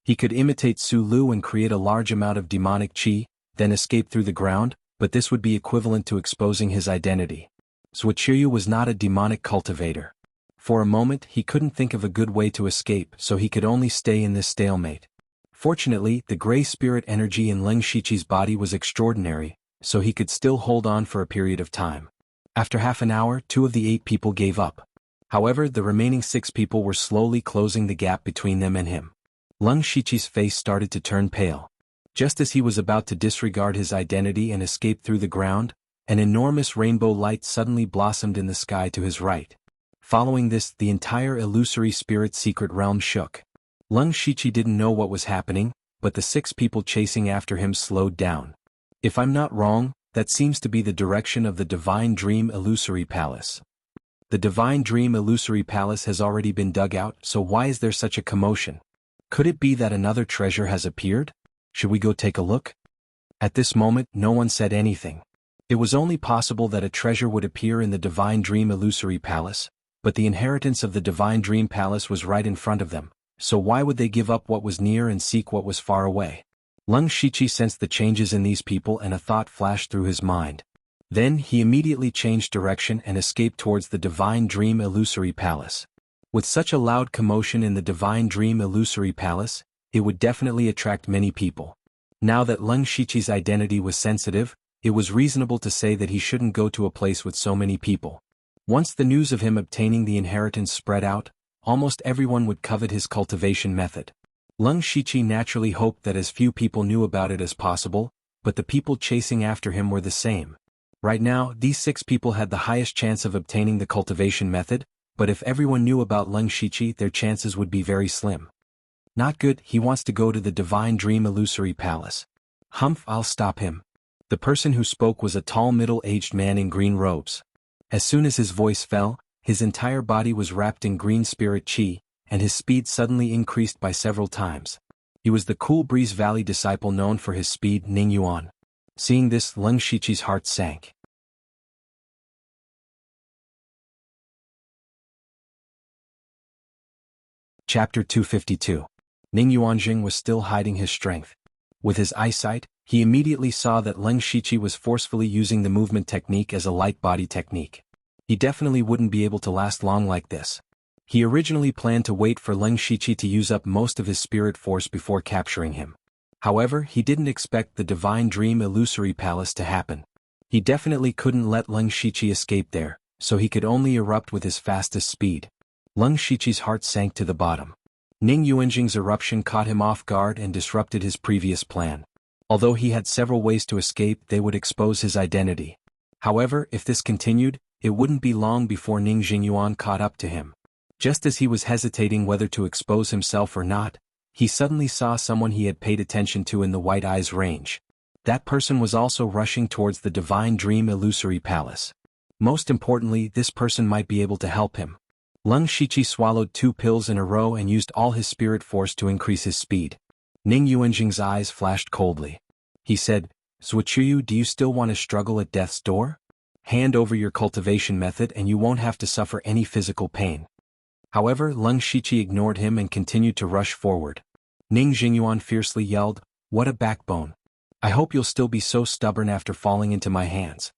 He could imitate Su Lu and create a large amount of demonic chi, then escape through the ground, but this would be equivalent to exposing his identity. Zuochuyu was not a demonic cultivator. For a moment, he couldn't think of a good way to escape, so he could only stay in this stalemate. Fortunately, the gray spirit energy in Leng Shichi's body was extraordinary, so he could still hold on for a period of time. After half an hour, 2 of the 8 people gave up. However, the remaining 6 people were slowly closing the gap between them and him. Leng Shichi's face started to turn pale. Just as he was about to disregard his identity and escape through the ground, an enormous rainbow light suddenly blossomed in the sky to his right. Following this, the entire illusory spirit secret realm shook. Leng Shichi didn't know what was happening, but the 6 people chasing after him slowed down. If I'm not wrong, that seems to be the direction of the Divine Dream Illusory Palace. The Divine Dream Illusory Palace has already been dug out, so why is there such a commotion? Could it be that another treasure has appeared? Should we go take a look? At this moment, no one said anything. It was only possible that a treasure would appear in the Divine Dream Illusory Palace, but the inheritance of the Divine Dream Palace was right in front of them, so why would they give up what was near and seek what was far away? Leng Shiqi sensed the changes in these people and a thought flashed through his mind. Then he immediately changed direction and escaped towards the Divine Dream Illusory Palace. With such a loud commotion in the Divine Dream Illusory Palace, it would definitely attract many people. Now that Leng Shiqi's identity was sensitive, it was reasonable to say that he shouldn't go to a place with so many people. Once the news of him obtaining the inheritance spread out, almost everyone would covet his cultivation method. Leng Shiqi naturally hoped that as few people knew about it as possible, but the people chasing after him were the same. Right now, these 6 people had the highest chance of obtaining the cultivation method, but if everyone knew about Leng Shiqi, their chances would be very slim. Not good, he wants to go to the Divine Dream Illusory Palace. Humph, I'll stop him. The person who spoke was a tall middle-aged man in green robes. As soon as his voice fell, his entire body was wrapped in green spirit chi, and his speed suddenly increased by several times. He was the Cool Breeze Valley disciple known for his speed, Ning Yuan. Seeing this, Leng Shiqi's heart sank. Chapter 252. Ning Yuanjing was still hiding his strength. With his eyesight, he immediately saw that Leng Shiqi was forcefully using the movement technique as a light body technique. He definitely wouldn't be able to last long like this. He originally planned to wait for Leng Shiqi to use up most of his spirit force before capturing him. However, he didn't expect the Divine Dream Illusory Palace to happen. He definitely couldn't let Leng Shiqi escape there, so he could only erupt with his fastest speed. Leng Shiqi's heart sank to the bottom. Ning Yuanjing's eruption caught him off guard and disrupted his previous plan. Although he had several ways to escape, they would expose his identity. However, if this continued, it wouldn't be long before Ning Jingyuan caught up to him. Just as he was hesitating whether to expose himself or not, he suddenly saw someone he had paid attention to in the White Eyes range. That person was also rushing towards the Divine Dream Illusory Palace. Most importantly, this person might be able to help him. Leng Shiqi swallowed 2 pills in a row and used all his spirit force to increase his speed. Ning Yuanjing's eyes flashed coldly. He said, Zuochuyu, do you still want to struggle at death's door? Hand over your cultivation method and you won't have to suffer any physical pain. However, Leng Shiqi ignored him and continued to rush forward. Ning Jingyuan fiercely yelled, what a backbone. I hope you'll still be so stubborn after falling into my hands.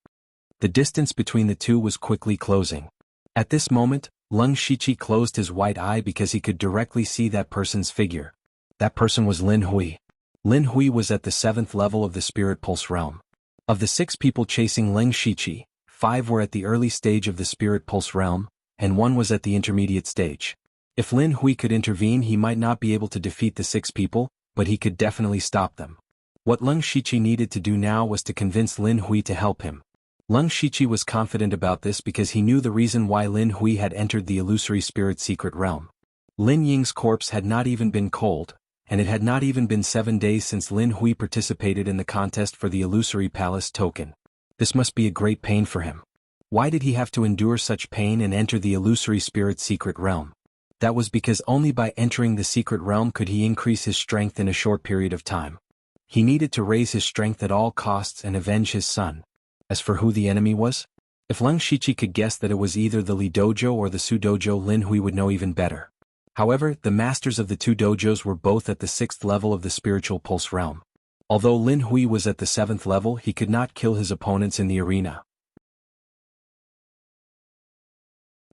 The distance between the two was quickly closing. At this moment, Leng Shiqi closed his white eye because he could directly see that person's figure. That person was Lin Hui. Lin Hui was at the 7th level of the Spirit Pulse realm. Of the 6 people chasing Leng Shiqi, 5 were at the early stage of the Spirit Pulse realm, and 1 was at the intermediate stage. If Lin Hui could intervene, he might not be able to defeat the 6 people, but he could definitely stop them. What Leng Shiqi needed to do now was to convince Lin Hui to help him. Leng Shiqi was confident about this because he knew the reason why Lin Hui had entered the illusory spirit secret realm. Lin Ying's corpse had not even been cold, and it had not even been 7 days since Lin Hui participated in the contest for the illusory palace token. This must be a great pain for him. Why did he have to endure such pain and enter the illusory spirit secret realm? That was because only by entering the secret realm could he increase his strength in a short period of time. He needed to raise his strength at all costs and avenge his son. As for who the enemy was, if Leng Shiqi could guess that it was either the Li Dojo or the Su Dojo, Lin Hui would know even better. However, the masters of the 2 dojos were both at the 6th level of the spiritual pulse realm. Although Lin Hui was at the 7th level, he could not kill his opponents in the arena.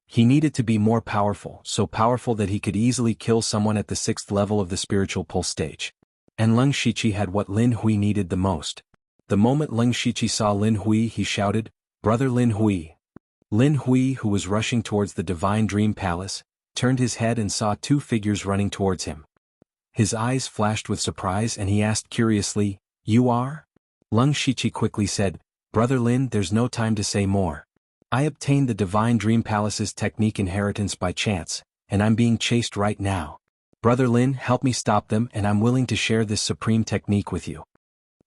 He needed to be more powerful, so powerful that he could easily kill someone at the 6th level of the spiritual pulse stage. And Leng Shiqi had what Lin Hui needed the most. The moment Leng Shiqi saw Lin Hui, he shouted, "Brother Lin Hui!" Lin Hui, who was rushing towards the Divine Dream Palace, turned his head and saw 2 figures running towards him. His eyes flashed with surprise and he asked curiously, "You are?" Leng Shiqi quickly said, "Brother Lin, there's no time to say more. I obtained the Divine Dream Palace's technique inheritance by chance, and I'm being chased right now. Brother Lin, help me stop them, and I'm willing to share this supreme technique with you."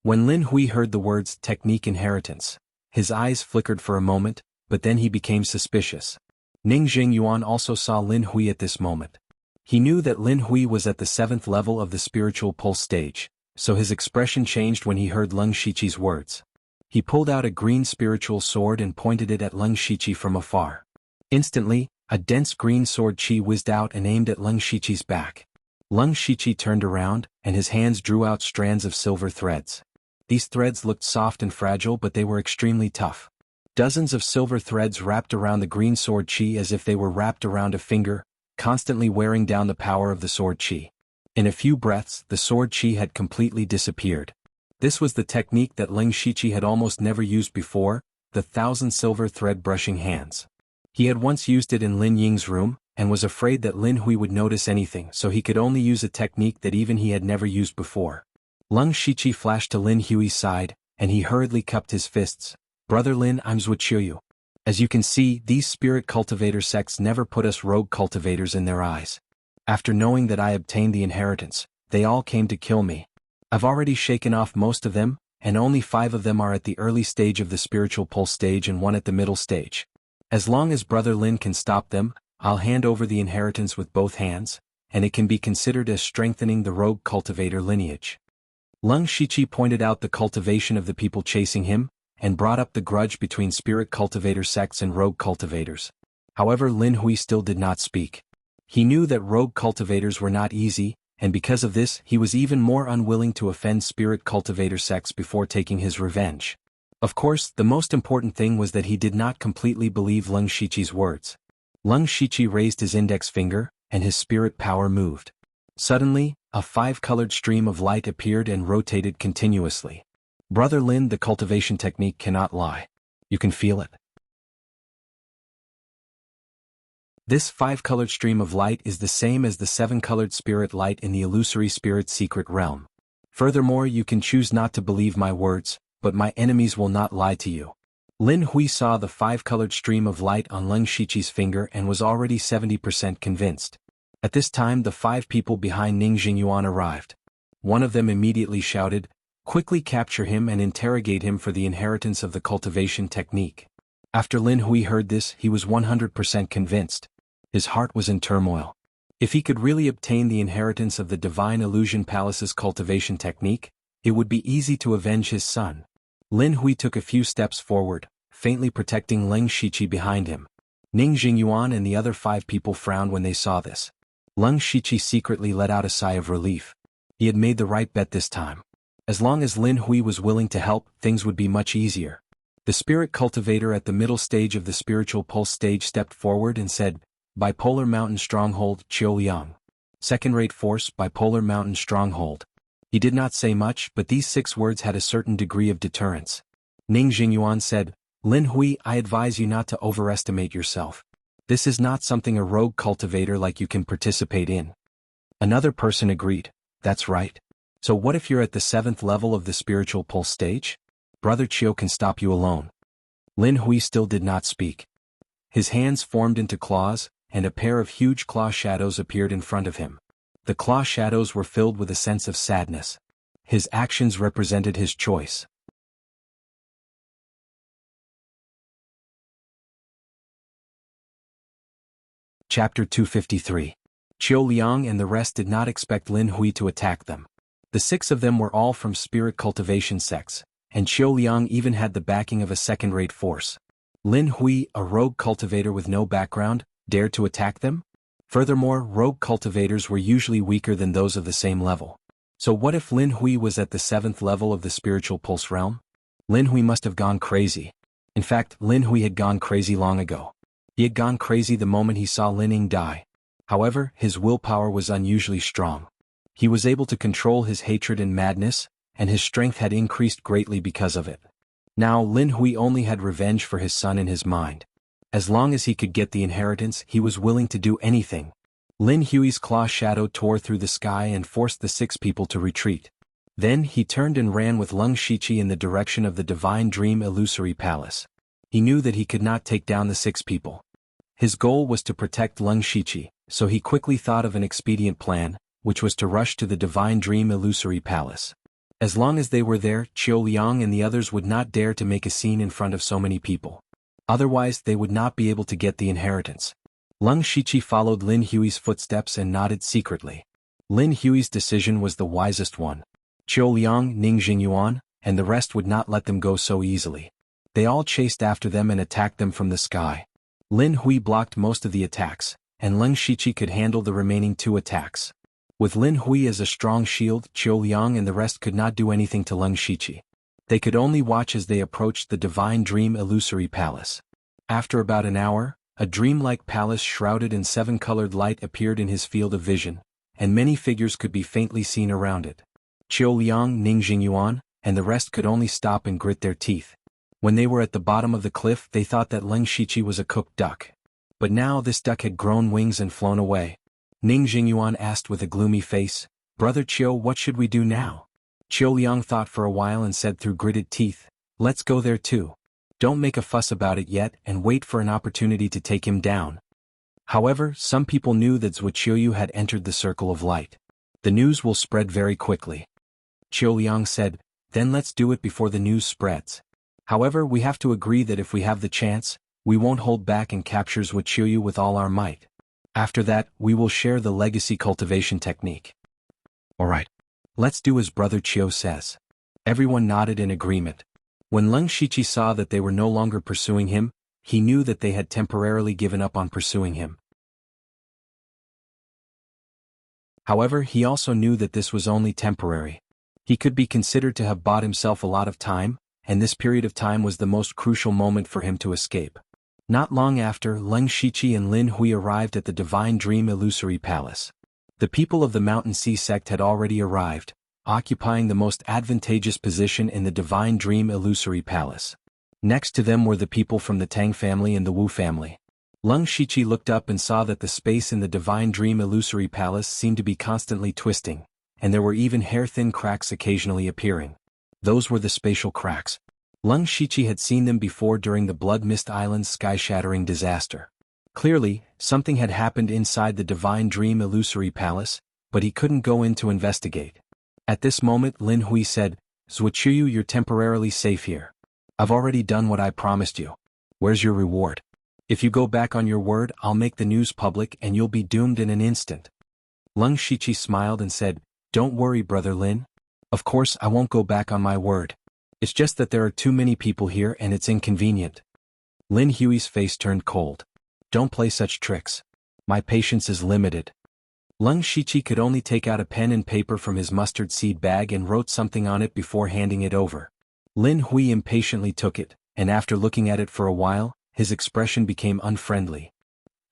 When Lin Hui heard the words technique inheritance, his eyes flickered for a moment, but then he became suspicious. Ning Jingyuan also saw Lin Hui at this moment. He knew that Lin Hui was at the 7th level of the spiritual pulse stage, so his expression changed when he heard Leng Shiqi's words. He pulled out a green spiritual sword and pointed it at Leng Shiqi from afar. Instantly, a dense green sword chi whizzed out and aimed at Leng Shiqi's back. Leng Shiqi turned around, and his hands drew out strands of silver threads. These threads looked soft and fragile, but they were extremely tough. Dozens of silver threads wrapped around the green sword chi as if they were wrapped around a finger, constantly wearing down the power of the sword chi. In a few breaths, the sword chi had completely disappeared. This was the technique that Leng Shiqi had almost never used before, the 1,000 silver thread brushing hands. He had once used it in Lin Ying's room, and was afraid that Lin Hui would notice anything, so he could only use a technique that even he had never used before. Leng Shiqi flashed to Lin Hui's side, and he hurriedly cupped his fists. "Brother Lin, I'm Wuxia. As you can see, these spirit cultivator sects never put us rogue cultivators in their eyes. After knowing that I obtained the inheritance, they all came to kill me. I've already shaken off most of them, and only 5 of them are at the early stage of the spiritual pulse stage and 1 at the middle stage. As long as Brother Lin can stop them, I'll hand over the inheritance with both hands, and it can be considered as strengthening the rogue cultivator lineage." Leng Shiqi pointed out the cultivation of the people chasing him, and brought up the grudge between spirit cultivator sects and rogue cultivators. However, Lin Hui still did not speak. He knew that rogue cultivators were not easy, and because of this he was even more unwilling to offend spirit cultivator sects before taking his revenge. Of course, the most important thing was that he did not completely believe Leng Shiqi's words. Leng Shiqi raised his index finger, and his spirit power moved. Suddenly, a 5-colored stream of light appeared and rotated continuously. "Brother Lin, the cultivation technique cannot lie. You can feel it." This 5-colored stream of light is the same as the 7-colored spirit light in the illusory spirit secret realm. Furthermore, you can choose not to believe my words, but my enemies will not lie to you. Lin Hui saw the 5-colored stream of light on Leng Shiqi's finger and was already 70% convinced. At this time the 5 people behind Ning Jingyuan arrived. One of them immediately shouted, "Quickly capture him and interrogate him for the inheritance of the cultivation technique." After Lin Hui heard this, he was 100% convinced. His heart was in turmoil. If he could really obtain the inheritance of the Divine Illusion Palace's cultivation technique, it would be easy to avenge his son. Lin Hui took a few steps forward, faintly protecting Leng Shiqi behind him. Ning Jingyuan and the other 5 people frowned when they saw this. Leng Shiqi secretly let out a sigh of relief. He had made the right bet this time. As long as Lin Hui was willing to help, things would be much easier. The spirit cultivator at the middle stage of the spiritual pulse stage stepped forward and said, "Bipolar Mountain Stronghold, Qiuliang. Second-rate force, Bipolar Mountain Stronghold." He did not say much, but these 6 words had a certain degree of deterrence. Ning Jingyuan said, "Lin Hui, I advise you not to overestimate yourself. This is not something a rogue cultivator like you can participate in." Another person agreed, "That's right. So what if you're at the 7th level of the spiritual pulse stage? Brother Qiu can stop you alone." Lin Hui still did not speak. His hands formed into claws, and a pair of huge claw shadows appeared in front of him. The claw shadows were filled with a sense of sadness. His actions represented his choice. Chapter 253. Qiu Liang and the rest did not expect Lin Hui to attack them. The 6 of them were all from spirit cultivation sects, and Qiu Liang even had the backing of a second-rate force. Lin Hui, a rogue cultivator with no background, dared to attack them? Furthermore, rogue cultivators were usually weaker than those of the same level. So what if Lin Hui was at the 7th level of the spiritual pulse realm? Lin Hui must have gone crazy. In fact, Lin Hui had gone crazy long ago. He had gone crazy the moment he saw Lin Ying die. However, his willpower was unusually strong. He was able to control his hatred and madness, and his strength had increased greatly because of it. Now Lin Hui only had revenge for his son in his mind. As long as he could get the inheritance, he was willing to do anything. Lin Hui's claw shadow tore through the sky and forced the 6 people to retreat. Then he turned and ran with Leng Shiqi in the direction of the Divine Dream Illusory Palace. He knew that he could not take down the 6 people. His goal was to protect Leng Shiqi, so he quickly thought of an expedient plan, which was to rush to the Divine Dream Illusory Palace. As long as they were there, Qiu Liang and the others would not dare to make a scene in front of so many people. Otherwise, they would not be able to get the inheritance. Leng Shiqi followed Lin Hui's footsteps and nodded secretly. Lin Hui's decision was the wisest one. Qiu Liang, Ning Jingyuan, and the rest would not let them go so easily. They all chased after them and attacked them from the sky. Lin Hui blocked most of the attacks, and Leng Shiqi could handle the remaining 2 attacks. With Lin Hui as a strong shield, Qiu Liang and the rest could not do anything to Leng Shiqi. They could only watch as they approached the Divine Dream Illusory Palace. After about an hour, a dreamlike palace shrouded in 7-colored light appeared in his field of vision, and many figures could be faintly seen around it. Qiu Liang, Ning Jingyuan, and the rest could only stop and grit their teeth. When they were at the bottom of the cliff, they thought that Leng Shiqi was a cooked duck. But now this duck had grown wings and flown away. Ning Jingyuan asked with a gloomy face, "Brother Qiu, what should we do now?" Qiu Liang thought for a while and said through gritted teeth, "Let's go there too. Don't make a fuss about it yet and wait for an opportunity to take him down." However, some people knew that Zuoqiu had entered the circle of light. The news will spread very quickly. Qiu Liang said, "Then let's do it before the news spreads. However, we have to agree that if we have the chance, we won't hold back and capture Zuoqiu with all our might. After that, we will share the legacy cultivation technique." "Alright. Let's do as Brother Qiu says." Everyone nodded in agreement. When Leng Shiqi saw that they were no longer pursuing him, he knew that they had temporarily given up on pursuing him. However, he also knew that this was only temporary. He could be considered to have bought himself a lot of time, and this period of time was the most crucial moment for him to escape. Not long after, Leng Shiqi and Lin Hui arrived at the Divine Dream Illusory Palace. The people of the Mountain Sea sect had already arrived, occupying the most advantageous position in the Divine Dream Illusory Palace. Next to them were the people from the Tang family and the Wu family. Leng Shiqi looked up and saw that the space in the Divine Dream Illusory Palace seemed to be constantly twisting, and there were even hair-thin cracks occasionally appearing. Those were the spatial cracks. Leng Shiqi had seen them before during the Blood Mist Island's sky-shattering disaster. Clearly, something had happened inside the Divine Dream Illusory Palace, but he couldn't go in to investigate. At this moment, Lin Hui said, "Zuoqiu, you're temporarily safe here. I've already done what I promised you. Where's your reward? If you go back on your word, I'll make the news public and you'll be doomed in an instant." Leng Shiqi smiled and said, "Don't worry, Brother Lin. Of course I won't go back on my word. It's just that there are too many people here and it's inconvenient." Lin Hui's face turned cold. "Don't play such tricks. My patience is limited." Leng Shiqi could only take out a pen and paper from his mustard seed bag and wrote something on it before handing it over. Lin Hui impatiently took it, and after looking at it for a while, his expression became unfriendly.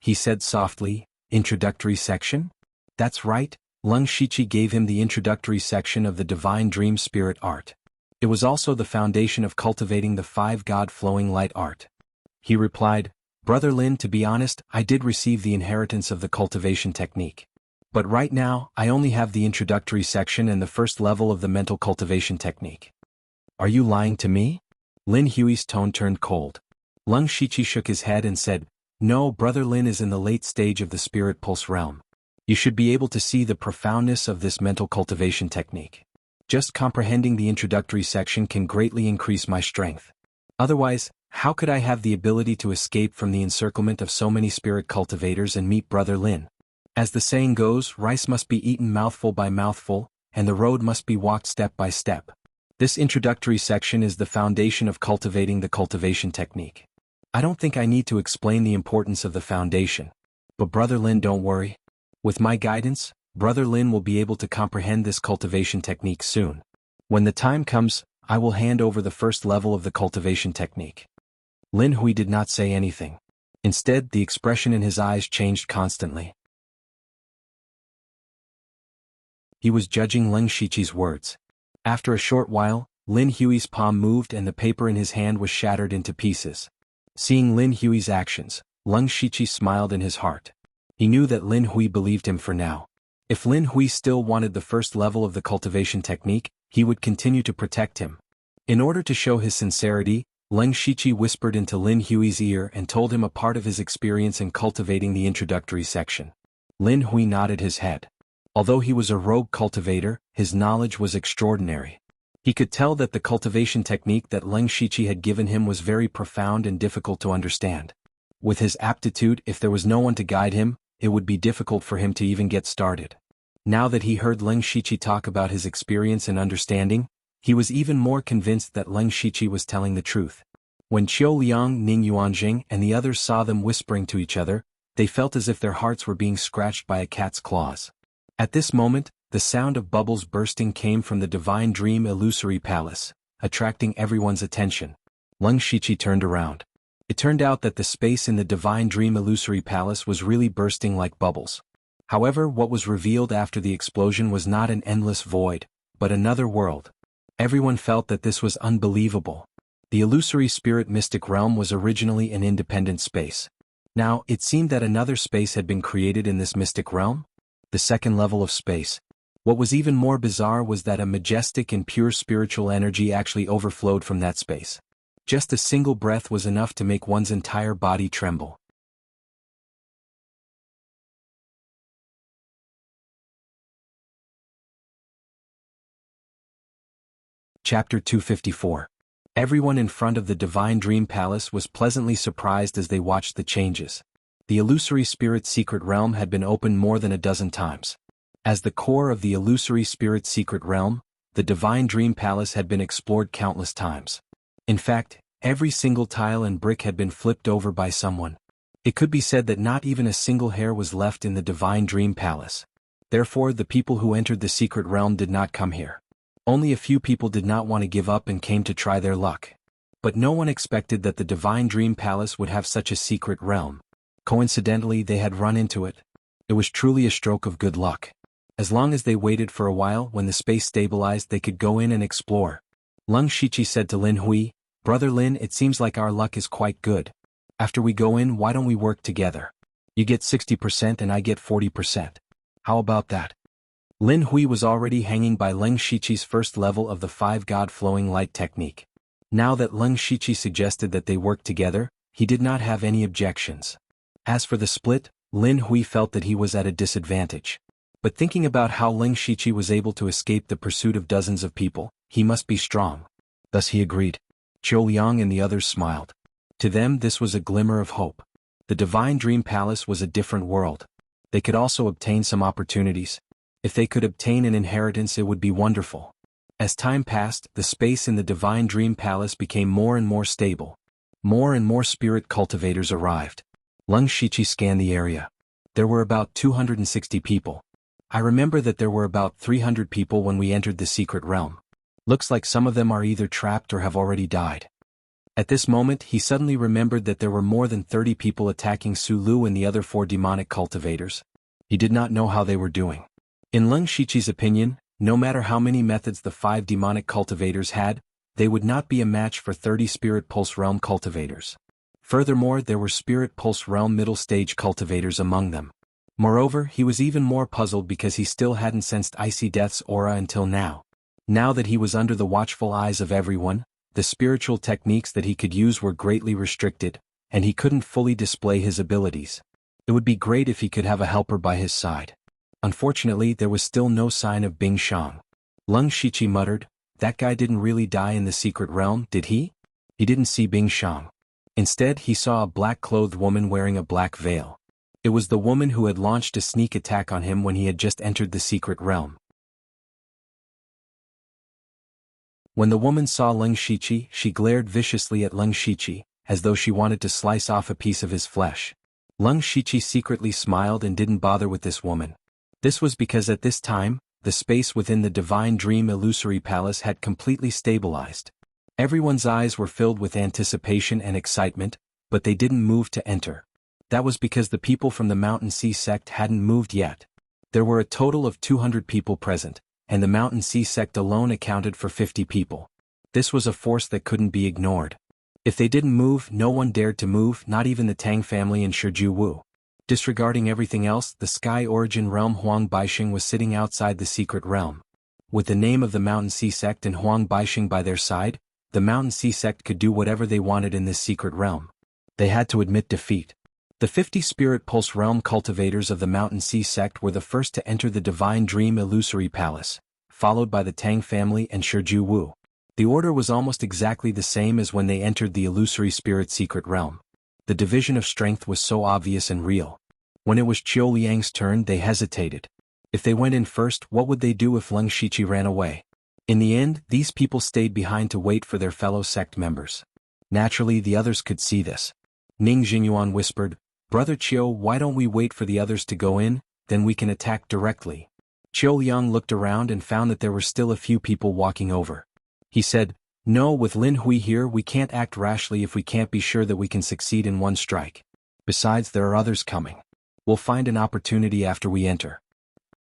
He said softly, "Introductory section?" "That's right." Leng Shiqi gave him the introductory section of the Divine Dream Spirit Art. It was also the foundation of cultivating the 5 God-flowing light art. He replied, "Brother Lin, to be honest, I did receive the inheritance of the cultivation technique. But right now, I only have the introductory section and the first level of the mental cultivation technique." "Are you lying to me?" Lin Hui's tone turned cold. Leng Shiqi shook his head and said, "No, Brother Lin is in the late stage of the Spirit Pulse realm. You should be able to see the profoundness of this mental cultivation technique. Just comprehending the introductory section can greatly increase my strength. Otherwise, how could I have the ability to escape from the encirclement of so many spirit cultivators and meet Brother Lin? As the saying goes, rice must be eaten mouthful by mouthful, and the road must be walked step by step. This introductory section is the foundation of cultivating the cultivation technique. I don't think I need to explain the importance of the foundation. But Brother Lin, don't worry. With my guidance, Brother Lin will be able to comprehend this cultivation technique soon. When the time comes, I will hand over the first level of the cultivation technique." Lin Hui did not say anything. Instead, the expression in his eyes changed constantly. He was judging Leng Shiqi's words. After a short while, Lin Hui's palm moved and the paper in his hand was shattered into pieces. Seeing Lin Hui's actions, Leng Shiqi smiled in his heart. He knew that Lin Hui believed him for now. If Lin Hui still wanted the first level of the cultivation technique, he would continue to protect him. In order to show his sincerity, Leng Shiqi whispered into Lin Hui's ear and told him a part of his experience in cultivating the introductory section. Lin Hui nodded his head. Although he was a rogue cultivator, his knowledge was extraordinary. He could tell that the cultivation technique that Leng Shiqi had given him was very profound and difficult to understand. With his aptitude, if there was no one to guide him, it would be difficult for him to even get started. Now that he heard Leng Shiqi talk about his experience and understanding, he was even more convinced that Leng Shiqi was telling the truth. When Qiu Liang, Ning Yuanjing, and the others saw them whispering to each other, they felt as if their hearts were being scratched by a cat's claws. At this moment, the sound of bubbles bursting came from the Divine Dream Illusory Palace, attracting everyone's attention. Leng Shiqi turned around. It turned out that the space in the Divine Dream Illusory Palace was really bursting like bubbles. However, what was revealed after the explosion was not an endless void, but another world. Everyone felt that this was unbelievable. The illusory spirit mystic realm was originally an independent space. Now, it seemed that another space had been created in this mystic realm, the second level of space. What was even more bizarre was that a majestic and pure spiritual energy actually overflowed from that space. Just a single breath was enough to make one's entire body tremble. Chapter 254. Everyone in front of the Divine Dream Palace was pleasantly surprised as they watched the changes. The illusory spirit secret realm had been opened more than a dozen times. As the core of the illusory spirit secret realm, the Divine Dream Palace had been explored countless times. In fact, every single tile and brick had been flipped over by someone. It could be said that not even a single hair was left in the Divine Dream Palace. Therefore, the people who entered the secret realm did not come here. Only a few people did not want to give up and came to try their luck. But no one expected that the Divine Dream Palace would have such a secret realm. Coincidentally, they had run into it. It was truly a stroke of good luck. As long as they waited for a while, when the space stabilized, they could go in and explore. Leng Shiqi said to Lin Hui, "Brother Lin, it seems like our luck is quite good. After we go in, why don't we work together? You get 60% and I get 40%. How about that?" Lin Hui was already hanging by Leng Shiqi's first level of the 5-God flowing light technique. Now that Leng Shiqi suggested that they work together, he did not have any objections. As for the split, Lin Hui felt that he was at a disadvantage. But thinking about how Leng Shiqi was able to escape the pursuit of dozens of people, he must be strong. Thus he agreed. Qiu Liang and the others smiled. To them this was a glimmer of hope. The Divine Dream Palace was a different world. They could also obtain some opportunities. If they could obtain an inheritance, it would be wonderful. As time passed, the space in the Divine Dream Palace became more and more stable. More and more spirit cultivators arrived. Leng Shiqi scanned the area. There were about 260 people. I remember that there were about 300 people when we entered the secret realm. Looks like some of them are either trapped or have already died. At this moment, he suddenly remembered that there were more than 30 people attacking Su Lu and the other 4 demonic cultivators. He did not know how they were doing. In Leng Shiqi's opinion, no matter how many methods the 5 demonic cultivators had, they would not be a match for 30 Spirit Pulse Realm cultivators. Furthermore, there were Spirit Pulse Realm middle stage cultivators among them. Moreover, he was even more puzzled because he still hadn't sensed Icy Death's aura until now. Now that he was under the watchful eyes of everyone, the spiritual techniques that he could use were greatly restricted, and he couldn't fully display his abilities. It would be great if he could have a helper by his side. Unfortunately, there was still no sign of Bing Shang. Leng Shiqi muttered, "That guy didn't really die in the secret realm, did he?" He didn't see Bing Shang. Instead, he saw a black-clothed woman wearing a black veil. It was the woman who had launched a sneak attack on him when he had just entered the secret realm. When the woman saw Leng Shiqi, she glared viciously at Leng Shiqi, as though she wanted to slice off a piece of his flesh. Leng Shiqi secretly smiled and didn't bother with this woman. This was because at this time, the space within the Divine Dream Illusory Palace had completely stabilized. Everyone's eyes were filled with anticipation and excitement, but they didn't move to enter. That was because the people from the Mountain Sea sect hadn't moved yet. There were a total of 200 people present, and the Mountain Sea sect alone accounted for 50 people. This was a force that couldn't be ignored. If they didn't move, no one dared to move, not even the Tang family and Shiju Wu. Disregarding everything else, the Sky Origin Realm Huang Baixing was sitting outside the secret realm. With the name of the Mountain Sea Sect and Huang Baixing by their side, the Mountain Sea Sect could do whatever they wanted in this secret realm. They had to admit defeat. The 50 Spirit Pulse Realm cultivators of the Mountain Sea Sect were the first to enter the Divine Dream Illusory Palace, followed by the Tang family and Shiju Wu. The order was almost exactly the same as when they entered the Illusory Spirit Secret Realm. The division of strength was so obvious and real. When it was Qiu Liang's turn, they hesitated. If they went in first, what would they do if Leng Shiqi ran away? In the end, these people stayed behind to wait for their fellow sect members. Naturally, the others could see this. Ning Jingyuan whispered, "Brother Chiu, why don't we wait for the others to go in, then we can attack directly." Chiu Liang looked around and found that there were still a few people walking over. He said, "No, with Lin Hui here we can't act rashly if we can't be sure that we can succeed in one strike. Besides, there are others coming. We'll find an opportunity after we enter."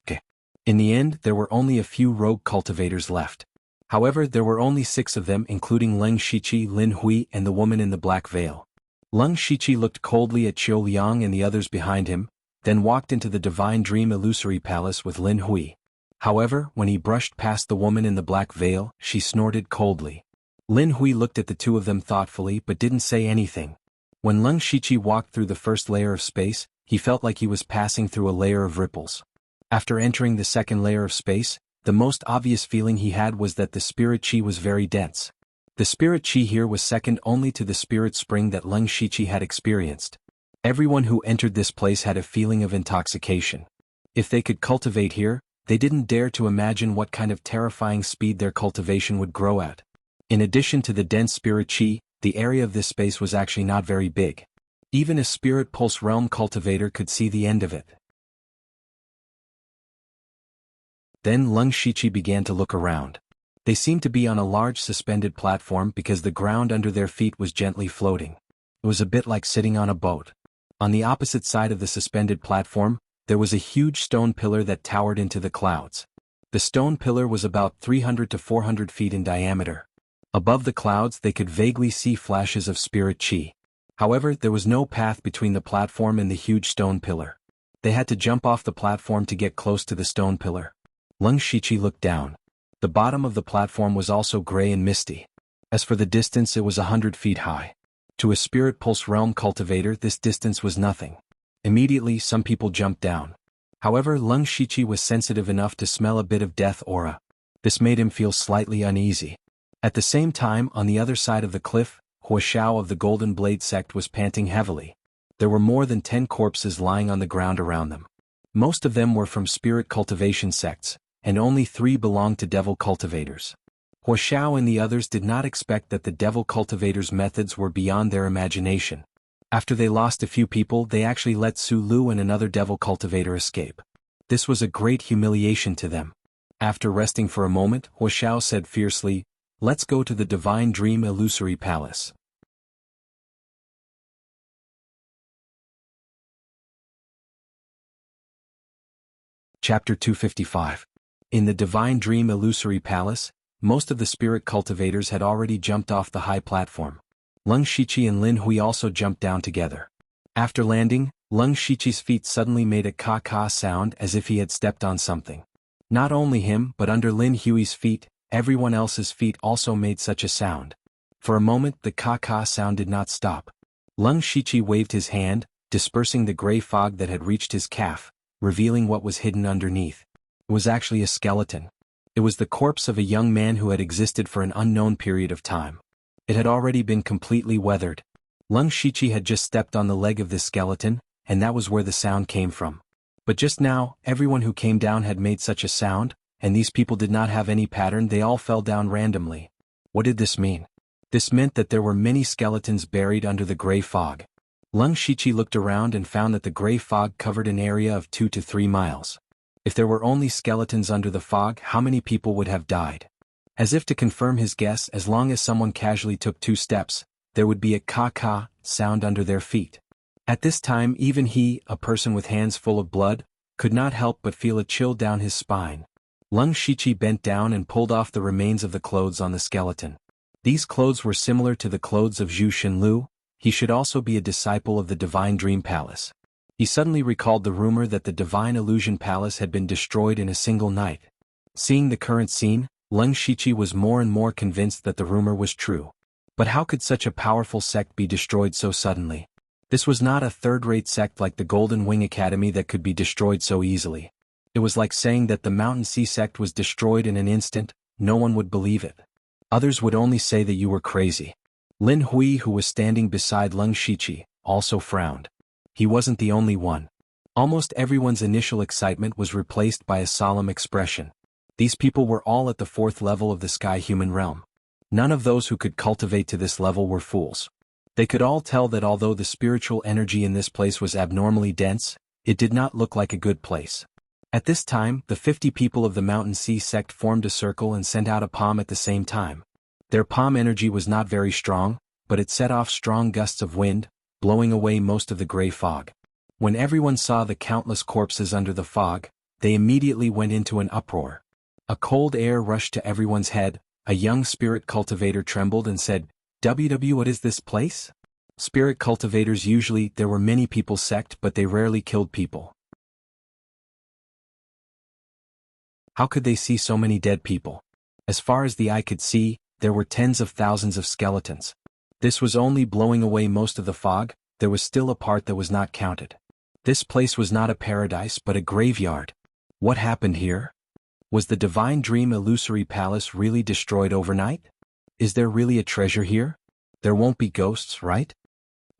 Okay. In the end, there were only a few rogue cultivators left. However, there were only 6 of them, including Leng Shiqi, Lin Hui, and the woman in the black veil. Leng Shiqi looked coldly at Chiu Liang and the others behind him, then walked into the Divine Dream Illusory Palace with Lin Hui. However, when he brushed past the woman in the black veil, she snorted coldly. Lin Hui looked at the two of them thoughtfully but didn't say anything. When Leng Shiqi walked through the first layer of space, he felt like he was passing through a layer of ripples. After entering the second layer of space, the most obvious feeling he had was that the spirit chi was very dense. The spirit chi here was second only to the spirit spring that Leng Shiqi had experienced. Everyone who entered this place had a feeling of intoxication. If they could cultivate here, they didn't dare to imagine what kind of terrifying speed their cultivation would grow at. In addition to the dense spirit chi, the area of this space was actually not very big. Even a spirit pulse realm cultivator could see the end of it. Then Leng Shiqi began to look around. They seemed to be on a large suspended platform because the ground under their feet was gently floating. It was a bit like sitting on a boat. On the opposite side of the suspended platform, there was a huge stone pillar that towered into the clouds. The stone pillar was about 300 to 400 feet in diameter. Above the clouds they could vaguely see flashes of spirit chi. However, there was no path between the platform and the huge stone pillar. They had to jump off the platform to get close to the stone pillar. Leng Shiqi looked down. The bottom of the platform was also gray and misty. As for the distance, it was 100 feet high. To a spirit pulse realm cultivator, this distance was nothing. Immediately, some people jumped down. However, Leng Shiqi was sensitive enough to smell a bit of death aura. This made him feel slightly uneasy. At the same time, on the other side of the cliff, Huashao of the Golden Blade sect was panting heavily. There were more than 10 corpses lying on the ground around them. Most of them were from spirit cultivation sects, and only 3 belonged to devil cultivators. Huashao and the others did not expect that the devil cultivators' methods were beyond their imagination. After they lost a few people, they actually let Su Lu and another devil cultivator escape. This was a great humiliation to them. After resting for a moment, Huashao said fiercely, "Let's go to the Divine Dream Illusory Palace." Chapter 255. In the Divine Dream Illusory Palace, most of the spirit cultivators had already jumped off the high platform. Leng Shiqi and Lin Hui also jumped down together. After landing, Leng Shiqi's feet suddenly made a ka-ka sound as if he had stepped on something. Not only him, but under Lin Hui's feet, everyone else's feet also made such a sound. For a moment, the ka-ka sound did not stop. Leng Shiqi waved his hand, dispersing the gray fog that had reached his calf, revealing what was hidden underneath. It was actually a skeleton. It was the corpse of a young man who had existed for an unknown period of time. It had already been completely weathered. Leng Shiqi had just stepped on the leg of this skeleton, and that was where the sound came from. But just now, everyone who came down had made such a sound, and these people did not have any pattern, they all fell down randomly. What did this mean? This meant that there were many skeletons buried under the gray fog. Leng Shiqi looked around and found that the gray fog covered an area of 2 to 3 miles. If there were only skeletons under the fog, how many people would have died? As if to confirm his guess, as long as someone casually took 2 steps, there would be a ka-ka sound under their feet. At this time, even he, a person with hands full of blood, could not help but feel a chill down his spine. Leng Shiqi bent down and pulled off the remains of the clothes on the skeleton. These clothes were similar to the clothes of Zhu Xinlu. He should also be a disciple of the Divine Dream Palace. He suddenly recalled the rumor that the Divine Illusion Palace had been destroyed in a single night. Seeing the current scene, Leng Shiqi was more and more convinced that the rumor was true. But how could such a powerful sect be destroyed so suddenly? This was not a third-rate sect like the Golden Wing Academy that could be destroyed so easily. It was like saying that the Mountain Sea sect was destroyed in an instant. No one would believe it. Others would only say that you were crazy. Lin Hui, who was standing beside Leng Shiqi, also frowned. He wasn't the only one. Almost everyone's initial excitement was replaced by a solemn expression. These people were all at the 4th level of the sky-human realm. None of those who could cultivate to this level were fools. They could all tell that although the spiritual energy in this place was abnormally dense, it did not look like a good place. At this time, the 50 people of the Mountain Sea sect formed a circle and sent out a palm at the same time. Their palm energy was not very strong, but it set off strong gusts of wind, blowing away most of the gray fog. When everyone saw the countless corpses under the fog, they immediately went into an uproar. A cold air rushed to everyone's head. A young spirit cultivator trembled and said, "WW, what is this place?" Spirit cultivators usually, there were many people sect, but they rarely killed people. How could they see so many dead people? As far as the eye could see, there were tens of thousands of skeletons. This was only blowing away most of the fog. There was still a part that was not counted. This place was not a paradise but a graveyard. What happened here? Was the divine dream illusory palace really destroyed overnight? Is there really a treasure here? There won't be ghosts, right?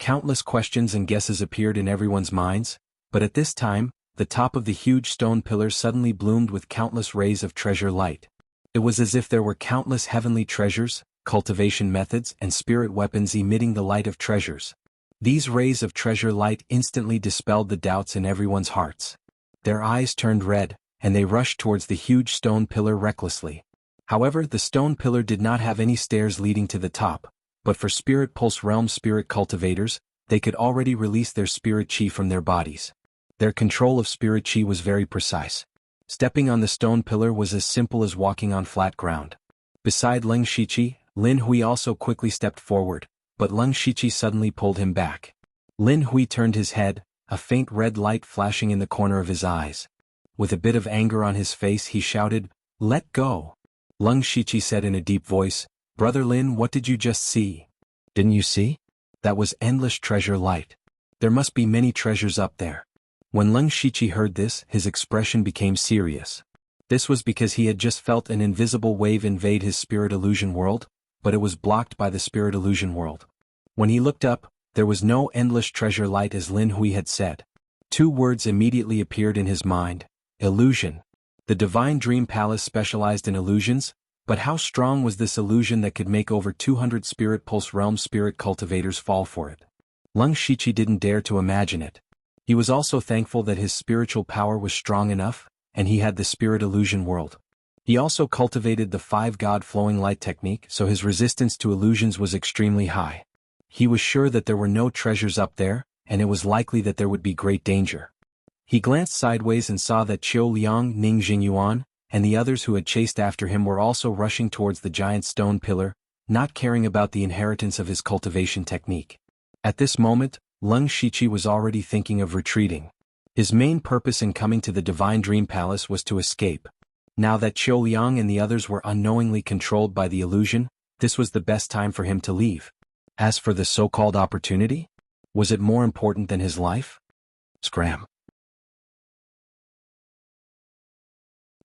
Countless questions and guesses appeared in everyone's minds, but at this time, the top of the huge stone pillar suddenly bloomed with countless rays of treasure light. It was as if there were countless heavenly treasures, cultivation methods, and spirit weapons emitting the light of treasures. These rays of treasure light instantly dispelled the doubts in everyone's hearts. Their eyes turned red, and they rushed towards the huge stone pillar recklessly. However, the stone pillar did not have any stairs leading to the top, but for Spirit Pulse Realm spirit cultivators, they could already release their spirit chi from their bodies. Their control of spirit chi was very precise. Stepping on the stone pillar was as simple as walking on flat ground. Beside Leng Shichi, Lin Hui also quickly stepped forward, but Leng Shichi suddenly pulled him back. Lin Hui turned his head, a faint red light flashing in the corner of his eyes. With a bit of anger on his face he shouted, "Let go!" Leng Shichi said in a deep voice, "Brother Lin, what did you just see?" "Didn't you see? That was endless treasure light. There must be many treasures up there." When Leng Shichi heard this, his expression became serious. This was because he had just felt an invisible wave invade his spirit illusion world, but it was blocked by the spirit illusion world. When he looked up, there was no endless treasure light as Lin Hui had said. Two words immediately appeared in his mind: illusion. The Divine Dream Palace specialized in illusions, but how strong was this illusion that could make over 200 Spirit Pulse Realm spirit cultivators fall for it? Leng Shichi didn't dare to imagine it. He was also thankful that his spiritual power was strong enough, and he had the spirit illusion world. He also cultivated the 5-God flowing light technique, so his resistance to illusions was extremely high. He was sure that there were no treasures up there, and it was likely that there would be great danger. He glanced sideways and saw that Qiu Liang, Ning Jingyuan, and the others who had chased after him were also rushing towards the giant stone pillar, not caring about the inheritance of his cultivation technique. At this moment, Leng Shichi was already thinking of retreating. His main purpose in coming to the Divine Dream Palace was to escape. Now that Qiu Liang and the others were unknowingly controlled by the illusion, this was the best time for him to leave. As for the so-called opportunity, was it more important than his life? Scram.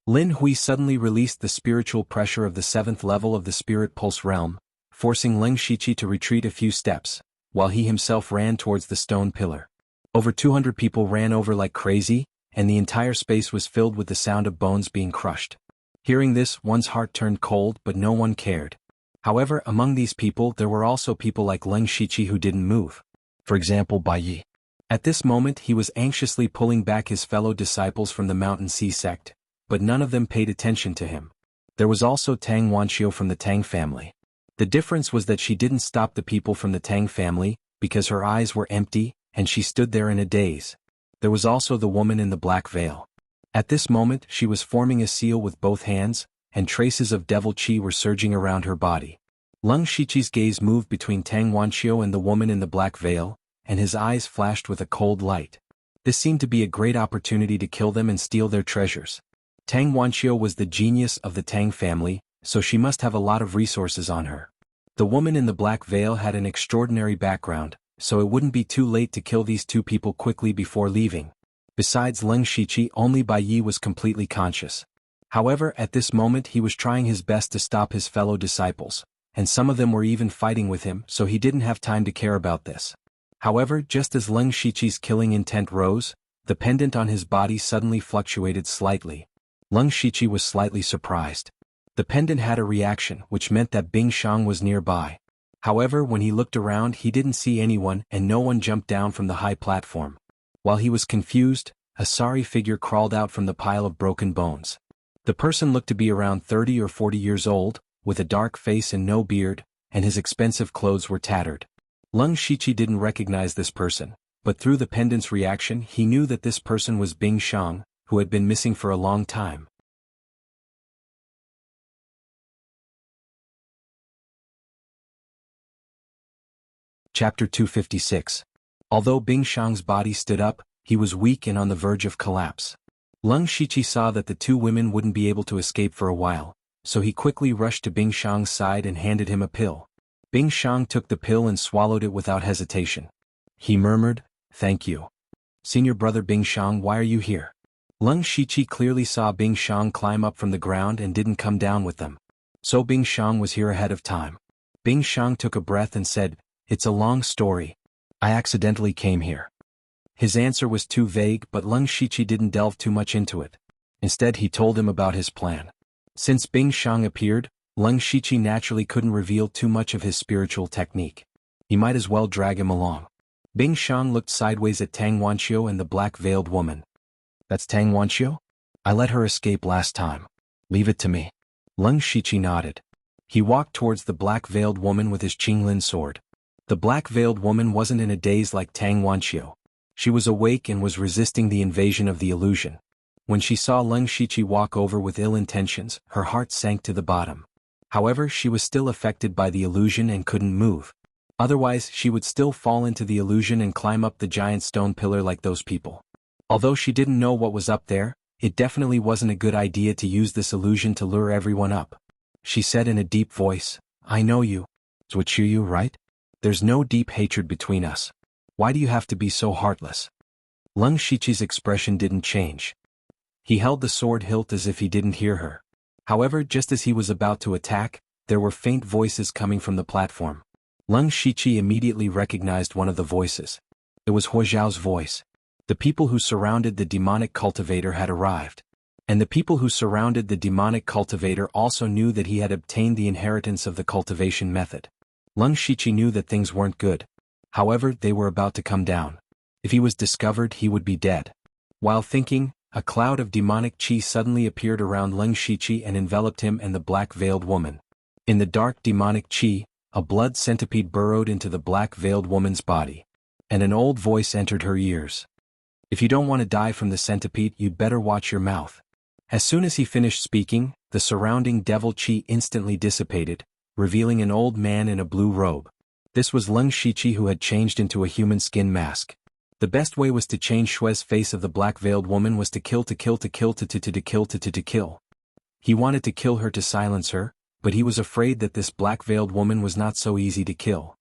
Lin Hui suddenly released the spiritual pressure of the 7th level of the Spirit Pulse Realm, forcing Leng Shichi to retreat a few steps, while he himself ran towards the stone pillar. Over 200 people ran over like crazy, and the entire space was filled with the sound of bones being crushed. Hearing this, one's heart turned cold, but no one cared. However, among these people there were also people like Leng Shichi who didn't move. For example, Bai Yi. At this moment he was anxiously pulling back his fellow disciples from the Mountain Sea sect, but none of them paid attention to him. There was also Tang Wanxiu from the Tang family. The difference was that she didn't stop the people from the Tang family, because her eyes were empty, and she stood there in a daze. There was also the woman in the black veil. At this moment she was forming a seal with both hands, and traces of devil chi were surging around her body. Leng Shichi's gaze moved between Tang Wanxiu and the woman in the black veil, and his eyes flashed with a cold light. This seemed to be a great opportunity to kill them and steal their treasures. Tang Wanxiu was the genius of the Tang family, so she must have a lot of resources on her. The woman in the black veil had an extraordinary background, so it wouldn't be too late to kill these two people quickly before leaving. Besides Leng Shichi, only Bai Yi was completely conscious. However, at this moment he was trying his best to stop his fellow disciples, and some of them were even fighting with him, so he didn't have time to care about this. However, just as Leng Shichi's killing intent rose, The pendant on his body suddenly fluctuated slightly. Leng Shiqi was slightly surprised. The pendant had a reaction, which meant that Bing Shang was nearby. However, when he looked around, he didn't see anyone, and no one jumped down from the high platform. While he was confused, a sorry figure crawled out from the pile of broken bones. The person looked to be around 30 or 40 years old, with a dark face and no beard, and his expensive clothes were tattered. Leng Shiqi didn't recognize this person, but through the pendant's reaction he knew that this person was Bing Shang, who had been missing for a long time. Chapter 256. Although Bing Shang's body stood up, he was weak and on the verge of collapse. Leng Shiqi saw that the two women wouldn't be able to escape for a while, so he quickly rushed to Bing Shang's side and handed him a pill. Bing Shang took the pill and swallowed it without hesitation. He murmured, "Thank you. Senior brother Bing Shang, why are you here?" Leng Shiqi clearly saw Bing Shang climb up from the ground and didn't come down with them. So Bing Shang was here ahead of time. Bing Shang took a breath and said, "It's a long story. I accidentally came here." His answer was too vague, but Leng Shiqi didn't delve too much into it. Instead he told him about his plan. Since Bing Shang appeared, Leng Shiqi naturally couldn't reveal too much of his spiritual technique. He might as well drag him along. Bing Shang looked sideways at Tang Wanqiu and the black-veiled woman. "That's Tang Wanqiu? I let her escape last time. Leave it to me." Leng Shiqi nodded. He walked towards the black-veiled woman with his Qinglin sword. The black-veiled woman wasn't in a daze like Tang Wanqiu. She was awake and was resisting the invasion of the illusion. When she saw Leng Shiqi walk over with ill intentions, her heart sank to the bottom. However, she was still affected by the illusion and couldn't move. Otherwise, she would still fall into the illusion and climb up the giant stone pillar like those people. Although she didn't know what was up there, it definitely wasn't a good idea to use this illusion to lure everyone up. She said in a deep voice, "I know you. It's Wuxia, right? There's no deep hatred between us. Why do you have to be so heartless?" Leng Shiqi's expression didn't change. He held the sword hilt as if he didn't hear her. However, just as he was about to attack, there were faint voices coming from the platform. Leng Shiqi immediately recognized one of the voices. It was Hua Zhao's voice. The people who surrounded the demonic cultivator had arrived. And the people who surrounded the demonic cultivator also knew that he had obtained the inheritance of the cultivation method. Leng Shiqi knew that things weren't good. However, they were about to come down. If he was discovered, he would be dead. While thinking, a cloud of demonic qi suddenly appeared around Leng Shiqi and enveloped him and the black-veiled woman. In the dark demonic qi, a blood centipede burrowed into the black-veiled woman's body. And an old voice entered her ears. "If you don't want to die from the centipede, you'd better watch your mouth." As soon as he finished speaking, the surrounding devil qi instantly dissipated, revealing an old man in a blue robe. This was Leng Shiqi, who had changed into a human skin mask. The best way was to change Shue's face of the black-veiled woman was to kill. He wanted to kill her to silence her, but he was afraid that this black-veiled woman was not so easy to kill.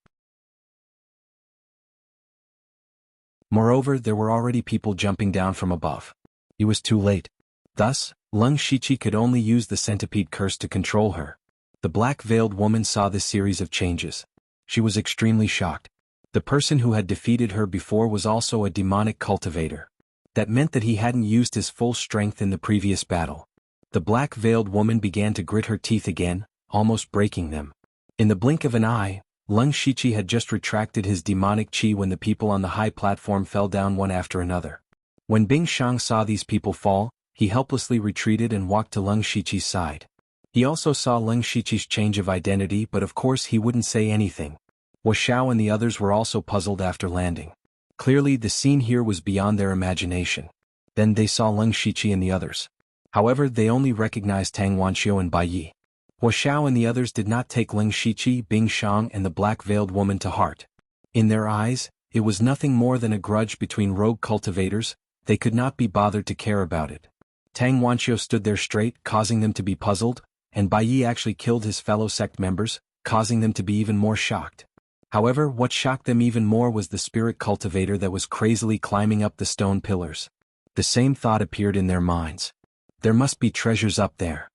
Moreover, there were already people jumping down from above. It was too late. Thus, Leng Shiqi could only use the centipede curse to control her. The black-veiled woman saw this series of changes. She was extremely shocked. The person who had defeated her before was also a demonic cultivator. That meant that he hadn't used his full strength in the previous battle. The black-veiled woman began to grit her teeth again, almost breaking them. In the blink of an eye, Leng Shiqi had just retracted his demonic qi when the people on the high platform fell down one after another. When Bing Shang saw these people fall, he helplessly retreated and walked to Leng Shiqi's side. He also saw Leng Shiqi's change of identity, but of course he wouldn't say anything. Hua Xiao and the others were also puzzled after landing. Clearly the scene here was beyond their imagination. Then they saw Leng Shiqi and the others. However, they only recognized Tang Wanqiu and Bai Yi. Hua Xiao and the others did not take Leng Shiqi, Bing Shang and the black-veiled woman to heart. In their eyes, it was nothing more than a grudge between rogue cultivators. They could not be bothered to care about it. Tang Wanqiu stood there straight, causing them to be puzzled, and Bai Yi actually killed his fellow sect members, causing them to be even more shocked. However, what shocked them even more was the spirit cultivator that was crazily climbing up the stone pillars. The same thought appeared in their minds. There must be treasures up there.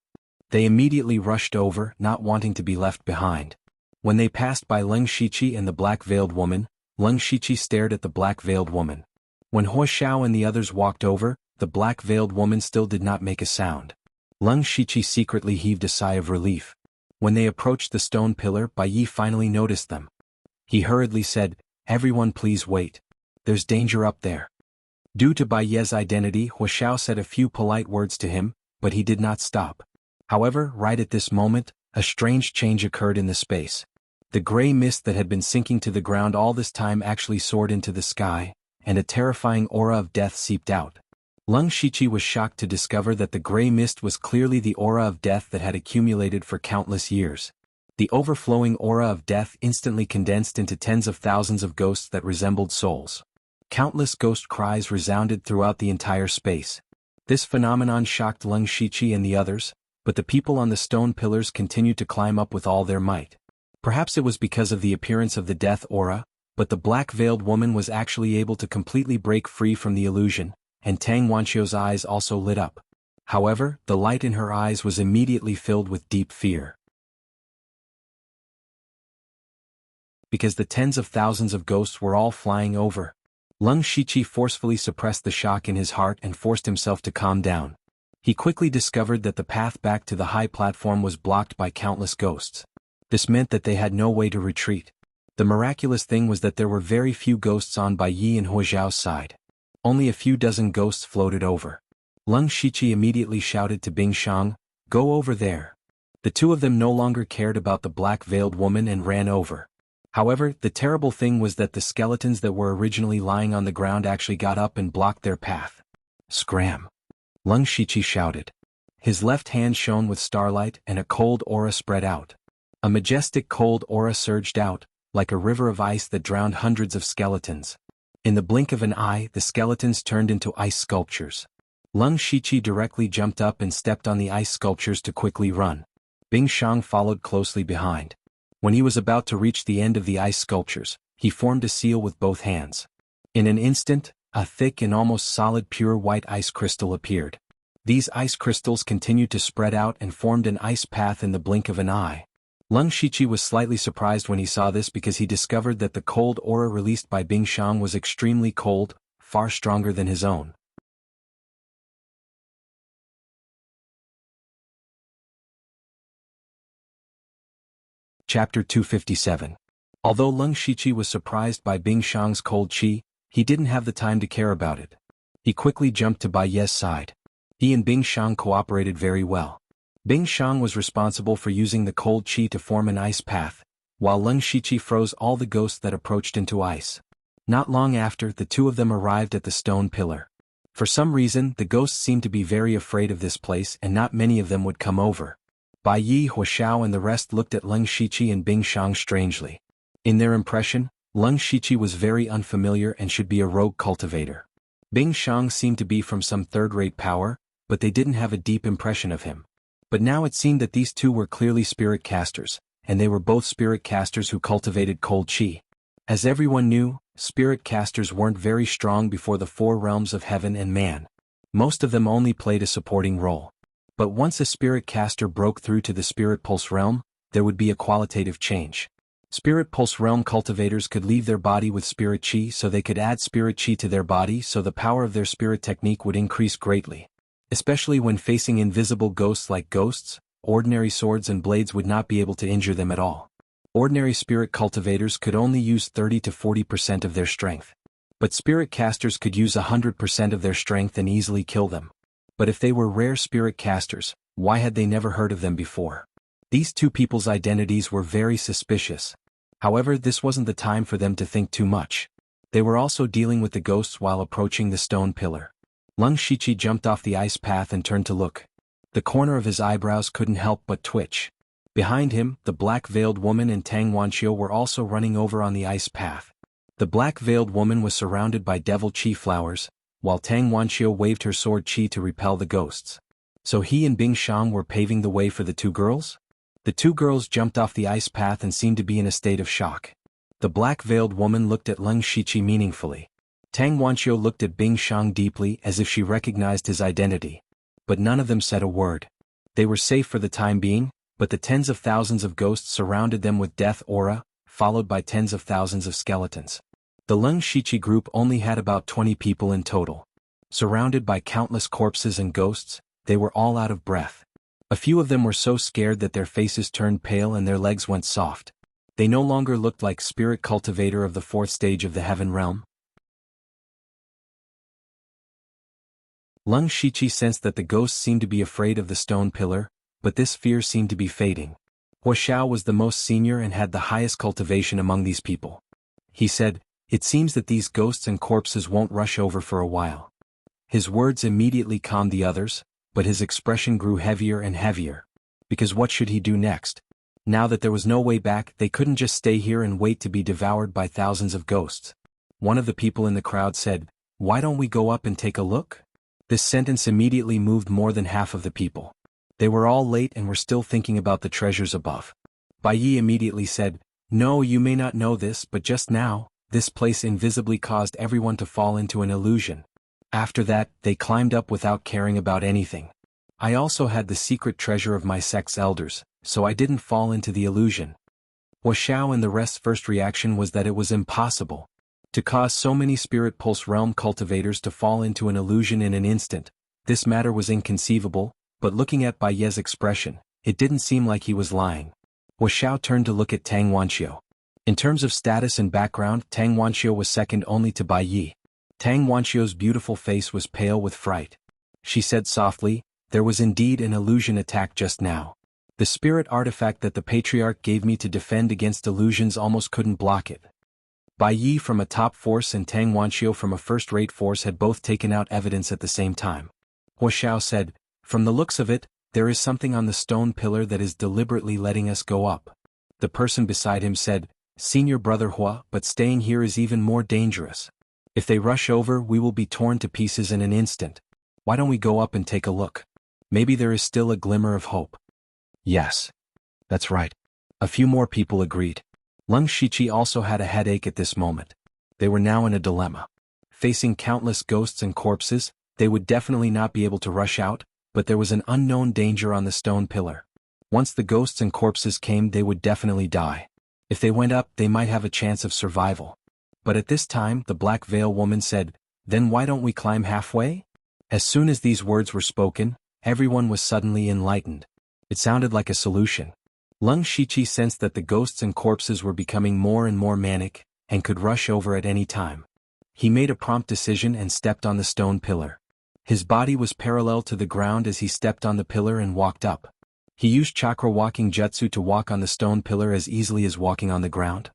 They immediately rushed over, not wanting to be left behind. When they passed by Leng Shiqi and the black-veiled woman, Leng Shiqi stared at the black-veiled woman. When Hua Xiao and the others walked over, the black-veiled woman still did not make a sound. Leng Shiqi secretly heaved a sigh of relief. When they approached the stone pillar, Bai Yi finally noticed them. He hurriedly said, "Everyone please wait. There's danger up there." Due to Bai Ye's identity, Hua Xiao said a few polite words to him, but he did not stop. However, right at this moment, a strange change occurred in the space. The gray mist that had been sinking to the ground all this time actually soared into the sky, and a terrifying aura of death seeped out. Leng Shiqi was shocked to discover that the gray mist was clearly the aura of death that had accumulated for countless years. The overflowing aura of death instantly condensed into tens of thousands of ghosts that resembled souls. Countless ghost cries resounded throughout the entire space. This phenomenon shocked Leng Shiqi and the others, but the people on the stone pillars continued to climb up with all their might. Perhaps it was because of the appearance of the death aura, but the black-veiled woman was actually able to completely break free from the illusion, and Tang Wanqiu's eyes also lit up. However, the light in her eyes was immediately filled with deep fear. Because the tens of thousands of ghosts were all flying over. Leng Shiqi forcefully suppressed the shock in his heart and forced himself to calm down. He quickly discovered that the path back to the high platform was blocked by countless ghosts. This meant that they had no way to retreat. The miraculous thing was that there were very few ghosts on Bai Yi and Hua Xiao's side. Only a few dozen ghosts floated over. Leng Shiqi immediately shouted to Bing Shang, "Go over there." The two of them no longer cared about the black-veiled woman and ran over. However, the terrible thing was that the skeletons that were originally lying on the ground actually got up and blocked their path. "Scram!" Leng Shiqi shouted. His left hand shone with starlight and a cold aura spread out. A majestic cold aura surged out, like a river of ice that drowned hundreds of skeletons. In the blink of an eye, the skeletons turned into ice sculptures. Leng Shiqi directly jumped up and stepped on the ice sculptures to quickly run. Bing Shang followed closely behind. When he was about to reach the end of the ice sculptures, he formed a seal with both hands. In an instant, a thick and almost solid pure white ice crystal appeared. These ice crystals continued to spread out and formed an ice path in the blink of an eye. Leng Shiqi was slightly surprised when he saw this because he discovered that the cold aura released by Bing Shang was extremely cold, far stronger than his own. Chapter 257. Although Leng Shiqi was surprised by Bing Shang's cold qi, he didn't have the time to care about it. He quickly jumped to Bai Ye's side. He and Bing Shang cooperated very well. Bing Shang was responsible for using the cold qi to form an ice path, while Leng Shiqi froze all the ghosts that approached into ice. Not long after, the two of them arrived at the stone pillar. For some reason, the ghosts seemed to be very afraid of this place and not many of them would come over. Bai Yi, Hua Xiao and the rest looked at Leng Shiqi and Bing Shang strangely. In their impression, Leng Shiqi was very unfamiliar and should be a rogue cultivator. Bing Shang seemed to be from some third-rate power, but they didn't have a deep impression of him. But now it seemed that these two were clearly spirit casters, and they were both spirit casters who cultivated cold qi. As everyone knew, spirit casters weren't very strong before the four realms of heaven and man. Most of them only played a supporting role. But once a spirit caster broke through to the spirit pulse realm, there would be a qualitative change. Spirit pulse realm cultivators could leave their body with spirit qi so they could add spirit qi to their body so the power of their spirit technique would increase greatly. Especially when facing invisible ghosts like ghosts, ordinary swords and blades would not be able to injure them at all. Ordinary spirit cultivators could only use 30 to 40% of their strength. But spirit casters could use 100% of their strength and easily kill them. But if they were rare spirit casters, why had they never heard of them before? These two people's identities were very suspicious. However, this wasn't the time for them to think too much. They were also dealing with the ghosts while approaching the stone pillar. Leng Shiqi jumped off the ice path and turned to look. The corner of his eyebrows couldn't help but twitch. Behind him, the black-veiled woman and Tang Wanqiu were also running over on the ice path. The black-veiled woman was surrounded by devil qi flowers, while Tang Wanqiu waved her sword qi to repel the ghosts. So he and Bing Shang were paving the way for the two girls? The two girls jumped off the ice path and seemed to be in a state of shock. The black-veiled woman looked at Leng Shiqi meaningfully. Tang Wanqiu looked at Bing Shang deeply as if she recognized his identity. But none of them said a word. They were safe for the time being, but the tens of thousands of ghosts surrounded them with death aura, followed by tens of thousands of skeletons. The Leng Shichi group only had about 20 people in total. Surrounded by countless corpses and ghosts, they were all out of breath. A few of them were so scared that their faces turned pale and their legs went soft. They no longer looked like spirit cultivator of the fourth stage of the heaven realm. Leng Shichi sensed that the ghosts seemed to be afraid of the stone pillar, but this fear seemed to be fading. Wuxia was the most senior and had the highest cultivation among these people. He said, "It seems that these ghosts and corpses won't rush over for a while." His words immediately calmed the others, but his expression grew heavier and heavier. Because what should he do next? Now that there was no way back, they couldn't just stay here and wait to be devoured by thousands of ghosts. One of the people in the crowd said, "Why don't we go up and take a look?" This sentence immediately moved more than half of the people. They were all late and were still thinking about the treasures above. Bai Yi immediately said, "No, you may not know this, but just now, this place invisibly caused everyone to fall into an illusion. After that, they climbed up without caring about anything. I also had the secret treasure of my sect's elders, so I didn't fall into the illusion." Wuxiao and the rest's first reaction was that it was impossible. To cause so many spirit pulse realm cultivators to fall into an illusion in an instant, this matter was inconceivable, but looking at Bai Ye's expression, it didn't seem like he was lying. Wuxiao turned to look at Tang Wanxiu. In terms of status and background, Tang Wanxiu was second only to Bai Yi. Tang Wanxiu's beautiful face was pale with fright. She said softly, "There was indeed an illusion attack just now. The spirit artifact that the Patriarch gave me to defend against illusions almost couldn't block it." Bai Yi from a top force and Tang Wanxiu from a first-rate force had both taken out evidence at the same time. Wuxiao said, "From the looks of it, there is something on the stone pillar that is deliberately letting us go up." The person beside him said, "Senior brother Hua, but staying here is even more dangerous. If they rush over, we will be torn to pieces in an instant. Why don't we go up and take a look? Maybe there is still a glimmer of hope." "Yes. That's right." A few more people agreed. Leng Shichi also had a headache at this moment. They were now in a dilemma. Facing countless ghosts and corpses, they would definitely not be able to rush out, but there was an unknown danger on the stone pillar. Once the ghosts and corpses came, they would definitely die. If they went up, they might have a chance of survival. But at this time, the Black Veil woman said, "Then why don't we climb halfway?" As soon as these words were spoken, everyone was suddenly enlightened. It sounded like a solution. Leng Shichi sensed that the ghosts and corpses were becoming more and more manic, and could rush over at any time. He made a prompt decision and stepped on the stone pillar. His body was parallel to the ground as he stepped on the pillar and walked up. He used chakra walking jutsu to walk on the stone pillar as easily as walking on the ground.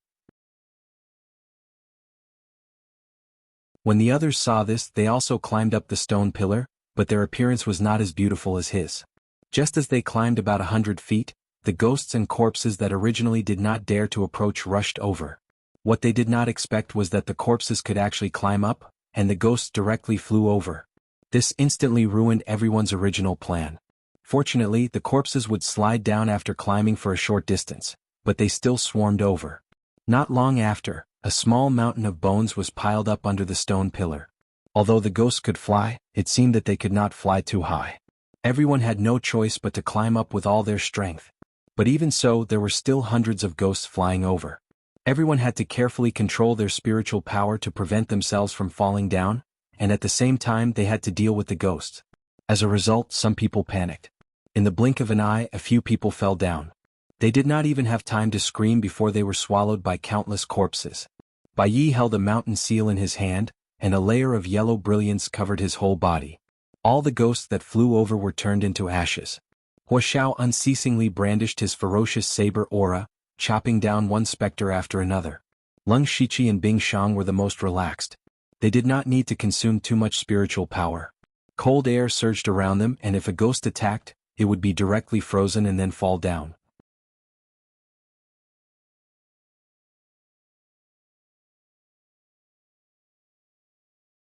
When the others saw this, they also climbed up the stone pillar, but their appearance was not as beautiful as his. Just as they climbed about 100 feet, the ghosts and corpses that originally did not dare to approach rushed over. What they did not expect was that the corpses could actually climb up, and the ghosts directly flew over. This instantly ruined everyone's original plan. Fortunately, the corpses would slide down after climbing for a short distance, but they still swarmed over. Not long after, a small mountain of bones was piled up under the stone pillar. Although the ghosts could fly, it seemed that they could not fly too high. Everyone had no choice but to climb up with all their strength. But even so, there were still hundreds of ghosts flying over. Everyone had to carefully control their spiritual power to prevent themselves from falling down, and at the same time they had to deal with the ghosts. As a result, some people panicked. In the blink of an eye, a few people fell down. They did not even have time to scream before they were swallowed by countless corpses. Bai Yi held a mountain seal in his hand, and a layer of yellow brilliance covered his whole body. All the ghosts that flew over were turned into ashes. Wuxiao unceasingly brandished his ferocious saber aura, chopping down one specter after another. Leng Shichi and Bing Shang were the most relaxed. They did not need to consume too much spiritual power. Cold air surged around them, and if a ghost attacked, it would be directly frozen and then fall down.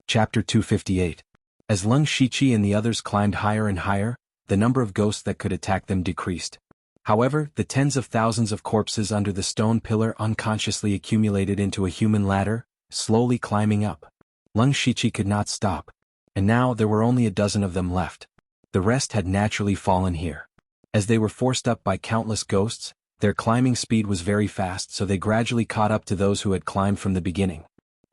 Chapter 258. As Leng Shichi and the others climbed higher and higher, the number of ghosts that could attack them decreased. However, the tens of thousands of corpses under the stone pillar unconsciously accumulated into a human ladder, slowly climbing up. Leng Shichi could not stop. And now there were only a dozen of them left. The rest had naturally fallen here. As they were forced up by countless ghosts, their climbing speed was very fast, so they gradually caught up to those who had climbed from the beginning.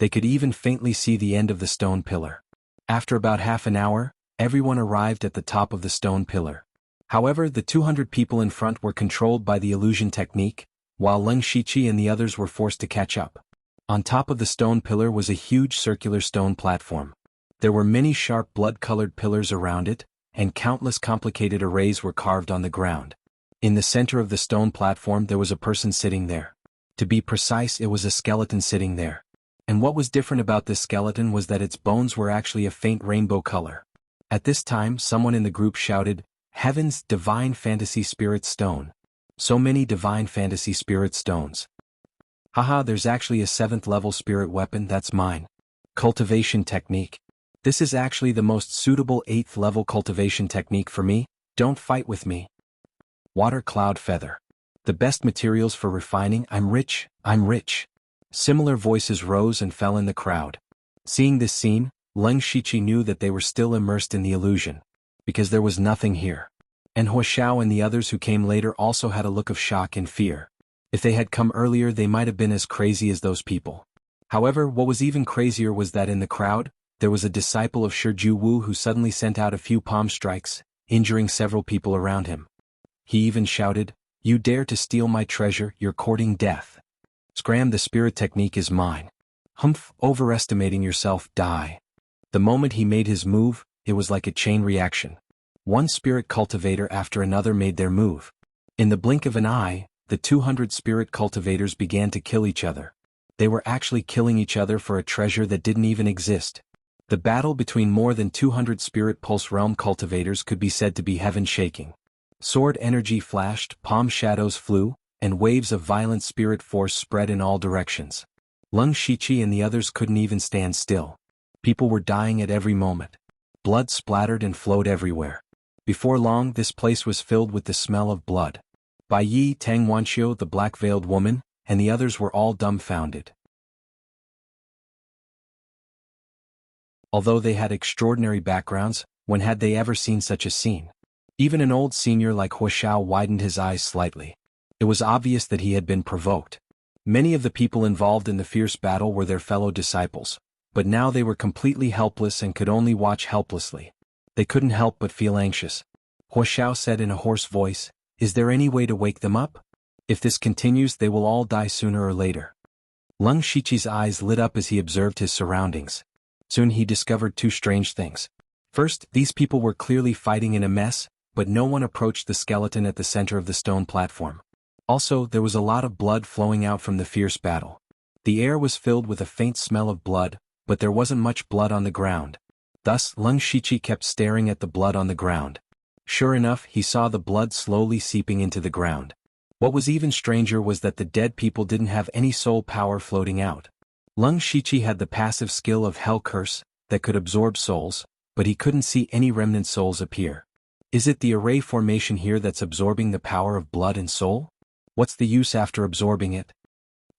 They could even faintly see the end of the stone pillar. After about half an hour, everyone arrived at the top of the stone pillar. However, the 200 people in front were controlled by the illusion technique, while Leng Shiqi and the others were forced to catch up. On top of the stone pillar was a huge circular stone platform. There were many sharp blood-colored pillars around it, and countless complicated arrays were carved on the ground. In the center of the stone platform there was a person sitting there. To be precise, it was a skeleton sitting there. And what was different about this skeleton was that its bones were actually a faint rainbow color. At this time, someone in the group shouted, "Heavens, Divine Fantasy Spirit Stone. So many Divine Fantasy Spirit Stones. Haha, there's actually a 7th level spirit weapon, that's mine. Cultivation technique. This is actually the most suitable 8th level cultivation technique for me, don't fight with me. Water cloud feather. The best materials for refining, I'm rich, I'm rich." Similar voices rose and fell in the crowd. Seeing this scene, Leng Shiqi knew that they were still immersed in the illusion. Because there was nothing here. And Huoxiao and the others who came later also had a look of shock and fear. If they had come earlier they might have been as crazy as those people. However, what was even crazier was that in the crowd, there was a disciple of Shiju Wu who suddenly sent out a few palm strikes, injuring several people around him. He even shouted, "You dare to steal my treasure, you're courting death. Scram, the spirit technique is mine. Humph, overestimating yourself, die." The moment he made his move, it was like a chain reaction. One spirit cultivator after another made their move. In the blink of an eye, the 200 spirit cultivators began to kill each other. They were actually killing each other for a treasure that didn't even exist. The battle between more than 200 spirit pulse realm cultivators could be said to be heaven-shaking. Sword energy flashed, palm shadows flew, and waves of violent spirit force spread in all directions. Leng Shiqi and the others couldn't even stand still. People were dying at every moment. Blood splattered and flowed everywhere. Before long, this place was filled with the smell of blood. Bai Yi, Tang Wanxiu, the black-veiled woman, and the others were all dumbfounded. Although they had extraordinary backgrounds, when had they ever seen such a scene? Even an old senior like Huoxiao widened his eyes slightly. It was obvious that he had been provoked. Many of the people involved in the fierce battle were their fellow disciples, but now they were completely helpless and could only watch helplessly. They couldn't help but feel anxious. Huoxiao said in a hoarse voice, "Is there any way to wake them up? If this continues they will all die sooner or later." Leng Shiqi's eyes lit up as he observed his surroundings. Soon he discovered two strange things. First, these people were clearly fighting in a mess, but no one approached the skeleton at the center of the stone platform. Also, there was a lot of blood flowing out from the fierce battle. The air was filled with a faint smell of blood, but there wasn't much blood on the ground. Thus, Leng Shiqi kept staring at the blood on the ground. Sure enough, he saw the blood slowly seeping into the ground. What was even stranger was that the dead people didn't have any soul power floating out. Leng Shiqi had the passive skill of Hell Curse that could absorb souls, but he couldn't see any remnant souls appear. Is it the array formation here that's absorbing the power of blood and soul? What's the use after absorbing it?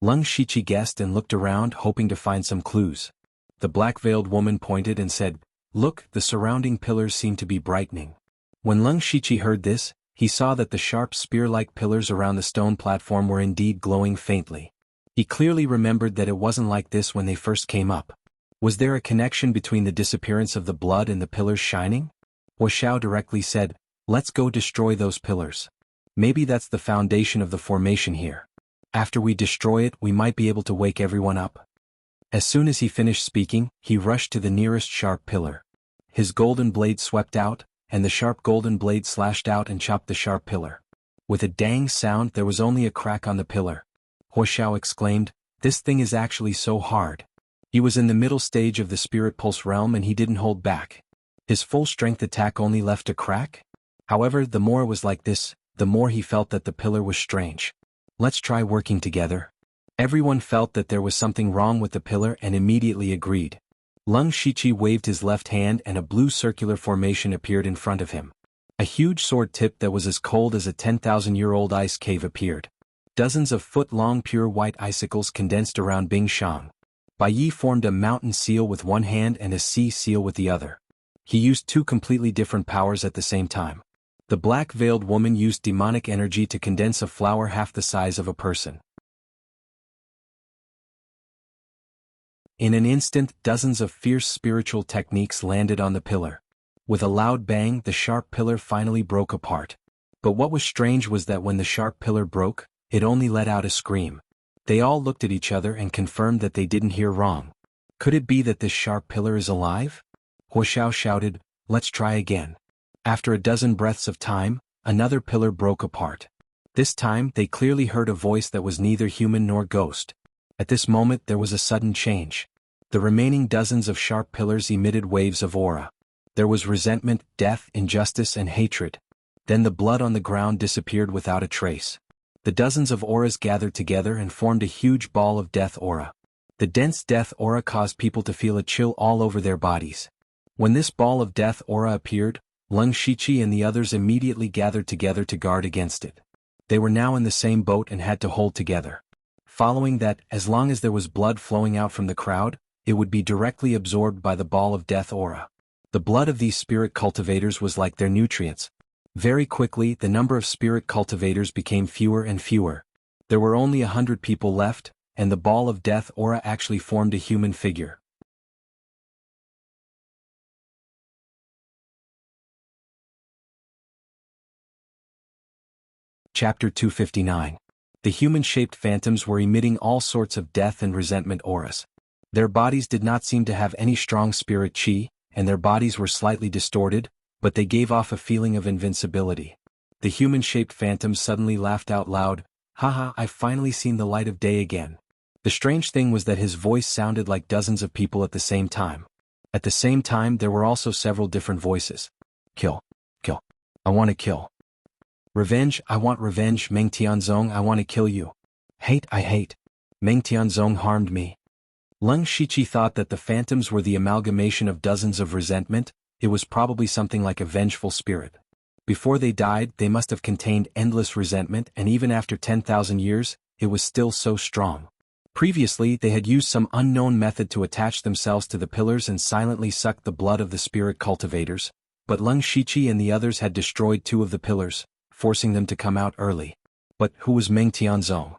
Leng Shiqi guessed and looked around hoping to find some clues. The black-veiled woman pointed and said, "Look, the surrounding pillars seem to be brightening." When Leng Shiqi heard this, he saw that the sharp spear-like pillars around the stone platform were indeed glowing faintly. He clearly remembered that it wasn't like this when they first came up. Was there a connection between the disappearance of the blood and the pillars shining? Huoxiao directly said, "Let's go destroy those pillars. Maybe that's the foundation of the formation here. After we destroy it, we might be able to wake everyone up." As soon as he finished speaking, he rushed to the nearest sharp pillar. His golden blade swept out, and the sharp golden blade slashed out and chopped the sharp pillar. With a dang sound, there was only a crack on the pillar. Huoxiao exclaimed, "This thing is actually so hard." He was in the middle stage of the spirit pulse realm and he didn't hold back. His full strength attack only left a crack? However, the more it was like this, the more he felt that the pillar was strange. "Let's try working together." Everyone felt that there was something wrong with the pillar and immediately agreed. Leng Shiqi waved his left hand and a blue circular formation appeared in front of him. A huge sword tip that was as cold as a 10,000-year-old ice cave appeared. Dozens of foot-long pure white icicles condensed around Bing Shang. Bai Yi formed a mountain seal with one hand and a sea seal with the other. He used two completely different powers at the same time. The black-veiled woman used demonic energy to condense a flower half the size of a person. In an instant, dozens of fierce spiritual techniques landed on the pillar. With a loud bang, the sharp pillar finally broke apart. But what was strange was that when the sharp pillar broke, it only let out a scream. They all looked at each other and confirmed that they didn't hear wrong. Could it be that this sharp pillar is alive? Wuxia shouted, "Let's try again." After a dozen breaths of time, another pillar broke apart. This time they clearly heard a voice that was neither human nor ghost. At this moment there was a sudden change. The remaining dozens of sharp pillars emitted waves of aura. There was resentment, death, injustice, and hatred. Then the blood on the ground disappeared without a trace. The dozens of auras gathered together and formed a huge ball of death aura. The dense death aura caused people to feel a chill all over their bodies. When this ball of death aura appeared, Leng Shiqi and the others immediately gathered together to guard against it. They were now in the same boat and had to hold together. Following that, as long as there was blood flowing out from the crowd, it would be directly absorbed by the ball of death aura. The blood of these spirit cultivators was like their nutrients. Very quickly, the number of spirit cultivators became fewer and fewer. There were only 100 people left, and the ball of death aura actually formed a human figure. Chapter 259. The human-shaped phantoms were emitting all sorts of death and resentment auras. Their bodies did not seem to have any strong spirit chi, and their bodies were slightly distorted, but they gave off a feeling of invincibility. The human-shaped phantom suddenly laughed out loud, "Haha, I've finally seen the light of day again." The strange thing was that his voice sounded like dozens of people at the same time. At the same time there were also several different voices. "Kill. Kill. I want to kill. Revenge, I want revenge. Meng Tianzong, I want to kill you. Hate, I hate. Meng Tianzong harmed me." Leng Shiqi thought that the phantoms were the amalgamation of dozens of resentment. It was probably something like a vengeful spirit. Before they died, they must have contained endless resentment, and even after 10,000 years, it was still so strong. Previously, they had used some unknown method to attach themselves to the pillars and silently suck the blood of the spirit cultivators, but Leng Shiqi and the others had destroyed 2 of the pillars, forcing them to come out early. But who was Meng Tianzong?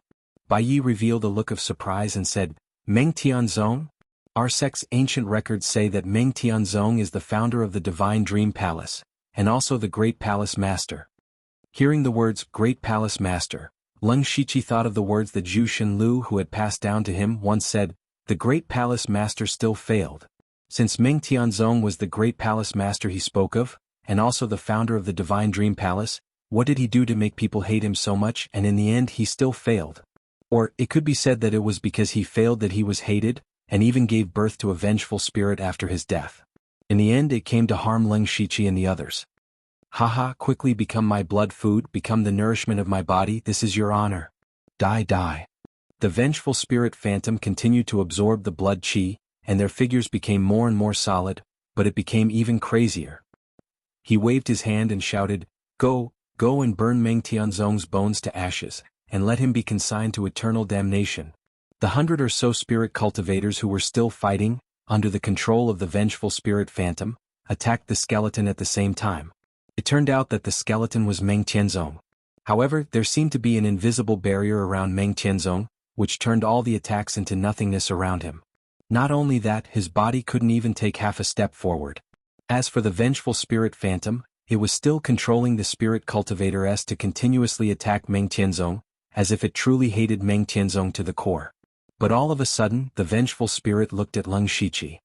Bai Yi revealed a look of surprise and said, "Meng Tianzong? Our sect's ancient records say that Meng Tianzong is the founder of the Divine Dream Palace, and also the Great Palace Master." Hearing the words Great Palace Master, Leng Shiqi thought of the words that Zhu Xinlu, who had passed down to him, once said, "The Great Palace Master still failed." Since Meng Tianzong was the Great Palace Master he spoke of, and also the founder of the Divine Dream Palace, what did he do to make people hate him so much, and in the end he still failed? Or, it could be said that it was because he failed that he was hated, and even gave birth to a vengeful spirit after his death. In the end it came to harm Leng Shiqi and the others. "Haha, quickly become my blood food, become the nourishment of my body, this is your honor. Die, die." The vengeful spirit phantom continued to absorb the blood chi, and their figures became more and more solid, but it became even crazier. He waved his hand and shouted, "Go, go and burn Meng Tianzong's bones to ashes, and let him be consigned to eternal damnation." The 100 or so spirit cultivators who were still fighting, under the control of the vengeful spirit phantom, attacked the skeleton at the same time. It turned out that the skeleton was Meng Tianzong. However, there seemed to be an invisible barrier around Meng Tianzong, which turned all the attacks into nothingness around him. Not only that, his body couldn't even take half a step forward. As for the vengeful spirit phantom, it was still controlling the spirit cultivator S to continuously attack Meng Tianzong, as if it truly hated Meng Tianzong to the core. But all of a sudden, the vengeful spirit looked at Leng Shiqi.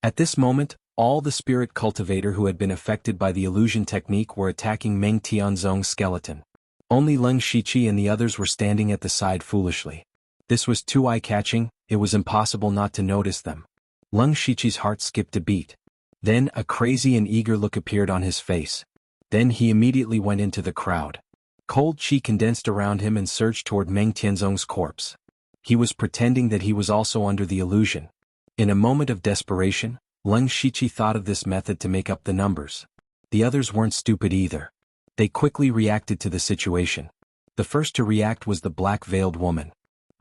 At this moment, all the spirit cultivator who had been affected by the illusion technique were attacking Meng Tianzong's skeleton. Only Leng Shiqi and the others were standing at the side foolishly. This was too eye-catching, it was impossible not to notice them. Leng Shiqi's heart skipped a beat. Then a crazy and eager look appeared on his face. Then he immediately went into the crowd. Cold chi condensed around him and surged toward Meng Tianzong's corpse. He was pretending that he was also under the illusion. In a moment of desperation, Leng Shiqi thought of this method to make up the numbers. The others weren't stupid either. They quickly reacted to the situation. The first to react was the black-veiled woman.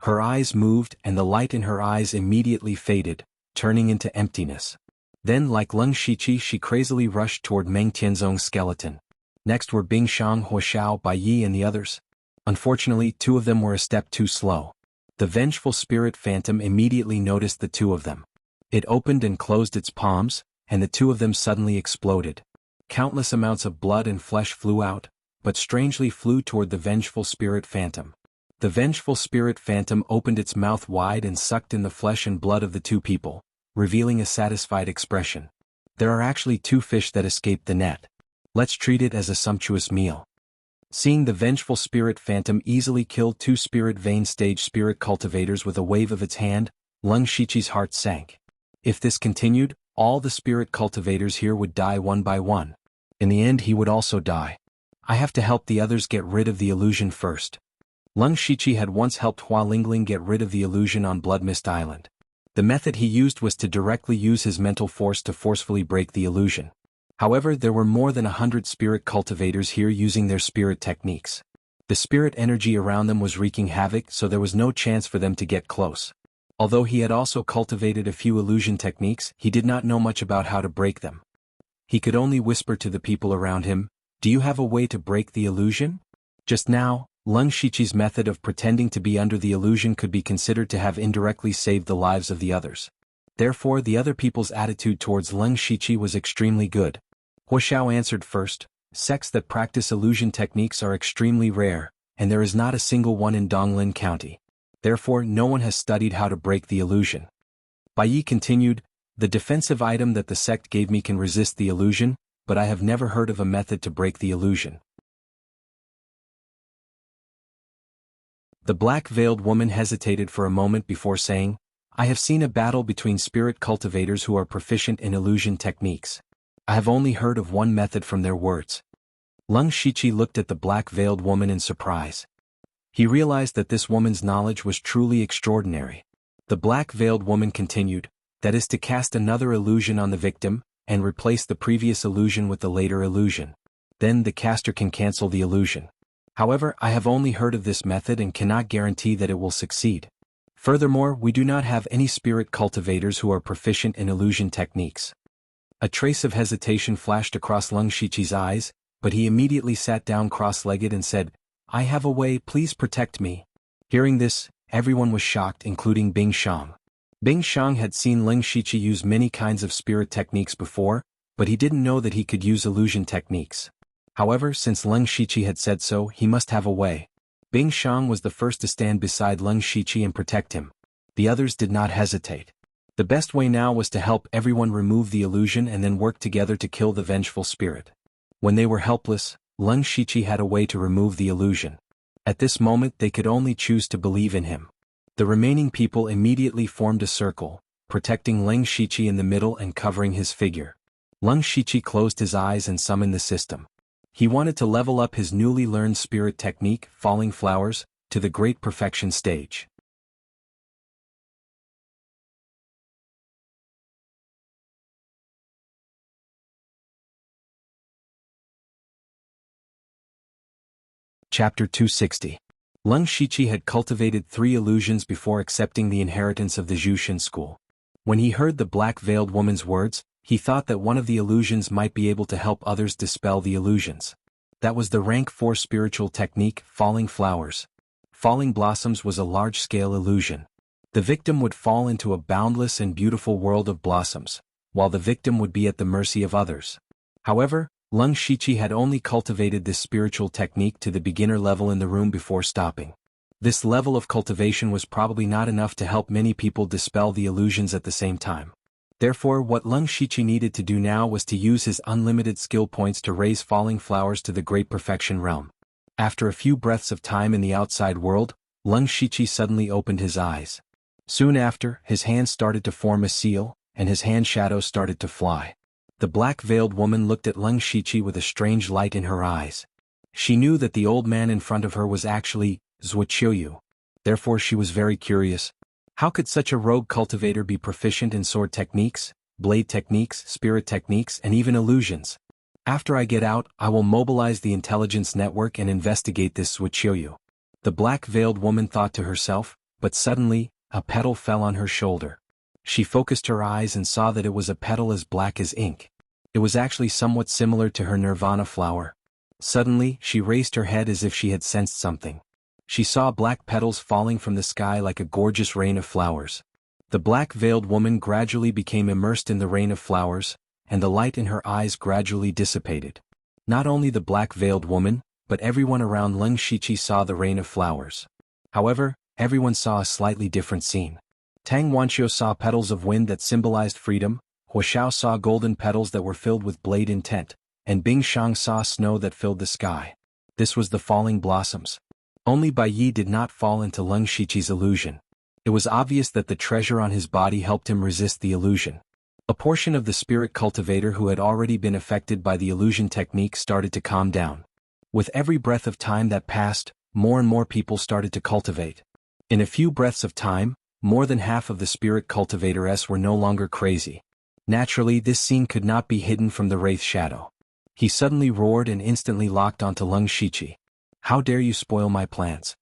Her eyes moved and the light in her eyes immediately faded, turning into emptiness. Then, like Leng Shiqi, she crazily rushed toward Meng Tianzong's skeleton. Next were Bing Shang, Huo Xiao, Bai Yi and the others. Unfortunately, two of them were a step too slow. The vengeful spirit phantom immediately noticed the two of them. It opened and closed its palms, and the two of them suddenly exploded. Countless amounts of blood and flesh flew out, but strangely flew toward the vengeful spirit phantom. The vengeful spirit phantom opened its mouth wide and sucked in the flesh and blood of the two people, revealing a satisfied expression. There are actually two fish that escaped the net. Let's treat it as a sumptuous meal. Seeing the vengeful spirit phantom easily kill two spirit vein stage spirit cultivators with a wave of its hand, Leng Shiqi's heart sank. If this continued, all the spirit cultivators here would die one by one. In the end he would also die. I have to help the others get rid of the illusion first. Leng Shiqi had once helped Hua Lingling get rid of the illusion on Blood Mist Island. The method he used was to directly use his mental force to forcefully break the illusion. However, there were more than 100 spirit cultivators here using their spirit techniques. The spirit energy around them was wreaking havoc, so there was no chance for them to get close. Although he had also cultivated a few illusion techniques, he did not know much about how to break them. He could only whisper to the people around him, "Do you have a way to break the illusion?" Just now, Leng Shiqi's method of pretending to be under the illusion could be considered to have indirectly saved the lives of the others. Therefore, the other people's attitude towards Leng Shiqi was extremely good. Hua Xiao answered first, "Sects that practice illusion techniques are extremely rare, and there is not a single one in Donglin County. Therefore, no one has studied how to break the illusion." Bai Yi continued, "The defensive item that the sect gave me can resist the illusion, but I have never heard of a method to break the illusion." The black-veiled woman hesitated for a moment before saying, "I have seen a battle between spirit cultivators who are proficient in illusion techniques. I have only heard of one method from their words." Leng Shiqi looked at the black-veiled woman in surprise. He realized that this woman's knowledge was truly extraordinary. The black-veiled woman continued, "That is to cast another illusion on the victim, and replace the previous illusion with the later illusion. Then the caster can cancel the illusion. However, I have only heard of this method and cannot guarantee that it will succeed. Furthermore, we do not have any spirit cultivators who are proficient in illusion techniques." A trace of hesitation flashed across Leng Shiqi's eyes, but he immediately sat down cross-legged and said, "I have a way, please protect me." Hearing this, everyone was shocked, including Bing Shang. Bing Shang had seen Leng Shiqi use many kinds of spirit techniques before, but he didn't know that he could use illusion techniques. However, since Leng Shiqi had said so, he must have a way. Bing Shang was the first to stand beside Leng Shiqi and protect him. The others did not hesitate. The best way now was to help everyone remove the illusion and then work together to kill the vengeful spirit. When they were helpless, Leng Shiqi had a way to remove the illusion. At this moment they could only choose to believe in him. The remaining people immediately formed a circle, protecting Leng Shiqi in the middle and covering his figure. Leng Shiqi closed his eyes and summoned the system. He wanted to level up his newly learned spirit technique, Falling Flowers, to the Great Perfection stage. Chapter 260. Leng Shiqi had cultivated 3 illusions before accepting the inheritance of the Zhuxian school. When he heard the black-veiled woman's words, he thought that one of the illusions might be able to help others dispel the illusions. That was the rank 4 spiritual technique, Falling Flowers. Falling Blossoms was a large-scale illusion. The victim would fall into a boundless and beautiful world of blossoms, while the victim would be at the mercy of others. However, Leng Shiqi had only cultivated this spiritual technique to the beginner level in the room before stopping. This level of cultivation was probably not enough to help many people dispel the illusions at the same time. Therefore, what Leng Shiqi needed to do now was to use his unlimited skill points to raise Falling Flowers to the Great Perfection realm. After a few breaths of time in the outside world, Leng Shiqi suddenly opened his eyes. Soon after, his hands started to form a seal, and his hand shadows started to fly. The black-veiled woman looked at Leng Shiqi with a strange light in her eyes. She knew that the old man in front of her was actually Zuoqiuyu. Therefore she was very curious. How could such a rogue cultivator be proficient in sword techniques, blade techniques, spirit techniques, and even illusions? After I get out, I will mobilize the intelligence network and investigate this Zuoqiuyu. The black-veiled woman thought to herself, but suddenly, a petal fell on her shoulder. She focused her eyes and saw that it was a petal as black as ink. It was actually somewhat similar to her nirvana flower. Suddenly, she raised her head as if she had sensed something. She saw black petals falling from the sky like a gorgeous rain of flowers. The black-veiled woman gradually became immersed in the rain of flowers, and the light in her eyes gradually dissipated. Not only the black-veiled woman, but everyone around Leng Shiqi saw the rain of flowers. However, everyone saw a slightly different scene. Tang Wanqiu saw petals of wind that symbolized freedom, Huoxiao saw golden petals that were filled with blade intent, and Bing Shang saw snow that filled the sky. This was the falling blossoms. Only Bai Yi did not fall into Leng Shiqi's illusion. It was obvious that the treasure on his body helped him resist the illusion. A portion of the spirit cultivator who had already been affected by the illusion technique started to calm down. With every breath of time that passed, more and more people started to cultivate. In a few breaths of time, more than half of the spirit cultivators were no longer crazy. Naturally, this scene could not be hidden from the Wraith Shadow. He suddenly roared and instantly locked onto Leng Shiqi. "How dare you spoil my plans?"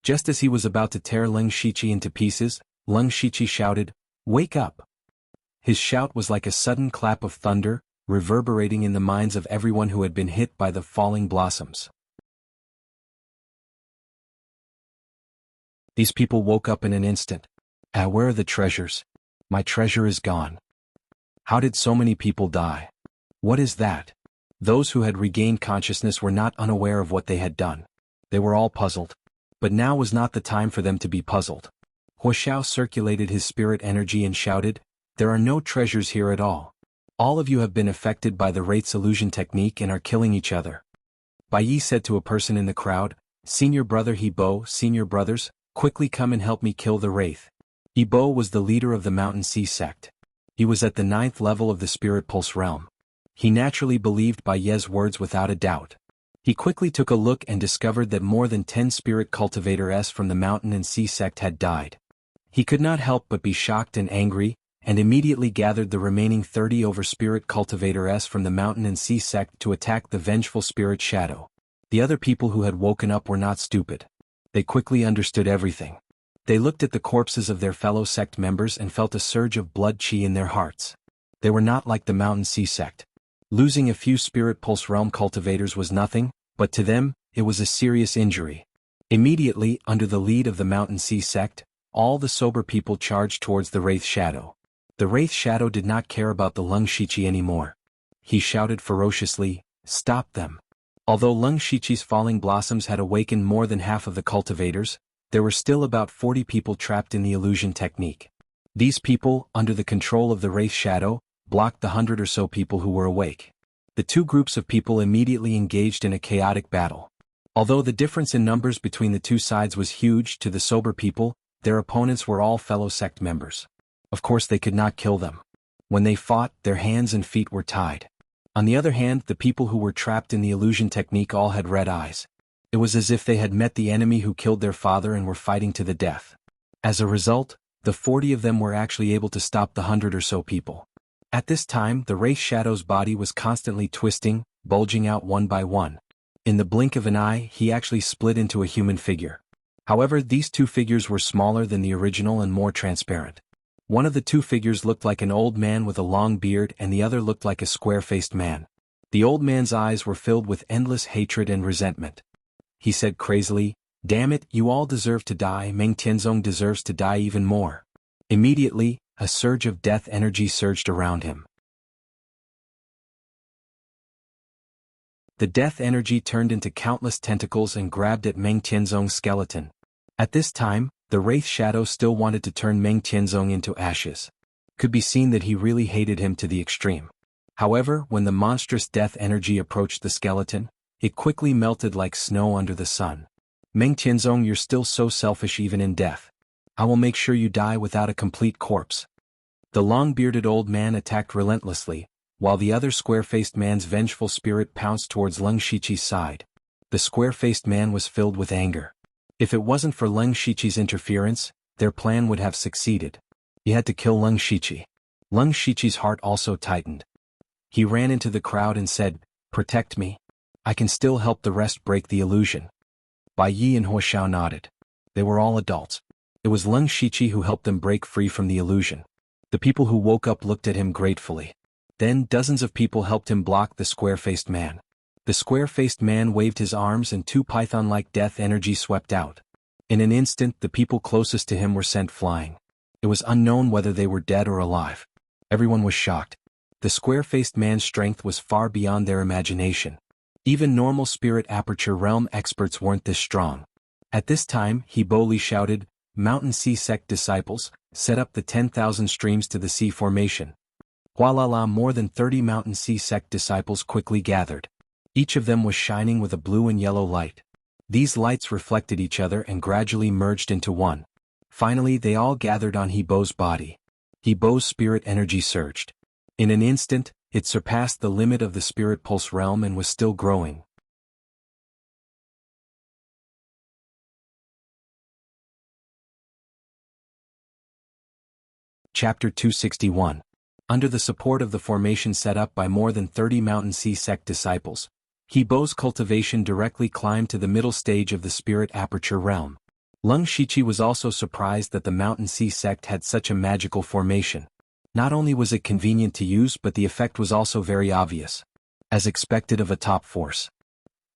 Just as he was about to tear Leng Shiqi into pieces, Leng Shiqi shouted, "Wake up!" His shout was like a sudden clap of thunder, reverberating in the minds of everyone who had been hit by the falling blossoms. These people woke up in an instant. Where are the treasures? My treasure is gone. How did so many people die? What is that? Those who had regained consciousness were not unaware of what they had done. They were all puzzled. But now was not the time for them to be puzzled. Huoxiao circulated his spirit energy and shouted, "There are no treasures here at all. All of you have been affected by the Wraith's illusion technique and are killing each other." Bai Yi said to a person in the crowd, "Senior brother Hebo, senior brothers, quickly come and help me kill the Wraith." Hebo was the leader of the Mountain Sea sect. He was at the 9th level of the Spirit Pulse realm. He naturally believed Bai Ye's words without a doubt. He quickly took a look and discovered that more than 10 spirit cultivators from the Mountain and Sea sect had died. He could not help but be shocked and angry, and immediately gathered the remaining 30 over spirit cultivators from the Mountain and Sea sect to attack the vengeful spirit shadow. The other people who had woken up were not stupid. They quickly understood everything. They looked at the corpses of their fellow sect members and felt a surge of blood qi in their hearts. They were not like the Mountain Sea sect. Losing a few spirit pulse realm cultivators was nothing, but to them, it was a serious injury. Immediately, under the lead of the Mountain Sea sect, all the sober people charged towards the Wraith Shadow. The Wraith Shadow did not care about the Leng Shiqi anymore. He shouted ferociously, "Stop them!" Although Leng Shiqi's falling blossoms had awakened more than half of the cultivators, there were still about 40 people trapped in the illusion technique. These people, under the control of the Wraith Shadow, blocked the 100 or so people who were awake. The two groups of people immediately engaged in a chaotic battle. Although the difference in numbers between the two sides was huge to the sober people, their opponents were all fellow sect members. Of course they could not kill them. When they fought, their hands and feet were tied. On the other hand, the people who were trapped in the illusion technique all had red eyes. It was as if they had met the enemy who killed their father and were fighting to the death. As a result, the 40 of them were actually able to stop the 100 or so people. At this time, the Wraith Shadow's body was constantly twisting, bulging out one by one. In the blink of an eye, he actually split into a human figure. However, these two figures were smaller than the original and more transparent. One of the two figures looked like an old man with a long beard and the other looked like a square-faced man. The old man's eyes were filled with endless hatred and resentment. He said crazily, "Damn it, you all deserve to die. Meng Tianzong deserves to die even more." Immediately, a surge of death energy surged around him. The death energy turned into countless tentacles and grabbed at Meng Tianzong's skeleton. At this time, the Wraith Shadow still wanted to turn Meng Tianzong into ashes. Could be seen that he really hated him to the extreme. However, when the monstrous death energy approached the skeleton, it quickly melted like snow under the sun. "Meng Tianzong, you're still so selfish even in death. I will make sure you die without a complete corpse." The long-bearded old man attacked relentlessly, while the other square-faced man's vengeful spirit pounced towards Leng Shiqi's side. The square-faced man was filled with anger. If it wasn't for Leng Shiqi's interference, their plan would have succeeded. He had to kill Leng Shiqi. Leng Shiqi's heart also tightened. He ran into the crowd and said, "Protect me. I can still help the rest break the illusion." Bai Yi and Huoxiao nodded. They were all adults. It was Leng Shiqi who helped them break free from the illusion. The people who woke up looked at him gratefully. Then dozens of people helped him block the square-faced man. The square-faced man waved his arms and two python-like death energy swept out. In an instant the people closest to him were sent flying. It was unknown whether they were dead or alive. Everyone was shocked. The square-faced man's strength was far beyond their imagination. Even normal spirit aperture realm experts weren't this strong. At this time, he boldly shouted, "Mountain Sea Sect disciples, set up the 10,000 streams to the sea formation." Voila! More than 30 Mountain Sea Sect disciples quickly gathered. Each of them was shining with a blue and yellow light. These lights reflected each other and gradually merged into one. Finally they all gathered on He-Bo's body. He-Bo's spirit energy surged. In an instant, it surpassed the limit of the spirit pulse realm and was still growing. Chapter 261. Under the support of the formation set up by more than 30 Mountain Sea Sect disciples, He-Bo's cultivation directly climbed to the middle stage of the spirit aperture realm. Lung Shichi was also surprised that the Mountain Sea Sect had such a magical formation. Not only was it convenient to use, but the effect was also very obvious. As expected of a top force.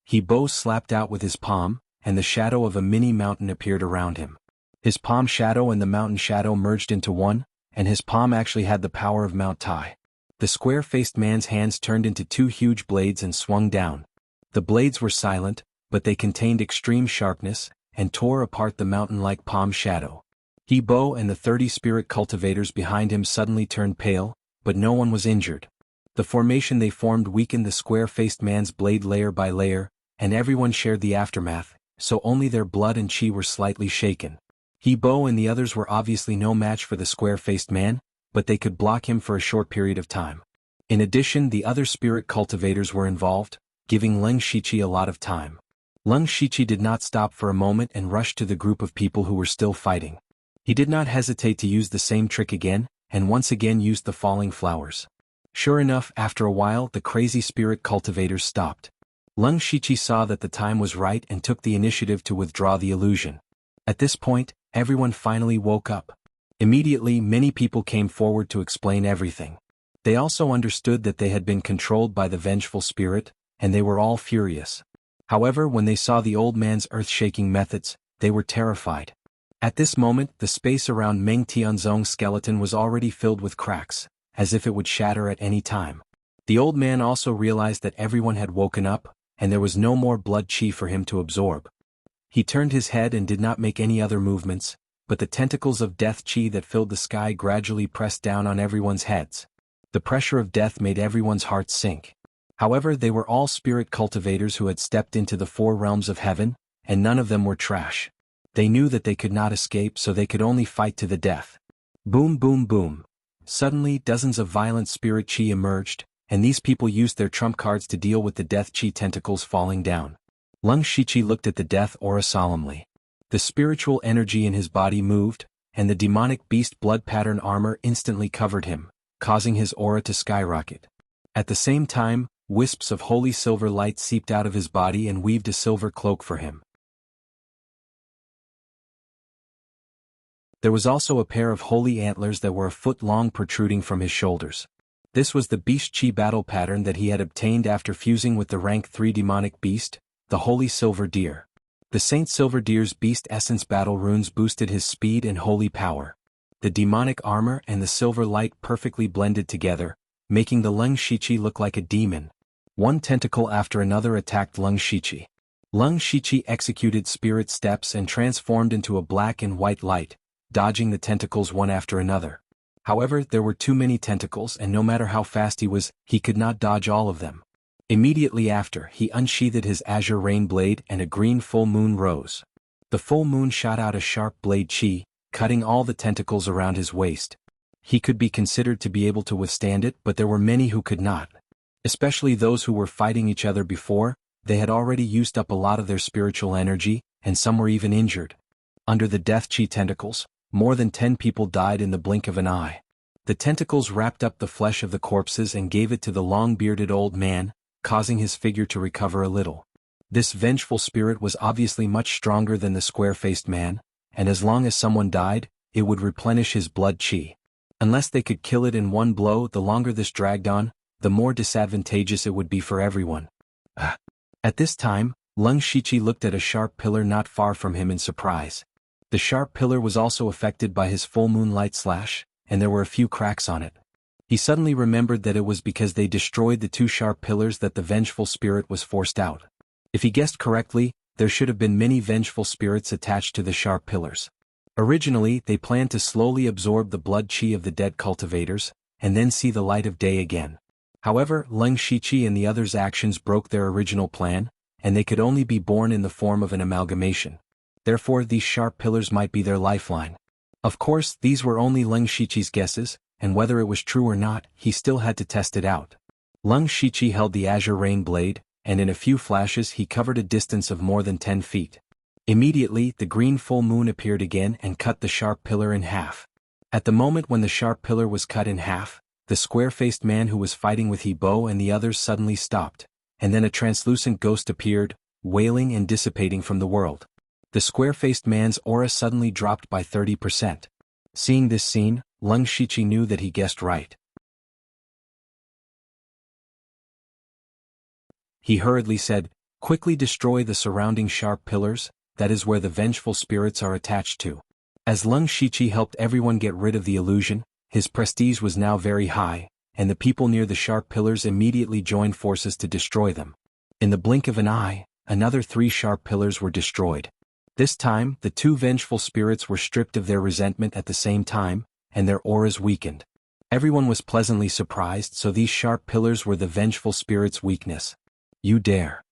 He-Bo slapped out with his palm, and the shadow of a mini mountain appeared around him. His palm shadow and the mountain shadow merged into one, and his palm actually had the power of Mount Tai. The square-faced man's hands turned into two huge blades and swung down. The blades were silent, but they contained extreme sharpness, and tore apart the mountain-like palm shadow. He-Bo and the 30 spirit cultivators behind him suddenly turned pale, but no one was injured. The formation they formed weakened the square-faced man's blade layer by layer, and everyone shared the aftermath, so only their blood and chi were slightly shaken. He-Bo and the others were obviously no match for the square-faced man, but they could block him for a short period of time. In addition, the other spirit cultivators were involved, giving Lung Shichi a lot of time. Lung Shichi did not stop for a moment and rushed to the group of people who were still fighting. He did not hesitate to use the same trick again, and once again used the falling flowers. Sure enough, after a while the crazy spirit cultivators stopped. Lung Shichi saw that the time was right and took the initiative to withdraw the illusion. At this point, everyone finally woke up. Immediately many people came forward to explain everything. They also understood that they had been controlled by the vengeful spirit, and they were all furious. However, when they saw the old man's earth-shaking methods, they were terrified. At this moment, the space around Meng Tianzong's skeleton was already filled with cracks, as if it would shatter at any time. The old man also realized that everyone had woken up, and there was no more blood chi for him to absorb. He turned his head and did not make any other movements, but the tentacles of death chi that filled the sky gradually pressed down on everyone's heads. The pressure of death made everyone's hearts sink. However, they were all spirit cultivators who had stepped into the 4 realms of heaven, and none of them were trash. They knew that they could not escape, so they could only fight to the death. Boom, boom, boom. Suddenly, dozens of violent spirit chi emerged, and these people used their trump cards to deal with the death chi tentacles falling down. Lung Shichi looked at the death aura solemnly. The spiritual energy in his body moved, and the demonic beast blood pattern armor instantly covered him, causing his aura to skyrocket. At the same time, wisps of holy silver light seeped out of his body and weaved a silver cloak for him. There was also a pair of holy antlers that were a foot long protruding from his shoulders. This was the beast chi battle pattern that he had obtained after fusing with the rank 3 demonic beast, the holy silver deer. The Saint Silver Deer's beast essence battle runes boosted his speed and holy power. The demonic armor and the silver light perfectly blended together, making the Lung Shichi look like a demon. One tentacle after another attacked Lung Shichi. Lung Shichi executed spirit steps and transformed into a black and white light, dodging the tentacles one after another. However, there were too many tentacles, and no matter how fast he could not dodge all of them. Immediately after, he unsheathed his azure rain blade and a green full moon rose. The full moon shot out a sharp blade chi, cutting all the tentacles around his waist. He could be considered to be able to withstand it, but there were many who could not. Especially those who were fighting each other before, they had already used up a lot of their spiritual energy, and some were even injured. Under the death chi tentacles, more than 10 people died in the blink of an eye. The tentacles wrapped up the flesh of the corpses and gave it to the long-bearded old man, causing his figure to recover a little. This vengeful spirit was obviously much stronger than the square-faced man, and as long as someone died, it would replenish his blood chi. Unless they could kill it in one blow, the longer this dragged on, the more disadvantageous it would be for everyone. Ah. At this time, Leng Shiqi looked at a sharp pillar not far from him in surprise. The sharp pillar was also affected by his full moonlight slash, and there were a few cracks on it. He suddenly remembered that it was because they destroyed the two sharp pillars that the vengeful spirit was forced out. If he guessed correctly, there should have been many vengeful spirits attached to the sharp pillars. Originally, they planned to slowly absorb the blood chi of the dead cultivators, and then see the light of day again. However, Leng Shiqi and the others' actions broke their original plan, and they could only be born in the form of an amalgamation. Therefore, these sharp pillars might be their lifeline. Of course, these were only Leng Shiqi's guesses, and whether it was true or not, he still had to test it out. Leng Shiqi held the azure rain blade, and in a few flashes he covered a distance of more than 10 feet. Immediately, the green full moon appeared again and cut the sharp pillar in half. At the moment when the sharp pillar was cut in half, the square-faced man who was fighting with Hebo and the others suddenly stopped, and then a translucent ghost appeared, wailing and dissipating from the world. The square-faced man's aura suddenly dropped by 30%. Seeing this scene, Leng Shiqi knew that he guessed right. He hurriedly said, "Quickly destroy the surrounding sharp pillars, that is where the vengeful spirits are attached to." As Leng Shiqi helped everyone get rid of the illusion, his prestige was now very high, and the people near the sharp pillars immediately joined forces to destroy them. In the blink of an eye, another 3 sharp pillars were destroyed. This time, the 2 vengeful spirits were stripped of their resentment at the same time, and their auras weakened. Everyone was pleasantly surprised, so these sharp pillars were the vengeful spirit's weakness. "You dare!"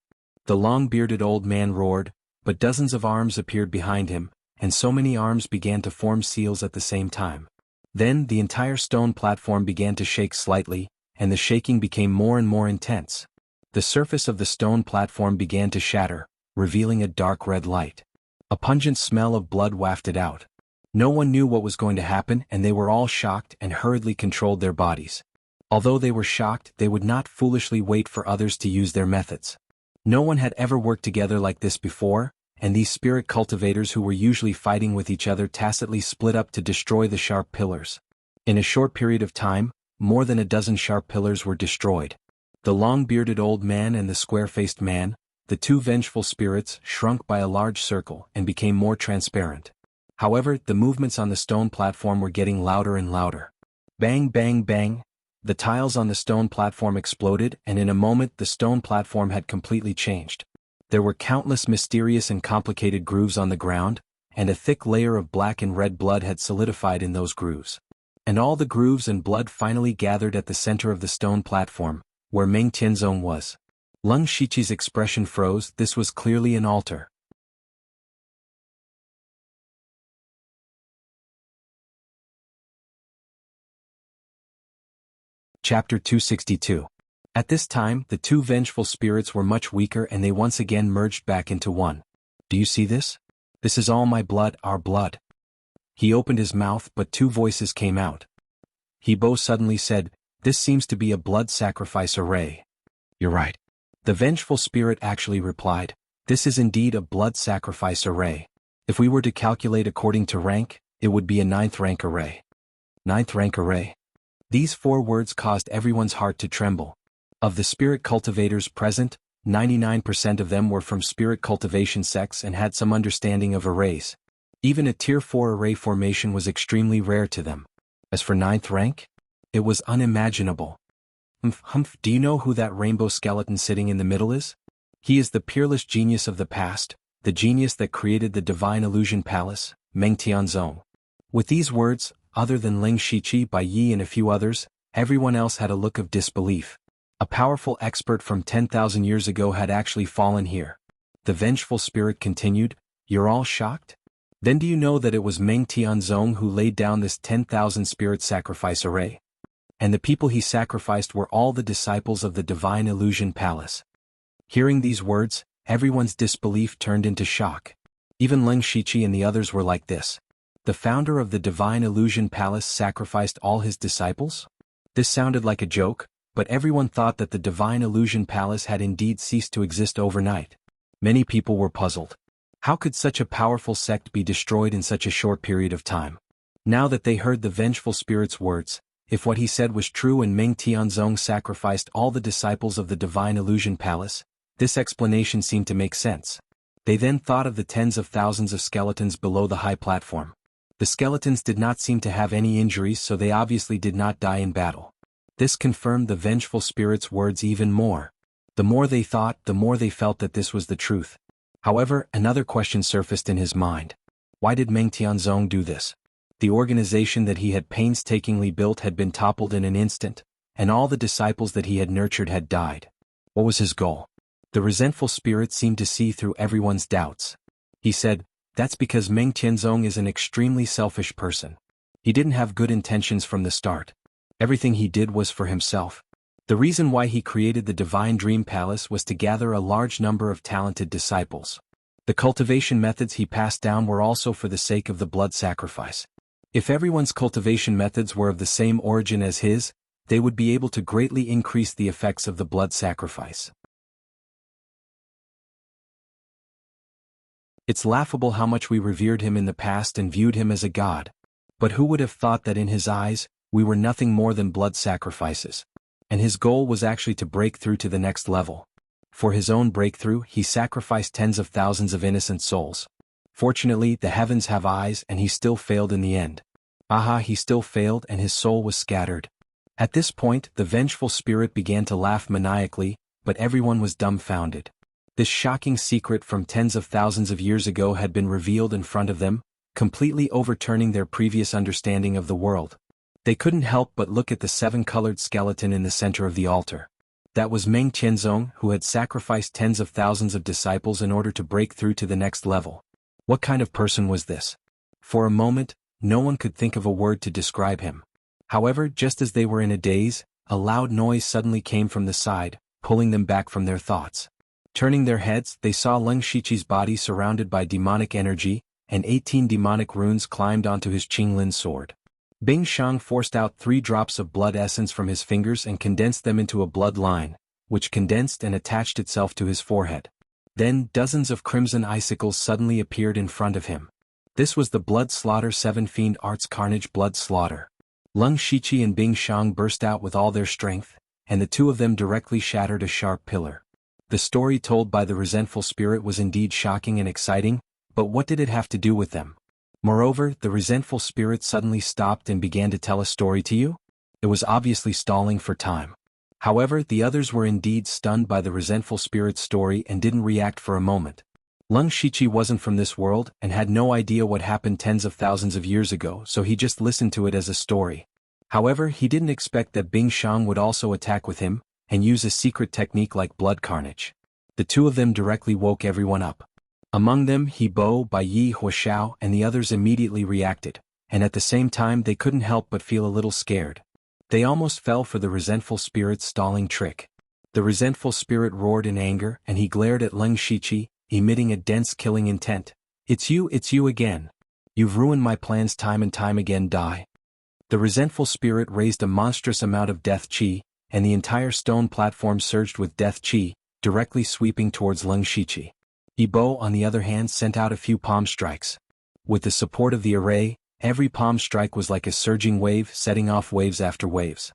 The long-bearded old man roared, but dozens of arms appeared behind him, and so many arms began to form seals at the same time. Then the entire stone platform began to shake slightly, and the shaking became more and more intense. The surface of the stone platform began to shatter, revealing a dark red light. A pungent smell of blood wafted out. No one knew what was going to happen, and they were all shocked and hurriedly controlled their bodies. Although they were shocked, they would not foolishly wait for others to use their methods. No one had ever worked together like this before, and these spirit cultivators who were usually fighting with each other tacitly split up to destroy the sharp pillars. In a short period of time, more than a dozen sharp pillars were destroyed. The long-bearded old man and the square-faced man, the 2 vengeful spirits, shrunk by a large circle and became more transparent. However, the movements on the stone platform were getting louder and louder. Bang, bang, bang! The tiles on the stone platform exploded, and in a moment the stone platform had completely changed. There were countless mysterious and complicated grooves on the ground, and a thick layer of black and red blood had solidified in those grooves. And all the grooves and blood finally gathered at the center of the stone platform, where Meng Tianzong was. Leng Shiqi's expression froze. This was clearly an altar. Chapter 262. At this time, the 2 vengeful spirits were much weaker and they once again merged back into one. "Do you see this? This is all my blood, our blood." He opened his mouth, but 2 voices came out. Hebo suddenly said, "This seems to be a blood sacrifice array." "You're right." The vengeful spirit actually replied, "This is indeed a blood sacrifice array. If we were to calculate according to rank, it would be a 9th rank array." 9th rank array. These 4 words caused everyone's heart to tremble. Of the spirit cultivators present, 99% of them were from spirit cultivation sects and had some understanding of arrays. Even a Tier 4 array formation was extremely rare to them. As for 9th rank, it was unimaginable. Humph, do you know who that rainbow skeleton sitting in the middle is? He is the peerless genius of the past, the genius that created the Divine Illusion Palace, Meng Tianzong. With these words, other than Leng Shiqi, Bai Yi and a few others, everyone else had a look of disbelief. A powerful expert from 10,000 years ago had actually fallen here. The vengeful spirit continued, "You're all shocked? Then do you know that it was Meng Tianzong who laid down this 10,000 spirit sacrifice array? And the people he sacrificed were all the disciples of the Divine Illusion Palace." Hearing these words, everyone's disbelief turned into shock. Even Leng Shiqi and the others were like this. The founder of the Divine Illusion Palace sacrificed all his disciples? This sounded like a joke, but everyone thought that the Divine Illusion Palace had indeed ceased to exist overnight. Many people were puzzled. How could such a powerful sect be destroyed in such a short period of time? Now that they heard the vengeful spirit's words, if what he said was true and Meng Tianzong sacrificed all the disciples of the Divine Illusion Palace, This explanation seemed to make sense. They then thought of the tens of thousands of skeletons below the high platform. The skeletons did not seem to have any injuries, so they obviously did not die in battle. This confirmed the vengeful spirit's words even more. The more they thought, the more they felt that this was the truth. However, another question surfaced in his mind. Why did Meng Tianzong do this? The organization that he had painstakingly built had been toppled in an instant, and all the disciples that he had nurtured had died. What was his goal? The resentful spirit seemed to see through everyone's doubts. He said, "That's because Meng Tianzong is an extremely selfish person. He didn't have good intentions from the start. Everything he did was for himself. The reason why he created the Divine Dream Palace was to gather a large number of talented disciples. The cultivation methods he passed down were also for the sake of the blood sacrifice. If everyone's cultivation methods were of the same origin as his, they would be able to greatly increase the effects of the blood sacrifice. It's laughable how much we revered him in the past and viewed him as a god. But who would have thought that in his eyes, we were nothing more than blood sacrifices? And his goal was actually to break through to the next level. For his own breakthrough, he sacrificed tens of thousands of innocent souls. Fortunately, the heavens have eyes, and he still failed in the end. He still failed, and his soul was scattered. At this point, the vengeful spirit began to laugh maniacally, but everyone was dumbfounded. This shocking secret from tens of thousands of years ago had been revealed in front of them, completely overturning their previous understanding of the world. They couldn't help but look at the seven-colored skeleton in the center of the altar. That was Meng Tianzong, who had sacrificed tens of thousands of disciples in order to break through to the next level. What kind of person was this? For a moment, no one could think of a word to describe him. However, just as they were in a daze, a loud noise suddenly came from the side, pulling them back from their thoughts. Turning their heads, they saw Leng Shiqi's body surrounded by demonic energy, and 18 demonic runes climbed onto his Qinglin sword. Bing Shang forced out 3 drops of blood essence from his fingers and condensed them into a blood line, which condensed and attached itself to his forehead. Then dozens of crimson icicles suddenly appeared in front of him. This was the Blood Slaughter 7 Fiend Arts Carnage Blood Slaughter. Leng Shiqi and Bing Shang burst out with all their strength, and the two of them directly shattered a sharp pillar. The story told by the resentful spirit was indeed shocking and exciting, but what did it have to do with them? Moreover, the resentful spirit suddenly stopped and began to tell a story to you? It was obviously stalling for time. However, the others were indeed stunned by the resentful spirit's story and didn't react for a moment. Leng Shiqi wasn't from this world and had no idea what happened tens of thousands of years ago, so he just listened to it as a story. However, he didn't expect that Bing Shang would also attack with him, and use a secret technique like blood carnage. The two of them directly woke everyone up. Among them, He Bo, Bai Yi, Huashao, and the others immediately reacted, and at the same time they couldn't help but feel a little scared. They almost fell for the resentful spirit's stalling trick. The resentful spirit roared in anger, and he glared at Leng Shiqi, emitting a dense killing intent. It's you again. You've ruined my plans time and time again, die. The resentful spirit raised a monstrous amount of death chi, and the entire stone platform surged with death chi, directly sweeping towards Leng Shiqi. Ibo, on the other hand, sent out a few palm strikes. With the support of the array, every palm strike was like a surging wave, setting off waves after waves.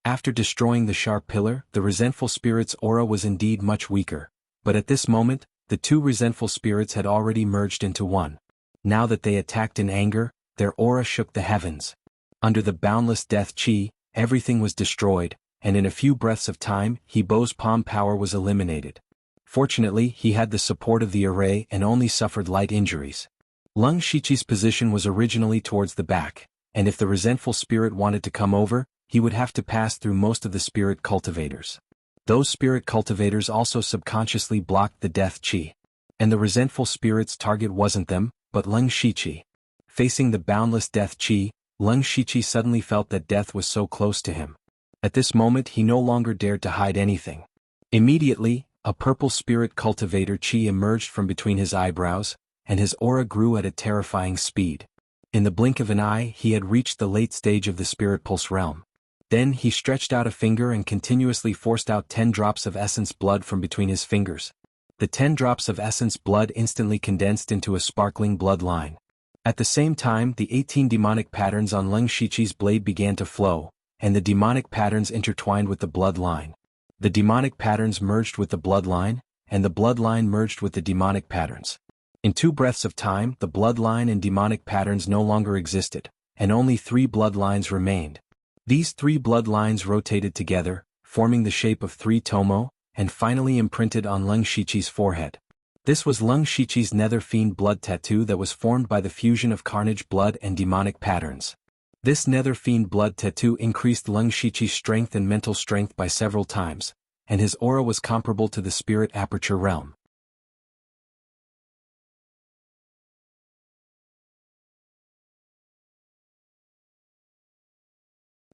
After destroying the sharp pillar, the resentful spirit's aura was indeed much weaker, but at this moment, the two resentful spirits had already merged into one. Now that they attacked in anger, their aura shook the heavens. Under the boundless death chi, everything was destroyed, and in a few breaths of time, He Bo's palm power was eliminated. Fortunately, he had the support of the array and only suffered light injuries. Leng Shiqi's position was originally towards the back, and if the resentful spirit wanted to come over, he would have to pass through most of the spirit cultivators. Those spirit cultivators also subconsciously blocked the death chi. And the resentful spirit's target wasn't them, but Leng Shiqi. Facing the boundless death chi, Leng Shiqi suddenly felt that death was so close to him. At this moment he no longer dared to hide anything. Immediately, a purple spirit cultivator chi emerged from between his eyebrows, and his aura grew at a terrifying speed. In the blink of an eye he had reached the late stage of the spirit pulse realm. Then he stretched out a finger and continuously forced out 10 drops of essence blood from between his fingers. The 10 drops of essence blood instantly condensed into a sparkling blood line. At the same time, the 18 demonic patterns on Leng Shiqi's blade began to flow, and the demonic patterns intertwined with the bloodline. The demonic patterns merged with the bloodline, and the bloodline merged with the demonic patterns. In 2 breaths of time, the bloodline and demonic patterns no longer existed, and only 3 bloodlines remained. These 3 bloodlines rotated together, forming the shape of 3 tomo, and finally imprinted on Leng Shiqi's forehead. This was Leng Shiqi's nether fiend blood tattoo that was formed by the fusion of carnage blood and demonic patterns. This nether fiend blood tattoo increased Leng Shiqi's strength and mental strength by several times, and his aura was comparable to the spirit aperture realm.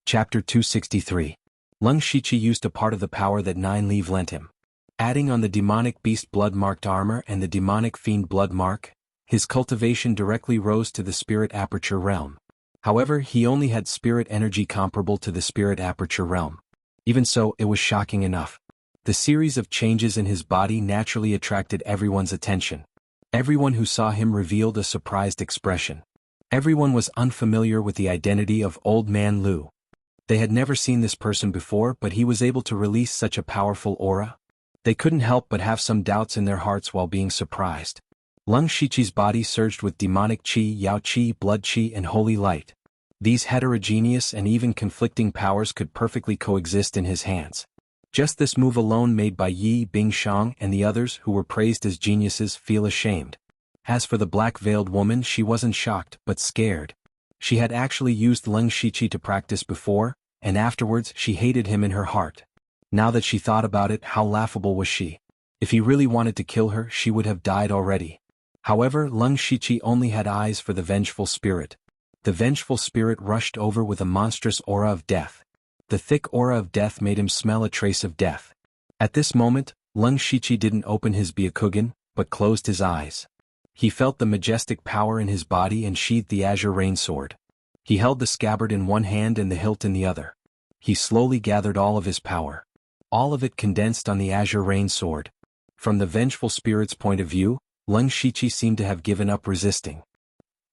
Chapter 263. Leng Shiqi used a part of the power that Nine Leave lent him. Adding on the demonic beast blood-marked armor and the demonic fiend blood mark, his cultivation directly rose to the spirit aperture realm. However, he only had spirit energy comparable to the spirit aperture realm. Even so, it was shocking enough. The series of changes in his body naturally attracted everyone's attention. Everyone who saw him revealed a surprised expression. Everyone was unfamiliar with the identity of Old Man Lu. They had never seen this person before, but he was able to release such a powerful aura. They couldn't help but have some doubts in their hearts while being surprised. Leng Shiqi's body surged with demonic qi, yao qi, blood qi, and holy light. These heterogeneous and even conflicting powers could perfectly coexist in his hands. Just this move alone made by Yi Bingshang and the others who were praised as geniuses feel ashamed. As for the black-veiled woman, she wasn't shocked but scared. She had actually used Leng Shiqi to practice before, and afterwards she hated him in her heart. Now that she thought about it, how laughable was she? If he really wanted to kill her, she would have died already. However, Leng Shiqi only had eyes for the vengeful spirit. The vengeful spirit rushed over with a monstrous aura of death. The thick aura of death made him smell a trace of death. At this moment, Leng Shiqi didn't open his Byakugan, but closed his eyes. He felt the majestic power in his body and sheathed the azure rain sword. He held the scabbard in one hand and the hilt in the other. He slowly gathered all of his power. All of it condensed on the azure rain sword. From the vengeful spirit's point of view, Leng Shiqi seemed to have given up resisting.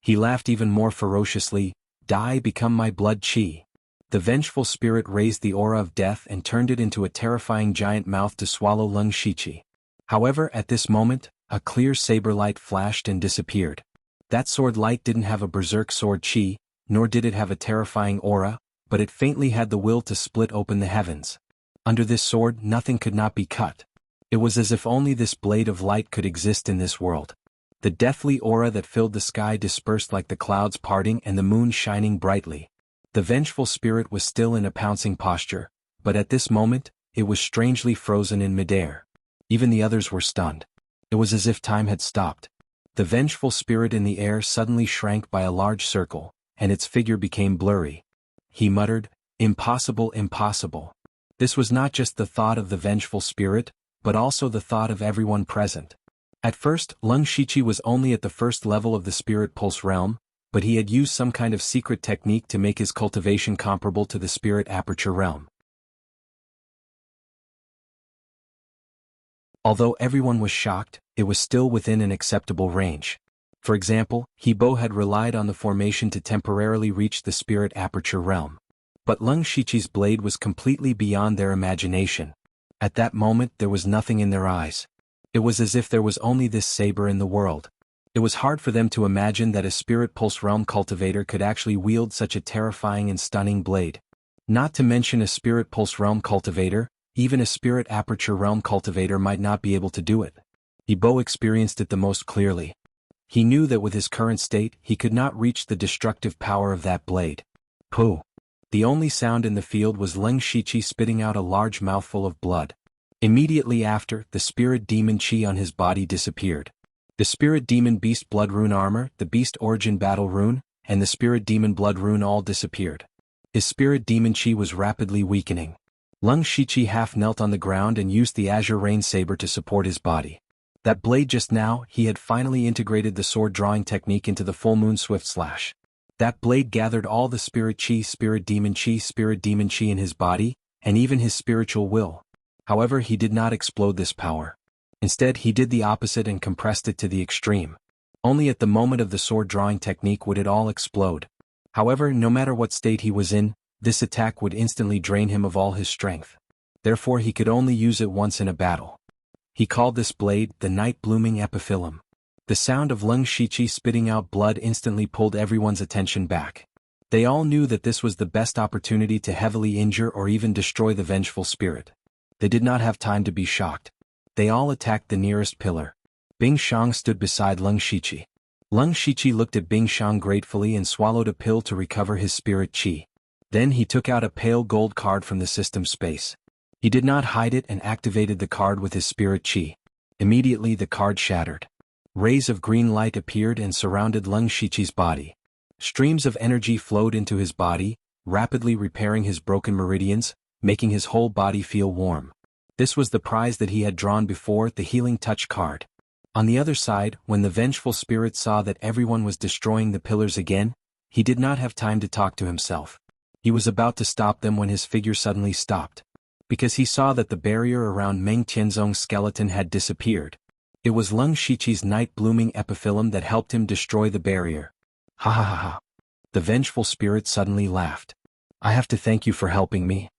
He laughed even more ferociously, "Die, become my blood qi." The vengeful spirit raised the aura of death and turned it into a terrifying giant mouth to swallow Leng Shiqi. However, at this moment, a clear saber light flashed and disappeared. That sword light didn't have a berserk sword qi, nor did it have a terrifying aura, but it faintly had the will to split open the heavens. Under this sword, nothing could not be cut. It was as if only this blade of light could exist in this world. The deathly aura that filled the sky dispersed like the clouds parting and the moon shining brightly. The vengeful spirit was still in a pouncing posture, but at this moment, it was strangely frozen in midair. Even the others were stunned. It was as if time had stopped. The vengeful spirit in the air suddenly shrank by a large circle, and its figure became blurry. He muttered, "Impossible, impossible." This was not just the thought of the vengeful spirit, but also the thought of everyone present. At first, Leng Shiqi was only at the first level of the spirit pulse realm, but he had used some kind of secret technique to make his cultivation comparable to the spirit aperture realm. Although everyone was shocked, it was still within an acceptable range. For example, Hebo had relied on the formation to temporarily reach the spirit aperture realm. But Leng Shiqi's blade was completely beyond their imagination. At that moment there was nothing in their eyes. It was as if there was only this saber in the world. It was hard for them to imagine that a spirit pulse realm cultivator could actually wield such a terrifying and stunning blade. Not to mention a spirit pulse realm cultivator, even a spirit aperture realm cultivator might not be able to do it. Hebo experienced it the most clearly. He knew that with his current state he could not reach the destructive power of that blade. Pooh! The only sound in the field was Leng Shiqi spitting out a large mouthful of blood. Immediately after, the spirit demon qi on his body disappeared. The spirit demon beast blood rune armor, the beast origin battle rune, and the spirit demon blood rune all disappeared. His spirit demon qi was rapidly weakening. Leng Shiqi half knelt on the ground and used the azure rain saber to support his body. That blade just now, he had finally integrated the sword drawing technique into the full moon swift slash. That blade gathered all the spirit demon qi in his body, and even his spiritual will. However, he did not explode this power. Instead, he did the opposite and compressed it to the extreme. Only at the moment of the sword drawing technique would it all explode. However, no matter what state he was in, This attack would instantly drain him of all his strength. Therefore he could only use it once in a battle. He called this blade the Night Blooming Epiphyllum. The sound of Leng Shiqi spitting out blood instantly pulled everyone's attention back. They all knew that this was the best opportunity to heavily injure or even destroy the vengeful spirit. They did not have time to be shocked. They all attacked the nearest pillar. Bing Shang stood beside Leng Shiqi. Leng Shiqi looked at Bing Shang gratefully and swallowed a pill to recover his spirit qi. Then he took out a pale gold card from the system space. He did not hide it and activated the card with his spirit qi. Immediately the card shattered. Rays of green light appeared and surrounded Leng Shiqi's body. Streams of energy flowed into his body, rapidly repairing his broken meridians, making his whole body feel warm. This was the prize that he had drawn before, the Healing Touch card. On the other side, when the vengeful spirit saw that everyone was destroying the pillars again, he did not have time to talk to himself. He was about to stop them when his figure suddenly stopped. Because he saw that the barrier around Meng Tianzong's skeleton had disappeared. It was Leng Shiqi's Night Blooming Epiphyllum that helped him destroy the barrier. Ha ha ha ha. The vengeful spirit suddenly laughed. I have to thank you for helping me.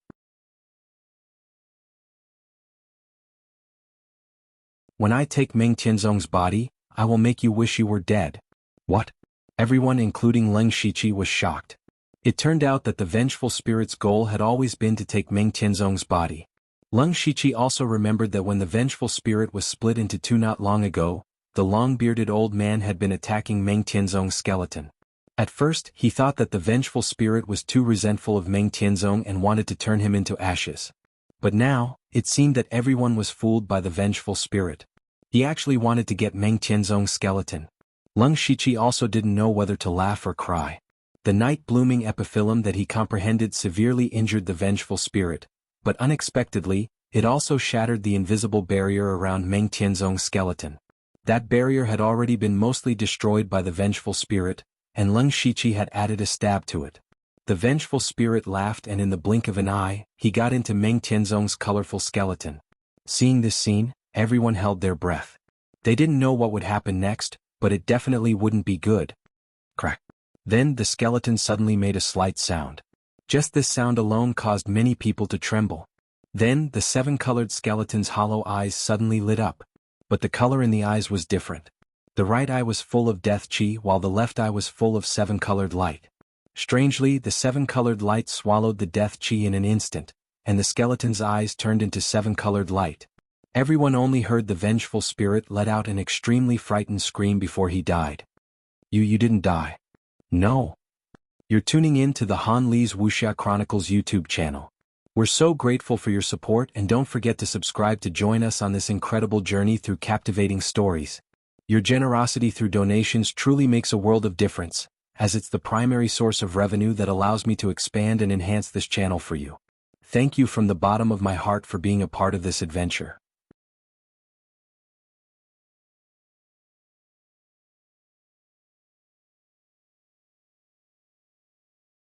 When I take Meng Tianzong's body, I will make you wish you were dead. What? Everyone including Leng Shiqi was shocked. It turned out that the vengeful spirit's goal had always been to take Meng Tianzong's body. Leng Shiqi also remembered that when the vengeful spirit was split into two not long ago, the long-bearded old man had been attacking Meng Tianzong's skeleton. At first, he thought that the vengeful spirit was too resentful of Meng Tianzong and wanted to turn him into ashes. But now, it seemed that everyone was fooled by the vengeful spirit. He actually wanted to get Meng Tianzong's skeleton. Leng Shiqi also didn't know whether to laugh or cry. The Night Blooming Epiphyllum that he comprehended severely injured the vengeful spirit, but unexpectedly, it also shattered the invisible barrier around Meng Tianzong's skeleton. That barrier had already been mostly destroyed by the vengeful spirit, and Leng Shiqi had added a stab to it. The vengeful spirit laughed and in the blink of an eye, he got into Meng Tianzong's colorful skeleton. Seeing this scene, everyone held their breath. They didn't know what would happen next, but it definitely wouldn't be good. Crack. Then the skeleton suddenly made a slight sound. Just this sound alone caused many people to tremble. Then the seven-colored skeleton's hollow eyes suddenly lit up. But the color in the eyes was different. The right eye was full of death qi while the left eye was full of seven-colored light. Strangely, the seven-colored light swallowed the death qi in an instant, and the skeleton's eyes turned into seven-colored light. Everyone only heard the vengeful spirit let out an extremely frightened scream before he died. You didn't die. No. You're tuning in to the Han Li's Wuxia Chronicles YouTube channel. We're so grateful for your support and don't forget to subscribe to join us on this incredible journey through captivating stories. Your generosity through donations truly makes a world of difference, as it's the primary source of revenue that allows me to expand and enhance this channel for you. Thank you from the bottom of my heart for being a part of this adventure.